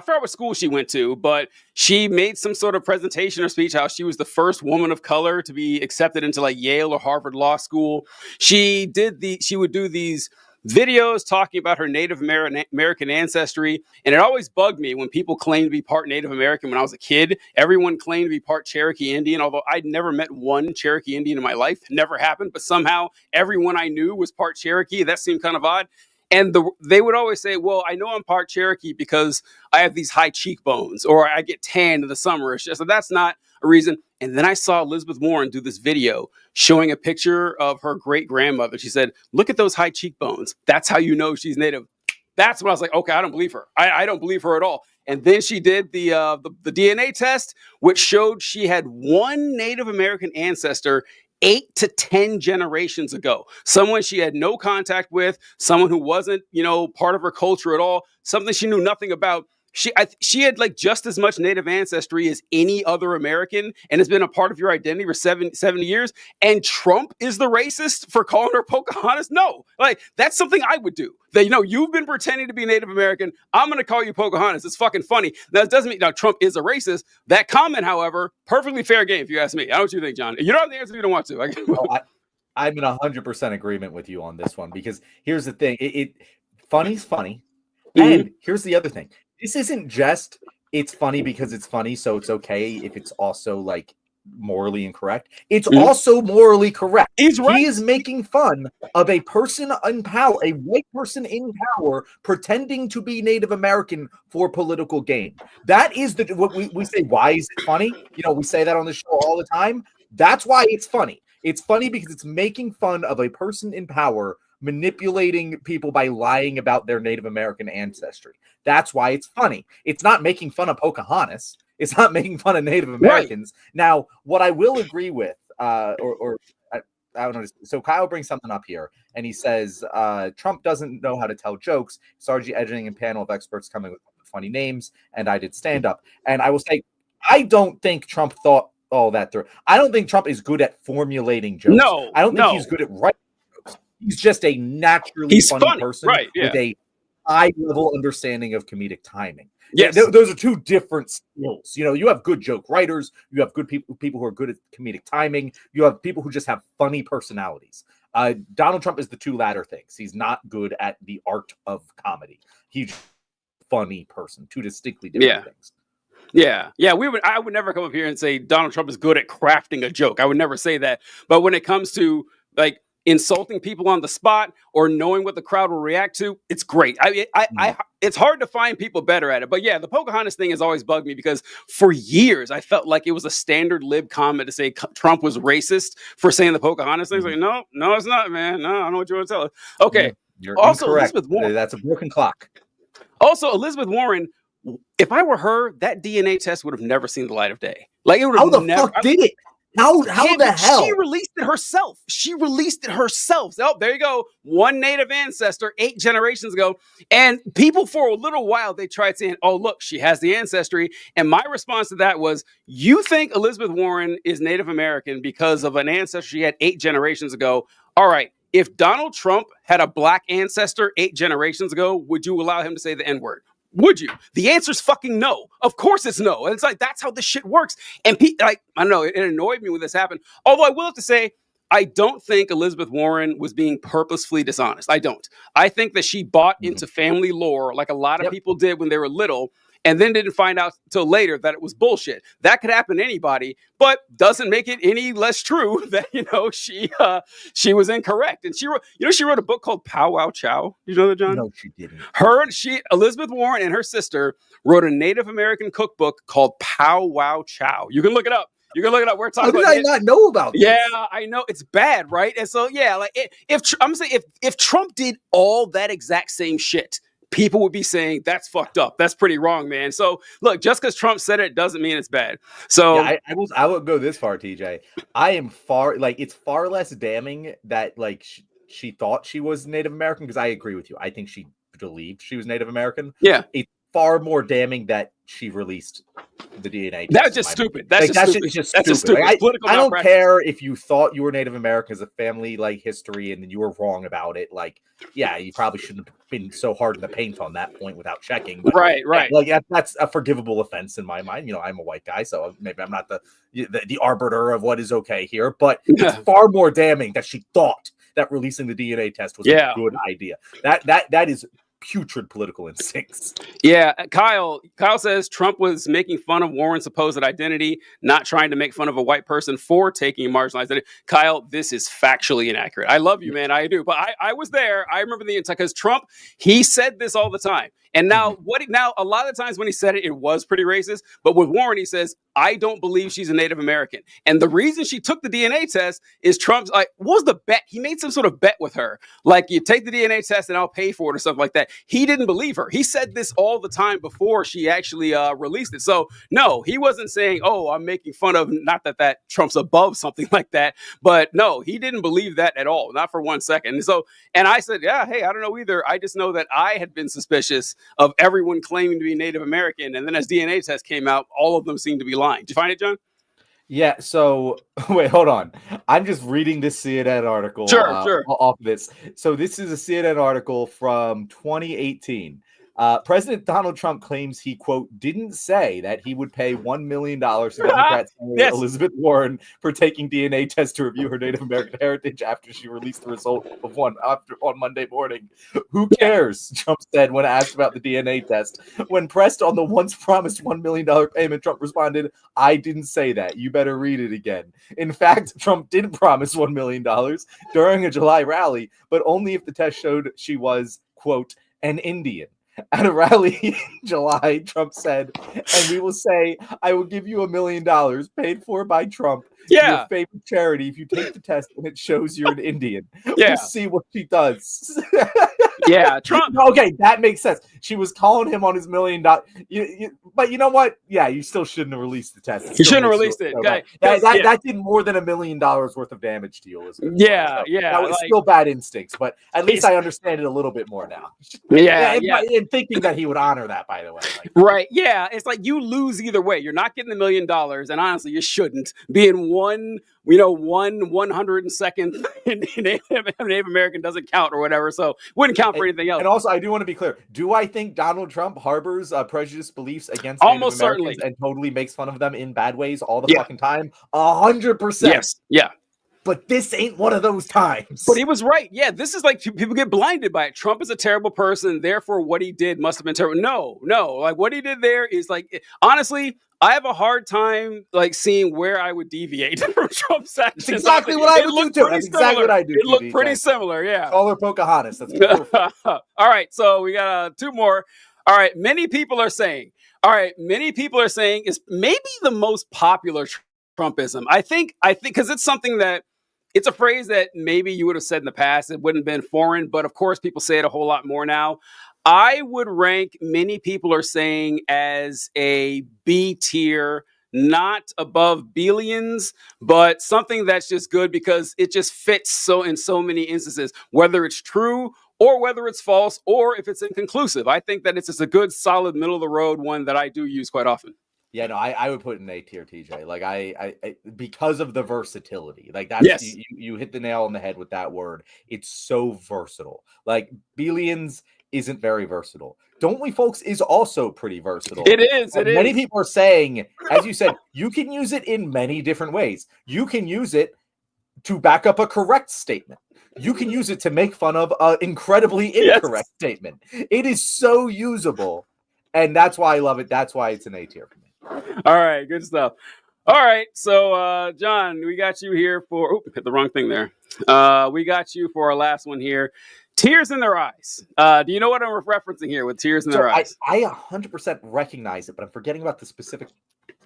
forgot what school she went to, but she made some sort of presentation or speech how she was the first woman of color to be accepted into like Yale or Harvard Law School. She would do these videos talking about her Native American ancestry. And it always bugged me when people claimed to be part Native American. When I was a kid, everyone claimed to be part Cherokee Indian, although I'd never met one Cherokee Indian in my life. Never happened. But somehow everyone I knew was part Cherokee. That seemed kind of odd. And they would always say, well, I know I'm part Cherokee because I have these high cheekbones or I get tan in the summer. So that's not a reason. And then I saw Elizabeth Warren do this video showing a picture of her great grandmother. She said, look at those high cheekbones. That's how you know she's Native. That's when I was like, okay, I don't believe her. I don't believe her at all. And then she did the DNA test, which showed she had one Native American ancestor 8 to 10 generations ago. Someone she had no contact with, someone who wasn't, part of her culture at all, something she knew nothing about. She had like just as much Native ancestry as any other American and has been a part of your identity for 70 years. And Trump is the racist for calling her Pocahontas? No, like that's something I would do. That, you've been pretending to be Native American. I'm going to call you Pocahontas. It's fucking funny. Now, it doesn't mean Trump is a racist. That comment, however, perfectly fair game, if you ask me. I don't know what you think, John. You don't have the answer if you don't want to. I'm in 100% agreement with you on this one, because here's the thing. Funny's funny. Mm-hmm. And here's the other thing. This isn't just, it's funny because it's funny, so it's okay if it's also like morally incorrect. It's also morally correct. He's right. He is making fun of a person in power, a white person in power, pretending to be Native American for political gain. That is what we say. Why is it funny? We say that on the show all the time. That's why it's funny. It's funny because it's making fun of a person in power manipulating people by lying about their Native American ancestry. That's why it's funny. It's not making fun of Pocahontas. It's not making fun of Native Americans. Right. Now, what I will agree with, I don't know. So Kyle brings something up here, and he says Trump doesn't know how to tell jokes. Sargi editing and panel of experts coming with funny names, and I did stand up. And I will say, I don't think Trump thought all that through. I don't think Trump is good at formulating jokes. No, I don't think he's good at writing jokes. He's just a naturally funny person with a high-level understanding of comedic timing. Yes, those are two different skills. You have good joke writers. You have good people who are good at comedic timing. You have people who just have funny personalities. Donald Trump is the two latter things. He's not good at the art of comedy. He's a funny person. Two distinctly different things. Yeah. I would never come up here and say Donald Trump is good at crafting a joke. I would never say that. But when it comes to like insulting people on the spot or knowing what the crowd will react to, it's great. It's hard to find people better at it. But yeah, the Pocahontas thing has always bugged me because for years I felt like it was a standard lib comment to say Trump was racist for saying the Pocahontas thing. It's like, no, it's not, man. No, I don't know what you want to tell us. Okay. You're also, incorrect. Elizabeth Warren. That's a broken clock. Also, Elizabeth Warren, if I were her, that DNA test would have never seen the light of day. Like, it would have How the fuck did it? How the hell? She released it herself. Oh, there you go. One native ancestor 8 generations ago. And people for a little while, they tried saying, oh, look, she has the ancestry. And my response to that was, you think Elizabeth Warren is Native American because of an ancestor she had 8 generations ago? All right. If Donald Trump had a black ancestor 8 generations ago, would you allow him to say the N-word? Would you? The answer's fucking no. Of course it's no. And it's like, that's how this shit works. And I don't know, it annoyed me when this happened. Although I will have to say, I don't think Elizabeth Warren was being purposefully dishonest. I don't. I think that she bought into family lore like a lot of people did when they were little, and then didn't find out till later that it was bullshit. That could happen to anybody, but doesn't make it any less true that, she was incorrect. And she wrote a book called Pow Wow Chow. You know that, John? No, she didn't. Elizabeth Warren and her sister wrote a Native American cookbook called Pow Wow Chow. You can look it up. We're talking about. How did I not know about this? Yeah, I know it's bad, right? And so, yeah, like if Trump did all that exact same shit, people would be saying that's fucked up. That's pretty wrong, man. So look, just because Trump said it doesn't mean it's bad. So yeah, I would go this far, TJ. It's far less damning that she thought she was Native American, because I agree with you. I think she believed she was Native American. Yeah. It's far more damning that she released the DNA test. That's just stupid. That's just stupid. I don't care if you thought you were Native American as a family history and then you were wrong about it. Yeah, you probably shouldn't have been so hard in the paint on that point without checking. But right. That's a forgivable offense in my mind. I'm a white guy, so maybe I'm not the arbiter of what is okay here. But it's far more damning that she thought that releasing the DNA test was a good idea. That is putrid political instincts. Yeah, Kyle says Trump was making fun of Warren's supposed identity, not trying to make fun of a white person for taking a marginalized identity. Kyle, this is factually inaccurate. I love you, man. I do. But I was there. I remember the entire, because Trump, he said this all the time. And now, a lot of the times when he said it, it was pretty racist. But with Warren, he says, I don't believe she's a Native American. And the reason she took the DNA test is Trump's what was the bet? He made some sort of bet with her. Like, you take the DNA test and I'll pay for it or something like that. He didn't believe her. He said this all the time before she actually released it. So no, he wasn't saying, oh, I'm making fun of, not that Trump's above something like that. But no, he didn't believe that at all. Not for 1 second. And I said, yeah, hey, I don't know either. I just know that I had been suspicious of everyone claiming to be Native American. And then as DNA test came out, all of them seemed to be lying. Did you find it, John? Yeah, so wait, hold on. I'm just reading this CNN article. Sure. Off this. So this is a CNN article from 2018. President Donald Trump claims he, quote, didn't say that he would pay $1 million to Democrat Senator Elizabeth Warren for taking DNA tests to review her Native American heritage after she released the result of one on Monday morning. Who cares? Trump said when asked about the DNA test. When pressed on the once promised $1 million payment, Trump responded, I didn't say that. You better read it again. In fact, Trump did promise $1 million during a July rally, but only if the test showed she was, quote, an Indian. At a rally in July, Trump said, and we will say, I will give you $1 million paid for by Trump. Your favorite charity if you take the test and it shows you're an Indian. We'll see what she does. Yeah, Trump. Okay, that makes sense. She was calling him on his $1 million. But you know what? Yeah, you still shouldn't have released the test. You shouldn't have released it. Okay. That did more than $1 million worth of damage to you, Elizabeth. Yeah. That was still bad instincts, but at least I understand it a little bit more now. And thinking that he would honor that, by the way. Right. Yeah. It's like you lose either way. You're not getting $1 million. And honestly, you shouldn't. Being one 102nd Native American doesn't count or whatever. So wouldn't count for anything else. And also, I do want to be clear. Do I think Donald Trump harbors prejudiced beliefs against almost Native Americans certainly and totally makes fun of them in bad ways all the fucking time? 100%. Yes. Yeah. but this ain't one of those times. But he was right. Yeah, this is like people get blinded by it. Trump is a terrible person, therefore what he did must have been terrible. No. Like what he did there is like, honestly, I have a hard time like seeing where I would deviate from Trump's actions. That's exactly what I would do too. That's exactly what I do. It looked pretty similar, yeah. Call her Pocahontas. That's perfect. All right, so we got 2 more. All right, many people are saying is maybe the most popular Trumpism. I think because it's something that it's a phrase that maybe you would have said in the past. It wouldn't have been foreign, but of course people say it a whole lot more now. I would rank many people are saying as a B tier, not above billions, but something that's just good because it just fits so in so many instances, whether it's true or whether it's false or if it's inconclusive. I think that it's just a good, solid, middle of the road one that I do use quite often. Yeah, no, I would put it in A tier, TJ. Like I because of the versatility. Like that's Yes. you hit the nail on the head with that word. It's so versatile. Like billions isn't very versatile. Don't we, folks, is also pretty versatile. It is. Many people are saying, as you said, you can use it in many different ways. You can use it to back up a correct statement. You can use it to make fun of an incredibly incorrect statement. It is so usable, and that's why I love it. That's why it's an A tier for me. All right, good stuff. All right, so John, we got you here for hit the wrong thing there. We got you for our last one here. Tears in their eyes. Do you know what I'm referencing here with tears in their eyes? I 100% recognize it, but I'm forgetting about the specific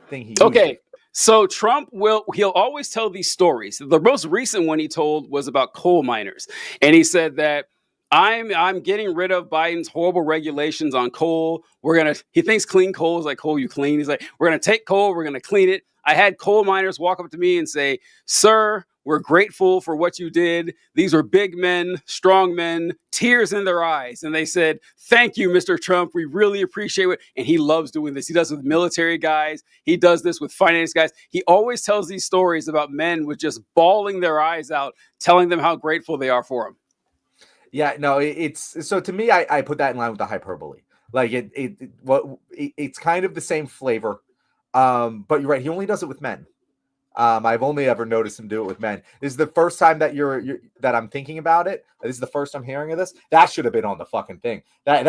thing he used. Okay, so Trump he'll always tell these stories. The most recent one he told was about coal miners, and he said that I'm getting rid of Biden's horrible regulations on coal. He thinks clean coal is like coal you clean. He's like, we're gonna take coal, we're gonna clean it. I had coal miners walk up to me and say, "Sir, we're grateful for what you did. These are big men, strong men, tears in their eyes." And they said, "Thank you, Mr. Trump. We really appreciate it." And he loves doing this. He does it with military guys. He does this with finance guys. He always tells these stories about men with just bawling their eyes out, telling them how grateful they are for him. Yeah, no, it's so to me, I put that in line with the hyperbole. Like it's kind of the same flavor. But you're right. He only does it with men. I've only ever noticed him do it with men. This is the first time that that I'm thinking about it. This is the first I'm hearing of this. That should have been on the fucking thing. That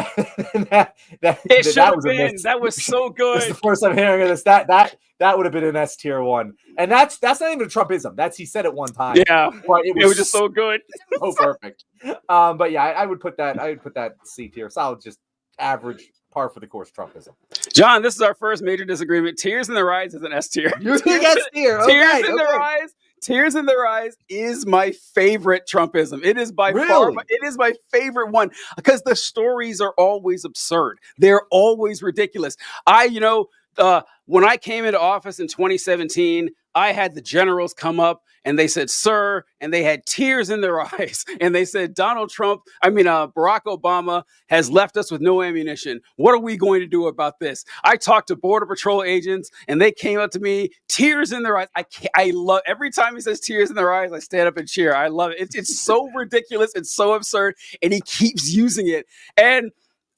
was so good. This is the first I'm hearing of this. That would have been an S tier one. And that's not even a Trumpism. He said it one time. Yeah, but it was just so good. So perfect. But yeah, I would put that C tier. Solid, just average. Par for the course Trumpism. John, this is our first major disagreement. Tears in their eyes is an S tier. You think S tier? Tears in their eyes. Tears in their eyes is my favorite Trumpism. It is by far. It is my favorite one because the stories are always absurd. They're always ridiculous. When I came into office in 2017, I had the generals come up and they said, "Sir," and they had tears in their eyes. And they said, Barack Obama has left us with no ammunition. What are we going to do about this? I talked to Border Patrol agents and they came up to me, tears in their eyes. I love every time he says tears in their eyes, I stand up and cheer. I love it. It's so ridiculous. It's so absurd. And he keeps using it. And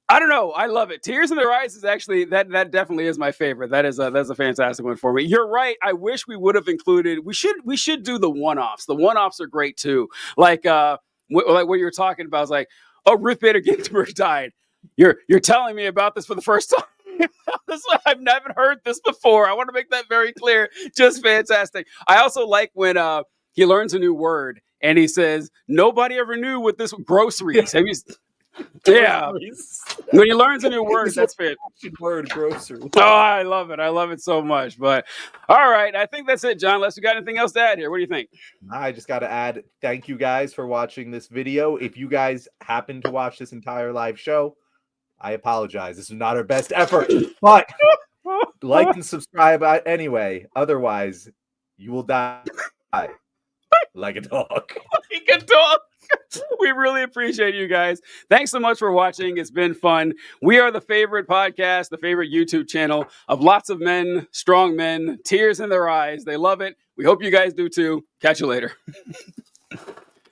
I don't know. I love it. Tears in their eyes is actually that definitely is my favorite. That's a fantastic one for me. You're right. I wish we would have included. We should do the one-offs. The one-offs are great too. Like what you were talking about. I was like, oh, Ruth Bader Ginsburg died. You're telling me about this for the first time. I've never heard this before. I want to make that very clear. Just fantastic. I also like when he learns a new word and he says, "Nobody ever knew what this groceries." Have you? Yeah, when he learns a new word, that's fit. Word grocery. Oh, I love it. I love it so much. But all right, I think that's it, John. Unless you got anything else to add here, what do you think? I just got to add, thank you guys for watching this video. If you guys happen to watch this entire live show, I apologize. This is not our best effort, but like and subscribe anyway. Otherwise, you will die like a dog. Like a dog. We really appreciate you guys. Thanks so much for watching. It's been fun. We are the favorite podcast, the favorite YouTube channel of lots of men, strong men, tears in their eyes. They love it. We hope you guys do too. Catch you later.